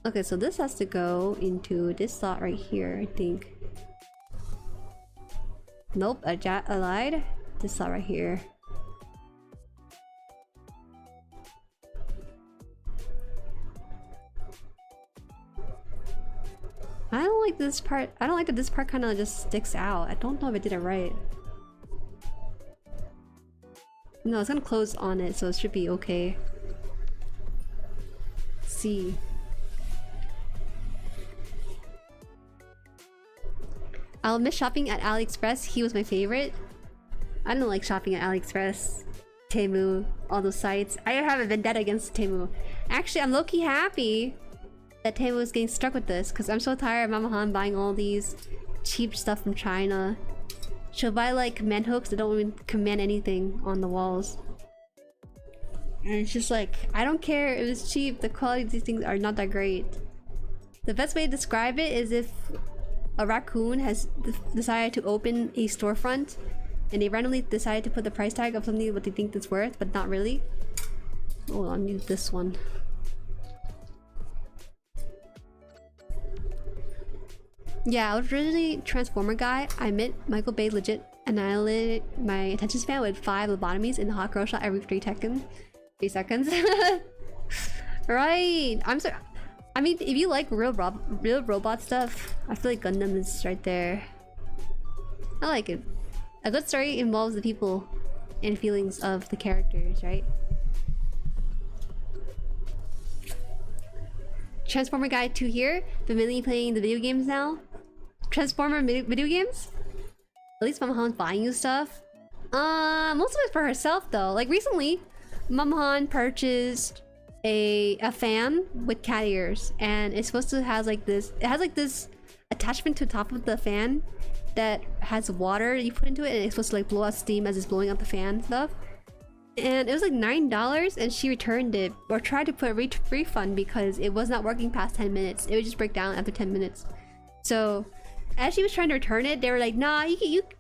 Okay, so this has to go into this slot right here, I think. Nope, I lied. This slot right here. I don't like this part. I don't like that this part kind of just sticks out. I don't know if I did it right. No, it's gonna close on it, so it should be okay. See. I'll miss shopping at AliExpress. He was my favorite. I don't like shopping at AliExpress, Temu, all those sites. I have a vendetta against Temu. Actually, I'm low-key happy that Temu is getting stuck with this because I'm so tired of Mama Han buying all these cheap stuff from China. She'll buy like command hooks that don't even command anything on the walls. And it's just like, I don't care if it's cheap, the quality of these things are not that great. The best way to describe it is if a raccoon has decided to open a storefront and they randomly decided to put the price tag of something what they think it's worth, but not really. Hold on, use this one. Yeah, I was originally Transformer guy. I met Michael Bay legit annihilated my attention span with 5 lobotomies in the hot girl shot every 3 seconds. Right. I'm sorry. I mean, if you like real robot stuff, I feel like Gundam is right there. I like it. A good story involves the people and feelings of the characters, right? Transformer Guy 2 here. Been mainly playing the video games now. Transformer video games? At least Mama Han's buying you stuff. Most of it's for herself though. Like recently, Mama Han purchased a fan with cat ears, and it's supposed to have like this. It has like this attachment to the top of the fan that has water you put into it, and it's supposed to like blow out steam as it's blowing out the fan and stuff. And it was like $9, and she returned it or tried to put a refund because it was not working past 10 minutes. It would just break down after 10 minutes. So as she was trying to return it, they were like, "Nah,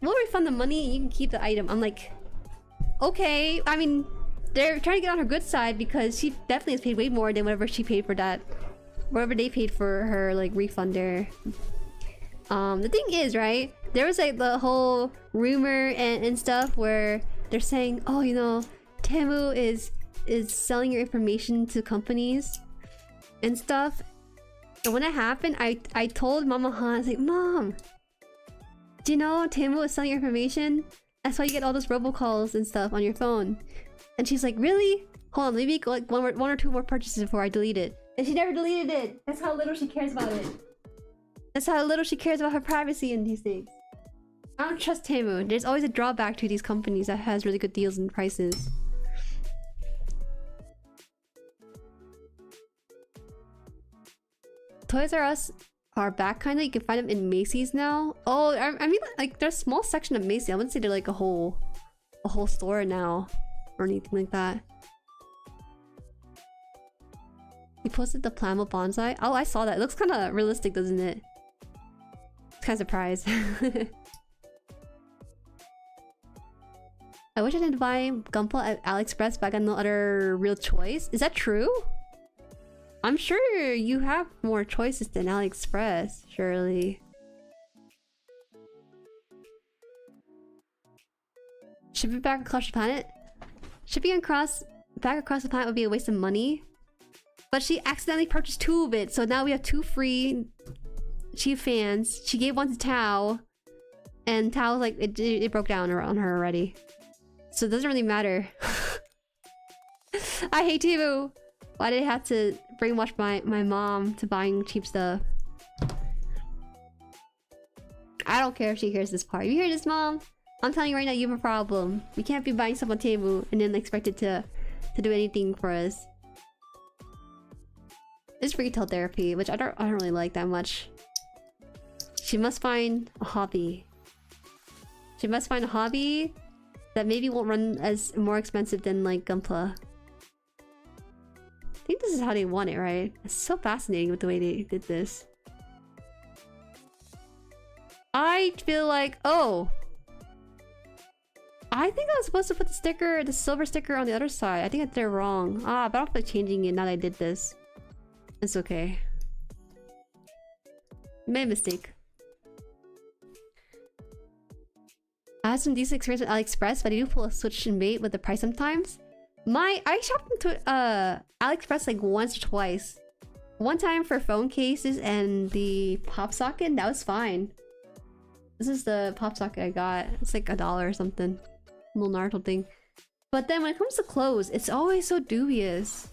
we'll refund the money and you can keep the item." I'm like, okay. I mean, they're trying to get on her good side because she definitely has paid way more than whatever she paid for that, whatever they paid for her like refund there. The thing is, right, there was like the whole rumor and stuff where they're saying, oh, you know, Temu is selling your information to companies and stuff. And when it happened, I told Mama Han, I was like, "Mom, do you know Temu is selling your information? That's why you get all those robocalls and stuff on your phone." And she's like, "Really? Hold on, maybe like one or two more purchases before I delete it." And she never deleted it. That's how little she cares about it. That's how little she cares about her privacy and these things. I don't trust Temu. There's always a drawback to these companies that has really good deals and prices. Toys R Us are back kinda. You can find them in Macy's now. Oh, I mean, like there's a small section of Macy's. I wouldn't say they're like a whole store now or anything like that. You posted the Plamo bonsai. Oh, I saw that. It looks kind of realistic, doesn't it? Kind of surprised. I wish I didn't buy Gunpla at AliExpress, but I got no other real choice. Is that true? I'm sure you have more choices than AliExpress, surely. Shipping back across the planet? Shipping back across the planet would be a waste of money. But she accidentally purchased 2 of it, so now we have 2 free cheap fans. She gave one to Tao, and Tao was like, it broke down on her already. So it doesn't really matter. I hate Temu. Why did I have to brainwash my mom to buying cheap stuff? I don't care if she hears this part. You hear this, Mom? I'm telling you right now, you have a problem. We can't be buying stuff on Temu and then expect it to do anything for us. It's retail therapy, which I don't really like that much. She must find a hobby. She must find a hobby that maybe won't run as more expensive than like Gunpla. I think this is how they want it, right? It's so fascinating with the way they did this. I feel like, oh, I think I was supposed to put the sticker, the silver sticker on the other side. I think I did it wrong. Ah, but I don't feel like changing it now that I did this. It's okay. Made a mistake. I had some decent experience with AliExpress, but I do pull a switch and bait with the price sometimes. I shopped into AliExpress like once or twice. One time for phone cases and the pop socket, that was fine. This is the pop socket I got. It's like $1 or something. A little Naruto thing. But then when it comes to clothes, it's always so dubious.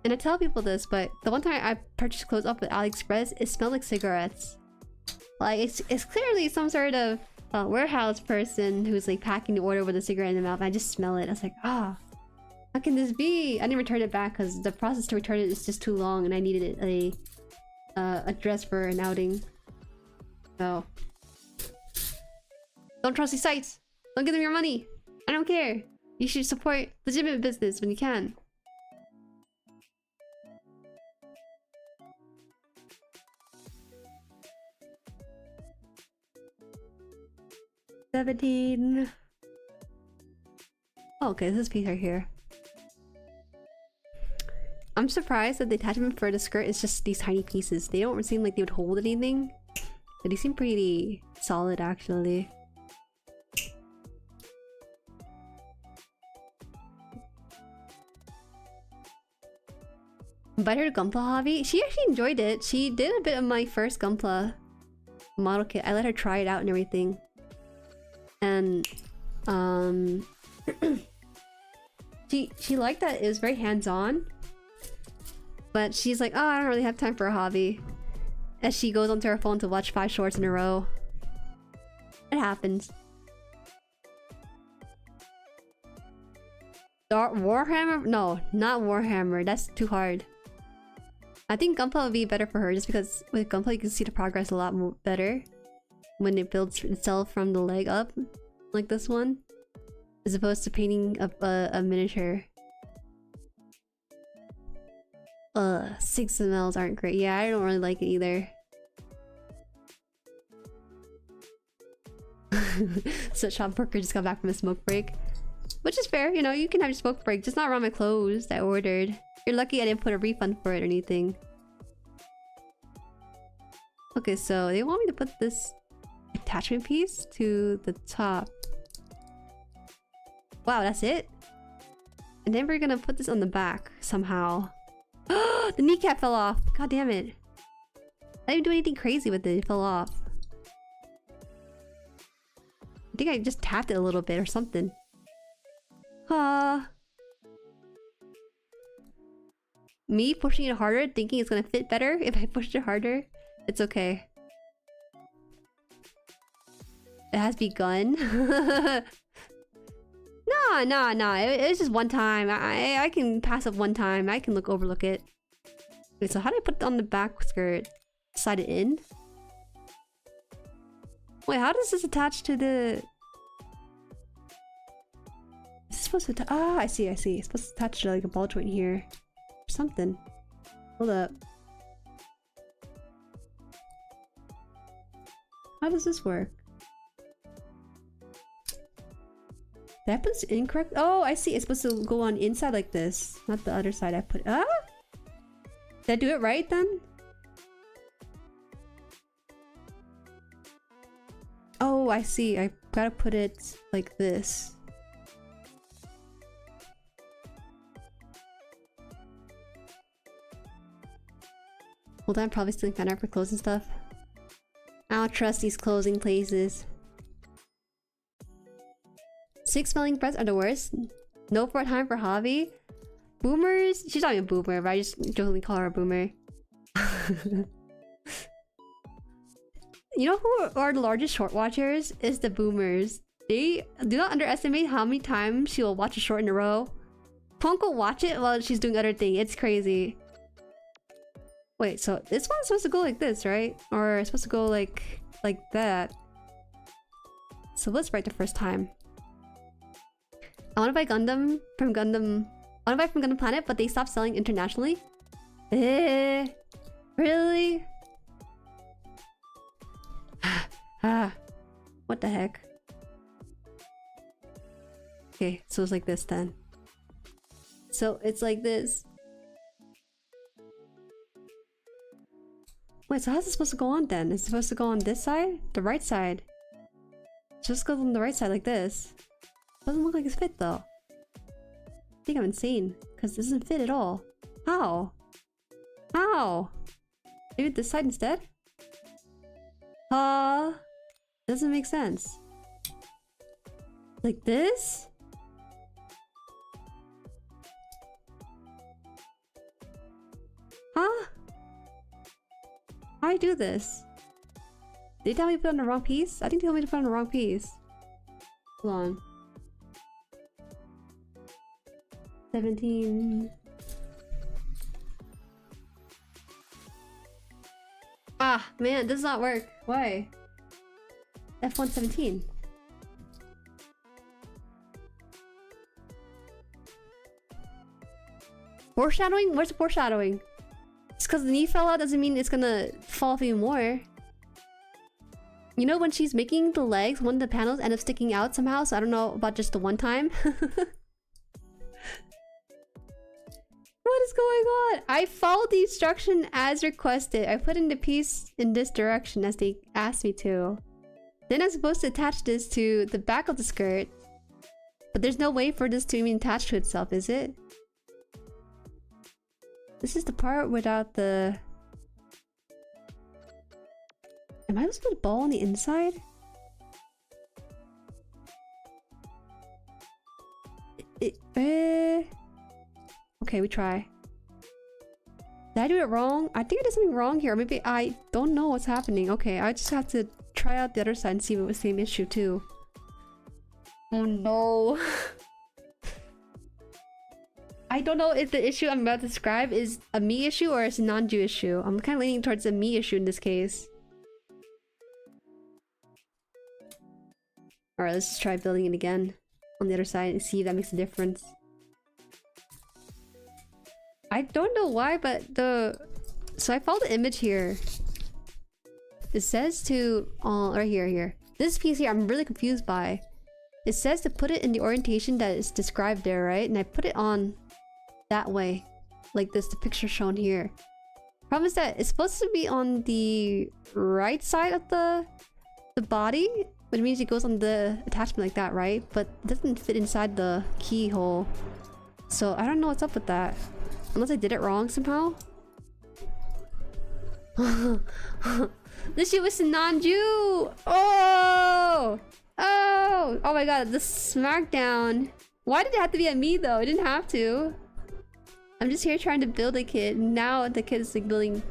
And I tell people this, but the one time I purchased clothes off with AliExpress, it smelled like cigarettes. Like, it's clearly some sort of warehouse person who's like packing the order with a cigarette in their mouth. I just smell it. I was like, ah, how can this be? I didn't return it back because the process to return it is just too long, and I needed a dress for an outing. So don't trust these sites. Don't give them your money. I don't care. You should support legitimate business when you can. $17. Oh, okay, this piece right here. I'm surprised that the attachment for the skirt is just these tiny pieces. They don't seem like they would hold anything, but they seem pretty solid actually. Invite her to Gunpla hobby. She actually enjoyed it. She did a bit of my first Gunpla model kit. I let her try it out and everything. And she liked that it was very hands-on. But she's like, oh, I don't really have time for a hobby. As she goes onto her phone to watch 5 shorts in a row. It happens. Warhammer? No, not Warhammer. That's too hard. I think Gunpla would be better for her just because with Gunpla you can see the progress a lot more better when it builds itself from the leg up, like this one, as opposed to painting up a miniature. 6 mls aren't great. Yeah, I don't really like it either. So shop worker just got back from a smoke break. Which is fair, you know, you can have your smoke break, just not around my clothes that I ordered. You're lucky I didn't put a refund for it or anything. Okay, so they want me to put this attachment piece to the top. Wow, that's it? And then we're gonna put this on the back somehow. The kneecap fell off! God damn it. I didn't do anything crazy with it, it fell off. I think I just tapped it a little bit or something. Me pushing it harder, thinking it's gonna fit better if I pushed it harder. It's okay. It has begun. Nah. It's just one time. I can pass up one time. I can overlook it. Wait, so how do I put it on the back skirt? Slide it in? Wait, how does this attach to the... Is this supposed to... Ah, I see. It's supposed to attach to like a ball joint here. Or something. Hold up. How does this work? Did I put this incorrect? Oh, I see. It's supposed to go on inside like this. Not the other side I put... Ah? Did I do it right then? Oh, I see. I gotta put it like this. Hold on, I'm probably stealing fan art for clothes and stuff. I don't trust these closing places. 6 spelling breaths are the worst. No for time for hobby. Boomers? She's not even a boomer, but I just jokingly call her a boomer. You know who are the largest short watchers? Is the boomers. They do not underestimate how many times she will watch a short in a row. Punk will watch it while she's doing other things. It's crazy. Wait, so this one's supposed to go like this, right? Or it's supposed to go like that. So let's write the first time. I want to buy Gundam from Gundam. I want to buy from Gundam Planet, but they stopped selling internationally. Really? What the heck? Okay, so it's like this then. So it's like this. Wait, so how's it supposed to go on then? Is it supposed to go on this side? The right side? It just goes on the right side like this. Doesn't look like it's fit though. I think I'm insane because this doesn't fit at all. How? How? Maybe this side instead? Doesn't make sense. Like this? Huh? How do I do this? Did they tell me to put on the wrong piece? I think they told me to put on the wrong piece. Hold on. 17. Ah, man, this does not work. Why? F117. Foreshadowing? Where's the foreshadowing? Just because the knee fell out doesn't mean it's gonna fall off even more. You know when she's making the legs, one of the panels end up sticking out somehow, so I don't know about just the one time. What is going on? I followed the instruction as requested. I put in the piece in this direction as they asked me to. Then I'm supposed to attach this to the back of the skirt. But there's no way for this to even attach to itself, is it? This is the part without the... Am I supposed to put a ball on the inside? Okay, we try. Did I do it wrong? I think I did something wrong here. Maybe I don't know what's happening. Okay, I just have to try out the other side and see if it was the same issue too. Oh no. I don't know if the issue I'm about to describe is a me issue or a Sinanju issue. I'm kind of leaning towards a me issue in this case. Alright, let's just try building it again on the other side and see if that makes a difference. I don't know why, but the... So I followed the image here. It says to... right here. This piece here I'm really confused by. It says to put it in the orientation that is described there, right? And I put it on that way. Like this, the picture shown here. Problem is that it's supposed to be on the right side of the body, which means it goes on the attachment like that, right? But it doesn't fit inside the keyhole. So I don't know what's up with that. Unless I did it wrong somehow. This shit was Sinanju! Oh! Oh! Oh my god, the smackdown. Why did it have to be at me though? It didn't have to. I'm just here trying to build a kid. Now the kid is like building...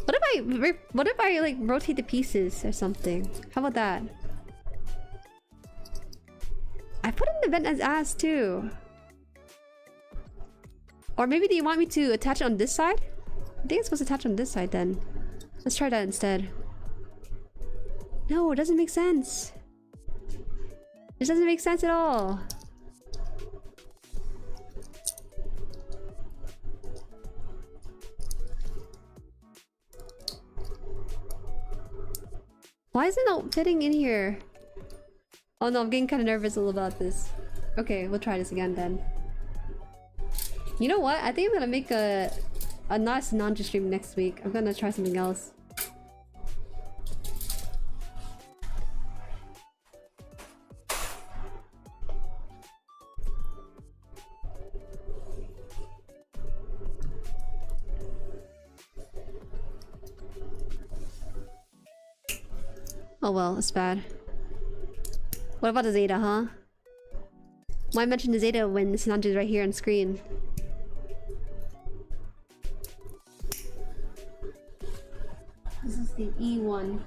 What if I like rotate the pieces or something? How about that? I put in the vent as ass too. Or maybe do you want me to attach it on this side? I think it's supposed to attach on this side then. Let's try that instead. No, it doesn't make sense. This doesn't make sense at all. Why is it not fitting in here? Oh no, I'm getting kind of nervous a little about this. Okay, we'll try this again then. You know what? I think I'm gonna make a not Sinanju stream next week. I'm gonna try something else. Oh well, it's bad. What about the Zeta, huh? Why mention the Zeta when Sinanju is right here on screen? This is the E1.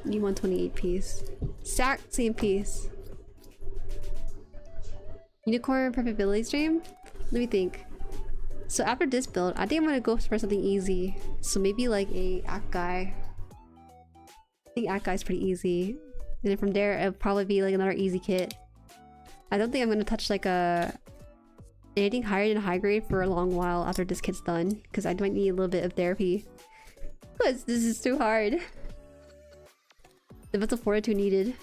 E128 piece. Exact same piece. Unicorn perfectibility stream? Let me think. So after this build, I think I'm gonna go for something easy. So maybe like a Akai. I think Akai is pretty easy. And then from there, it'll probably be like another easy kit. I don't think I'm gonna touch like anything higher than high grade for a long while after this kit's done, because I might need a little bit of therapy. Because this is too hard. The mental fortitude needed.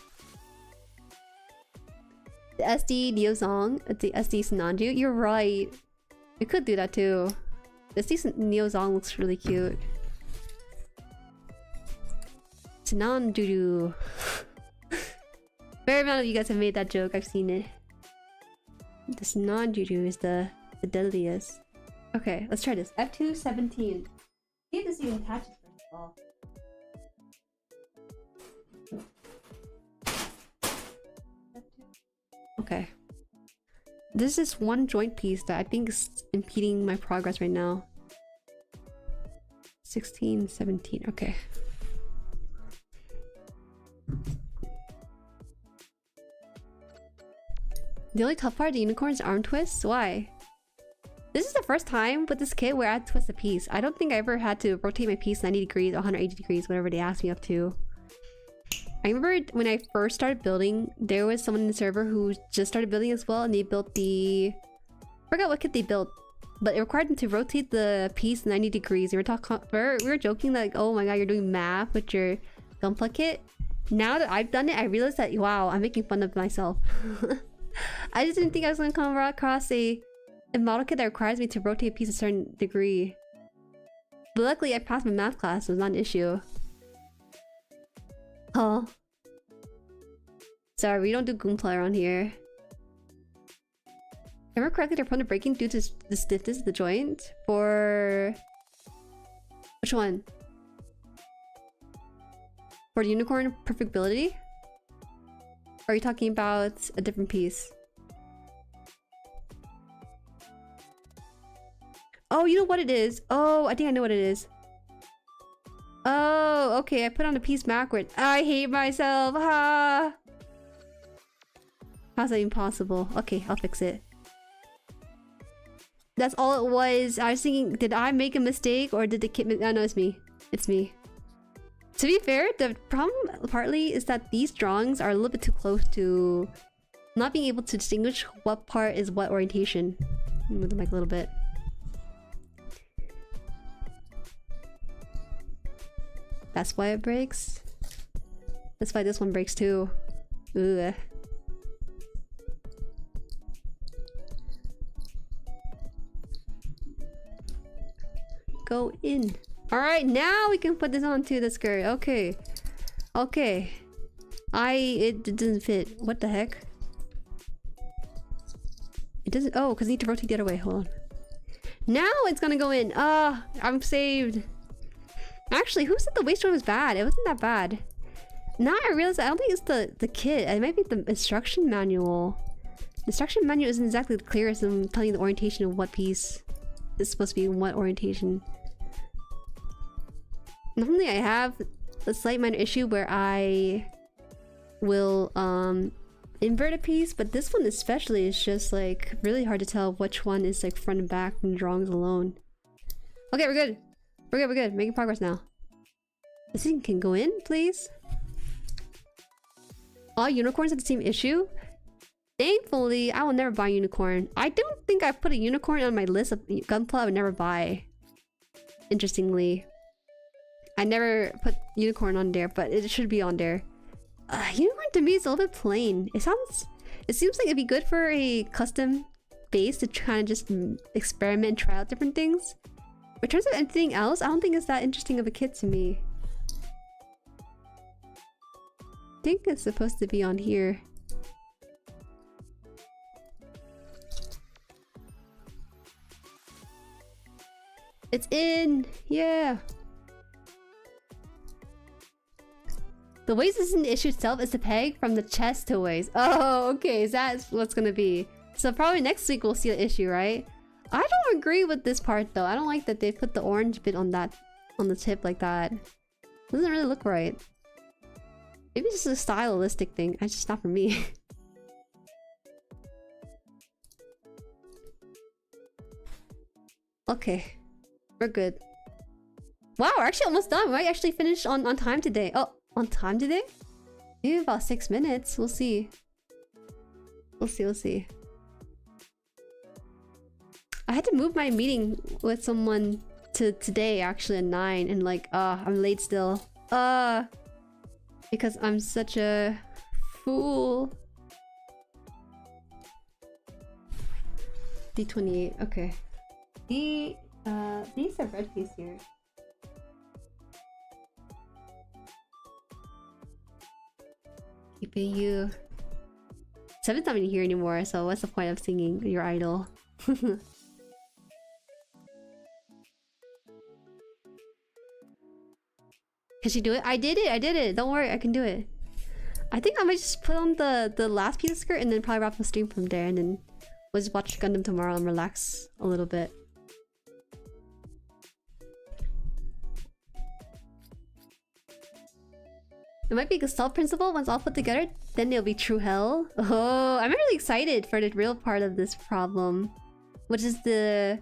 The SD Neozong, the SD Sinanju. You're right. We could do that too. The SD Neozong looks really cute. Sinanju. Very amount of you guys have made that joke. I've seen it. The Sinanju is the deadliest. Okay, let's try this. F217. See if this even attaches first of all. Okay. This is one joint piece that I think is impeding my progress right now. 16, 17. Okay. The only tough part of the unicorn's arm twists? Why? This is the first time with this kit where I had to twist a piece. I don't think I ever had to rotate my piece 90 degrees, 180 degrees, whatever they asked me up to. I remember when I first started building, there was someone in the server who just started building as well, and they built the... I forgot what kit they built, but it required them to rotate the piece 90 degrees. We were joking like, oh my god, you're doing math with your Gunpla kit. Now that I've done it, I realized that, wow, I'm making fun of myself. I just didn't think I was going to come across a model kit that requires me to rotate a piece a certain degree. But luckily I passed my math class, so it was not an issue. Oh. Sorry, we don't do Gunpla around here. If I remember correctly, they're prone to breaking due to the stiffness of the joint. For... which one? For the unicorn perfectibility? Or are you talking about a different piece? Oh, you know what it is? Oh, I think I know what it is. Oh, okay, I put on a piece backwards. I hate myself, ha! How's that even possible? Okay, I'll fix it. That's all it was. I was thinking, did I make a mistake or did the kit... Oh no, it's me. It's me. To be fair, the problem partly is that these drawings are a little bit too close to not being able to distinguish what part is what orientation. Move the mic a little bit. That's why it breaks. That's why this one breaks too. Ugh. Go in. Alright, now we can put this onto the skirt. Okay. Okay. It doesn't fit. What the heck? It doesn't... Oh, because I need to rotate the other way. Hold on. Now it's gonna go in. Ah, I'm saved. Actually, who said the waist joint was bad? It wasn't that bad. Now I realize I don't think it's the kit. It might be the instruction manual. The instruction manual isn't exactly the clearest in telling you the orientation of what piece is supposed to be in what orientation. Normally I have a slight minor issue where I will invert a piece, but this one especially is just like really hard to tell which one is like front and back from the drawings alone. Okay, we're good. We're good. Making progress now. This thing can go in, please. All unicorns have the same issue. Thankfully, I will never buy a unicorn. I don't think I've put a unicorn on my list of Gunpla I would never buy. Interestingly. I never put unicorn on there, but it should be on there. Unicorn to me is a little bit plain. It seems like it'd be good for a custom base to kind of just experiment and try out different things. But in terms of anything else, I don't think it's that interesting of a kit to me. I think it's supposed to be on here. It's in! Yeah! The waist isn't the issue itself, it's the peg from the chest to waist. Oh, okay, is that what's gonna be? So probably next week we'll see the issue, right? I don't agree with this part though. I don't like that they put the orange bit on the tip like that. It doesn't really look right. Maybe it's just a stylistic thing. It's just not for me. Okay. We're good. Wow, we're actually almost done. We might actually finish on time today. Oh, on time today? Maybe about 6 minutes. We'll see. We'll see, we'll see. I had to move my meeting with someone to today, actually, at 9, and like, I'm late still. Because I'm such a fool. D28, okay. These are red keys here. Keeping you. Seven's not even here anymore, so what's the point of singing your idol? Can she do it? I did it! Don't worry, I can do it. I think I might just put on the last piece of skirt and then probably wrap the stream from there, and then we'll just watch Gundam tomorrow and relax a little bit. It might be Gestalt principle once all put together, then it'll be true hell. Oh, I'm really excited for the real part of this problem, which is the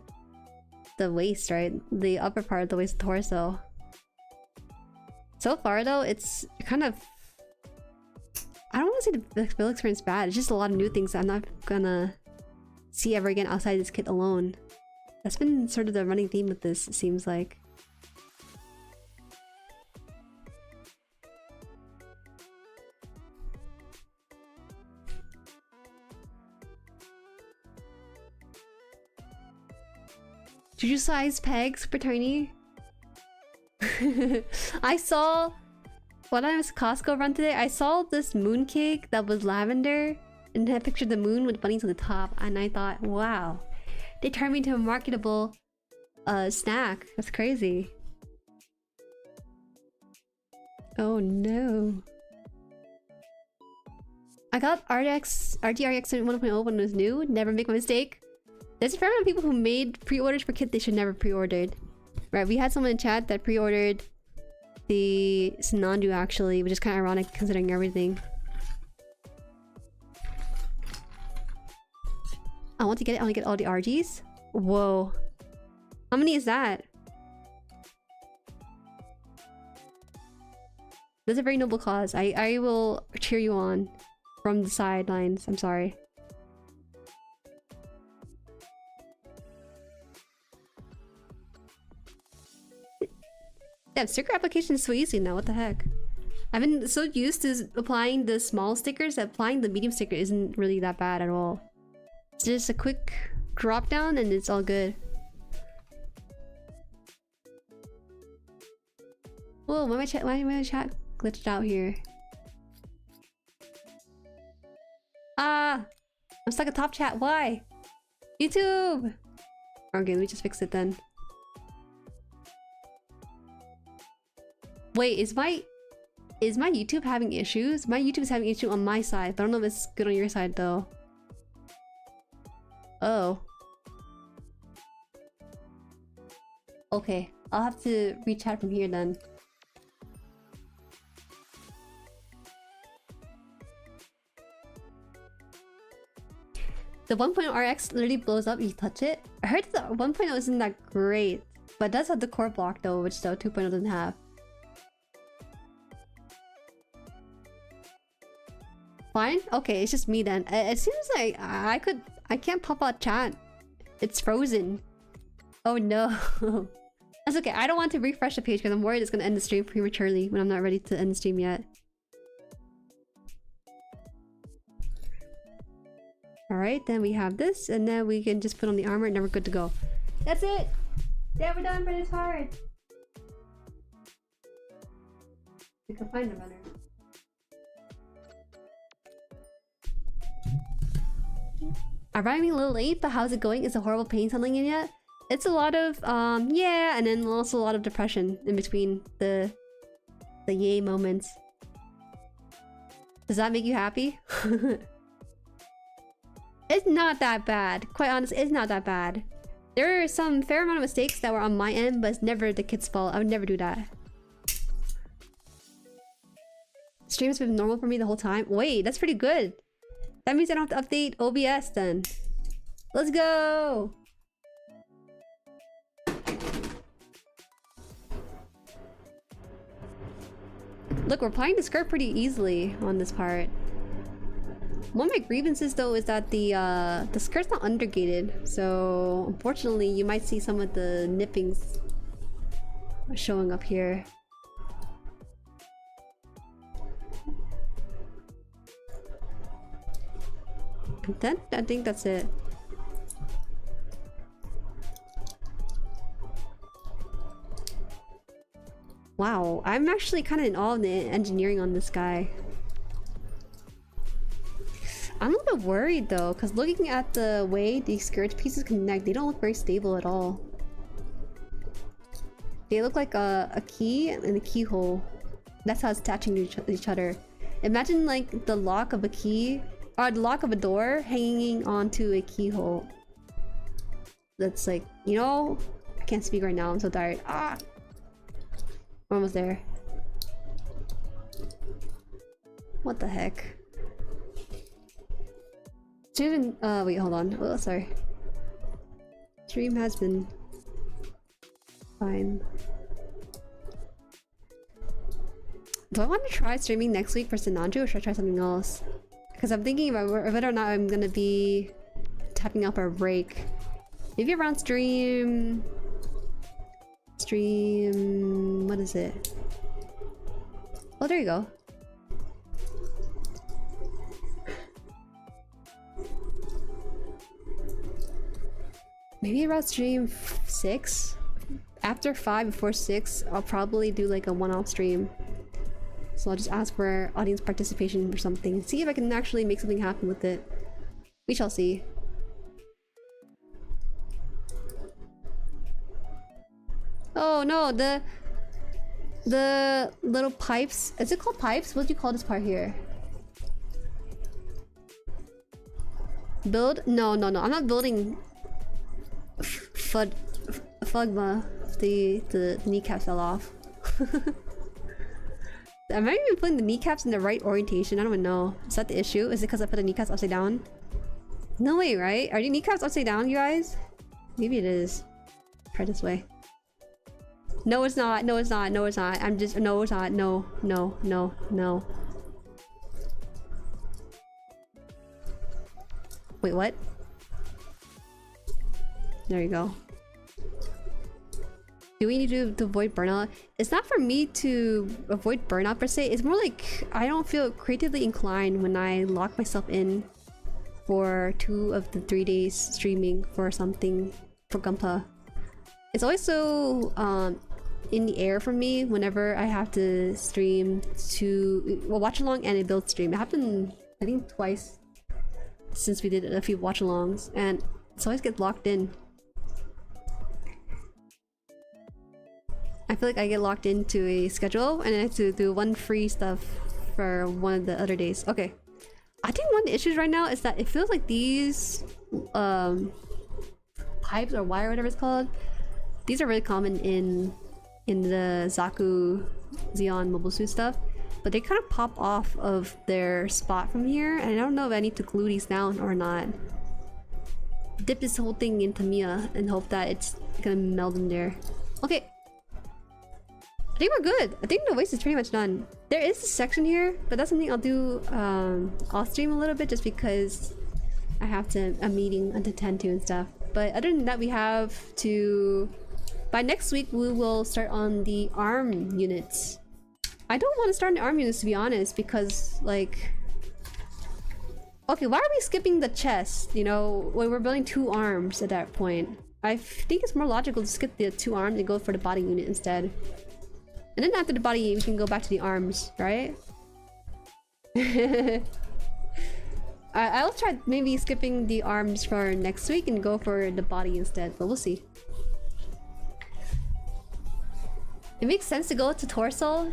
waist, right? The upper part of the waist torso. So far though, it's kind of... I don't want to say the build experience bad, it's just a lot of new things that I'm not gonna see ever again outside this kit alone. That's been sort of the running theme with this, it seems like. Did you size peg super tiny? I saw when I was Costco run today, I saw this moon cake that was lavender and I pictured the moon with bunnies on the top, and I thought, wow, they turned me into a marketable snack. That's crazy. Oh no. I got RTX 1.0 when it was new. Never make a mistake. There's a fair amount of people who made pre-orders for kit they should never pre-ordered. Right, we had someone in chat that pre-ordered the Sinanju actually, which is kind of ironic considering everything. I want to get it. I want to get all the RGs. Whoa. How many is that? That's a very noble cause. I will cheer you on from the sidelines. I'm sorry. Yeah, sticker application is so easy now. What the heck? I've been so used to applying the small stickers that applying the medium sticker isn't really that bad at all. It's just a quick drop down and it's all good. Whoa, why my chat glitched out here? Ah! I'm stuck at top chat. Why? YouTube! Okay, let me just fix it then. Wait, is my YouTube having issues? My YouTube is having issue on my side, but I don't know if it's good on your side though. Oh. Okay, I'll have to re-chat from here then. The 1.0 RX literally blows up if you touch it. I heard the 1.0 isn't that great, but it does have the core block though, which the 2.0 doesn't have. Fine? Okay, it's just me then. It seems like I can't pop out chat. It's frozen. Oh no. That's okay. I don't want to refresh the page because I'm worried it's gonna end the stream prematurely when I'm not ready to end the stream yet. Alright, then we have this, and then we can just put on the armor and then we're good to go. That's it! Yeah, we're done for this part! We can find the runner. Arriving a little late, but how's it going? Is a horrible pain settling in yet? It's a lot of, yeah, and then also a lot of depression in between the yay moments. Does that make you happy? It's not that bad. Quite honestly, it's not that bad. There are some fair amount of mistakes that were on my end, but it's never the kid's fault. I would never do that. Stream's been normal for me the whole time. Wait, that's pretty good. That means I don't have to update OBS then. Let's go! Look, we're applying the skirt pretty easily on this part. One of my grievances though is that the skirt's not undergated, so unfortunately you might see some of the nippings showing up here. And then I think that's it. Wow, I'm actually kind of in awe of the engineering on this guy. I'm a little bit worried though, because looking at the way these skirt pieces connect, they don't look very stable at all. They look like a key and a keyhole. That's how it's attaching to each other. Imagine like the lock of a key, or the lock of a door hanging onto a keyhole. That's like, you know, I can't speak right now, I'm so tired. Ah! We're almost there. What the heck? Stream, wait, hold on. Oh, sorry. Stream has been fine. Do I want to try streaming next week for Sinanju, or should I try something else? Because I'm thinking about whether or not I'm gonna be tapping up our break. Maybe around stream... what is it? Oh, there you go. Maybe around stream 6? After 5, before 6, I'll probably do like a one-off stream. So I'll just ask for audience participation or something. See if I can actually make something happen with it. We shall see. Oh no, the little pipes. Is it called pipes? What do you call this part here? Build? No, no, no. I'm not building Fugma. The kneecap fell off. Am I even putting the kneecaps in the right orientation? I don't even know. Is that the issue? Is it because I put the kneecaps upside down? No way, right? Are the kneecaps upside down, you guys? Maybe it is. Try this way. No, it's not. No, it's not. No, it's not. I'm just... No, it's not. No, no, no, no. Wait, what? There you go. Do we need to avoid burnout? It's not for me to avoid burnout per se. It's more like I don't feel creatively inclined when I lock myself in for 2 of the 3 days streaming for something for Gunpla. It's always so in the air for me whenever I have to stream to watch along and a build stream. It happened I think twice since we did a few watch alongs, and it's always get locked in. I feel like I get locked into a schedule and I have to do one free stuff for one of the other days. Okay. I think one of the issues right now is that it feels like these pipes or wire, whatever it's called, these are really common in the Zaku Xeon mobile suit stuff, but they kind of pop off of their spot from here, and I don't know if I need to glue these down or not. Dip this whole thing into Mia and hope that it's gonna meld in there. Okay. I think we're good. I think the waist is pretty much done. There is a section here, but that's something I'll do off stream a little bit just because I have a meeting to attend to and stuff. But other than that, we have to... By next week, we will start on the arm units. I don't want to start on the arm units, to be honest, because, like... Okay, why are we skipping the chest, you know, when we're building 2 arms at that point? I think it's more logical to skip the 2 arms and go for the body unit instead. And then after the body, we can go back to the arms, right? I'll try maybe skipping the arms for next week and go for the body instead, but we'll see. It makes sense to go to torso.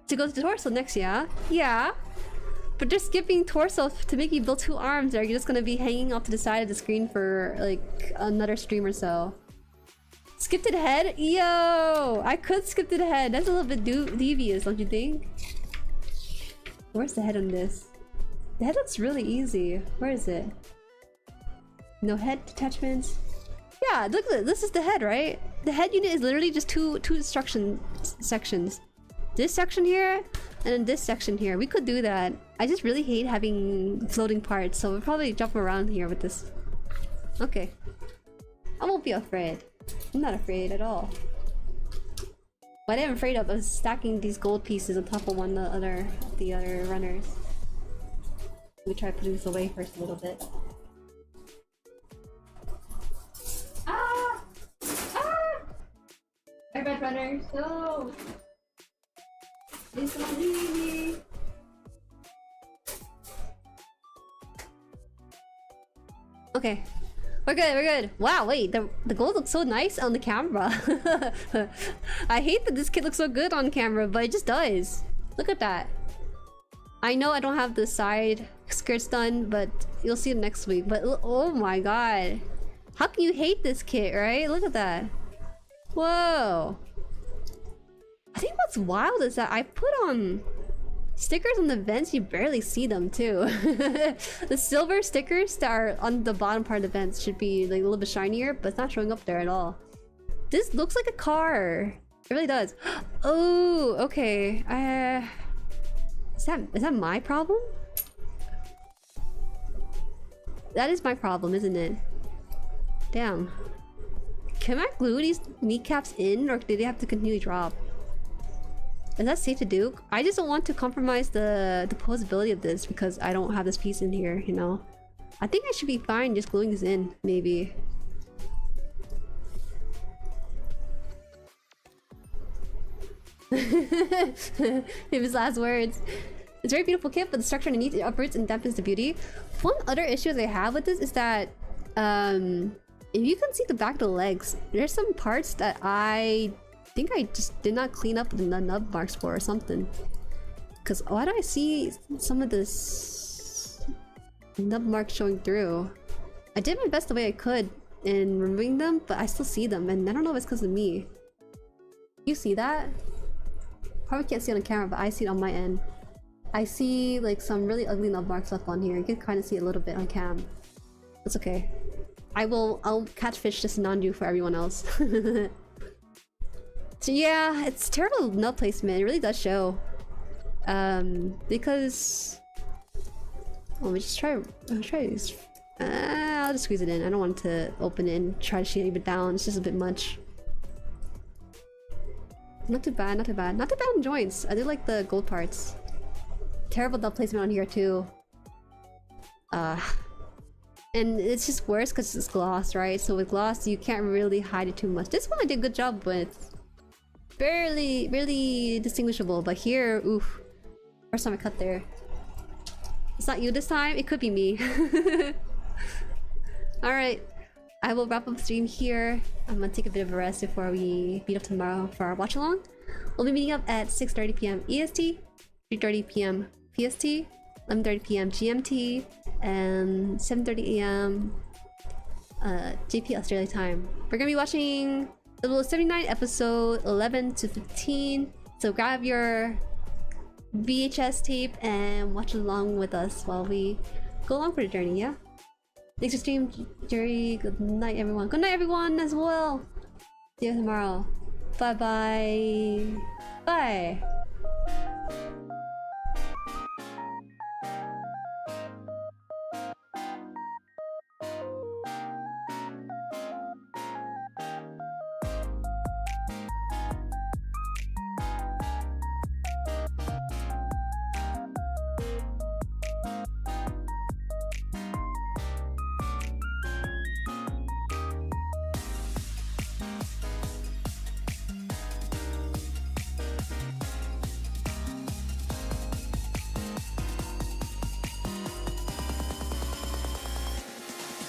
To go to the torso next, yeah? Yeah. But just skipping torso to make you build 2 arms, are you just gonna be hanging off to the side of the screen for like another stream or so? Skip to the head? Yo! I could skip to the head. That's a little bit devious, don't you think? Where's the head on this? The head looks really easy. Where is it? No head attachments. Yeah, look at this. Is the head, right? The head unit is literally just two sections. This section here, And then this section here, we could do that. I just really hate having floating parts, so we'll probably jump around here with this. Okay. I won't be afraid. I'm not afraid at all. What I'm afraid of is stacking these gold pieces on top of the other runners. Let me try putting this away first a little bit. Ah! Ah! My red runners, no! Please don't leave me! Okay. We're good, we're good. Wow, wait, the gold looks so nice on the camera. I hate that this kit looks so good on camera, but it just does. Look at that. I know I don't have the side skirts done, but you'll see it next week. But oh my god. How can you hate this kit, right? Look at that. Whoa. I think what's wild is that I put on stickers on the vents, you barely see them too. The silver stickers that are on the bottom part of the vents should be like a little bit shinier, but it's not showing up there at all. This looks like a car. It really does. Oh, okay. Is that my problem? That is my problem, isn't it? Damn. Can I glue these kneecaps in, or do they have to continually drop? Is that safe to do? I just don't want to compromise the posability of this because I don't have this piece in here, you know? I think I should be fine just gluing this in, maybe. His last words. It's a very beautiful kit, but the structure underneath it uproots and dampens the beauty. One other issue I have with this is that if you can see the back of the legs, there's some parts that I think I just did not clean up the nub marks for or something. Because why do I see some of this nub marks showing through? I did my best the way I could in removing them, but I still see them, and I don't know if it's because of me. You see that? Probably can't see it on camera, but I see it on my end. I see like some really ugly nub marks left on here. You can kind of see it a little bit on cam. That's okay. I'll catfish this Sinanju for everyone else. So yeah, it's terrible nub placement. It really does show. Because let me just try. I'll try this. I'll just squeeze it in. I don't want to open it and try to shave it down. It's just a bit much. Not too bad. Not too bad. Not too bad on joints. I do like the gold parts. Terrible nub placement on here too. And it's just worse because it's gloss, right? So with gloss, you can't really hide it too much. This one I did a good job with. Barely distinguishable, but here, oof. First time I cut there. It's not you this time, it could be me. Alright, I will wrap up the stream here. I'm gonna take a bit of a rest before we meet up tomorrow for our watch along. We'll be meeting up at 6:30 p.m. EST, 3:30 p.m. PST, 11:30 p.m. GMT, and 7:30 a.m. JP Australia time. We're gonna be watching Level 79 episode 11 to 15. So grab your VHS tape and watch along with us while we go along for the journey, yeah? Thanks for stream, Jueri. Good night, everyone. Good night, everyone, as well. See you tomorrow. Bye-bye. Bye.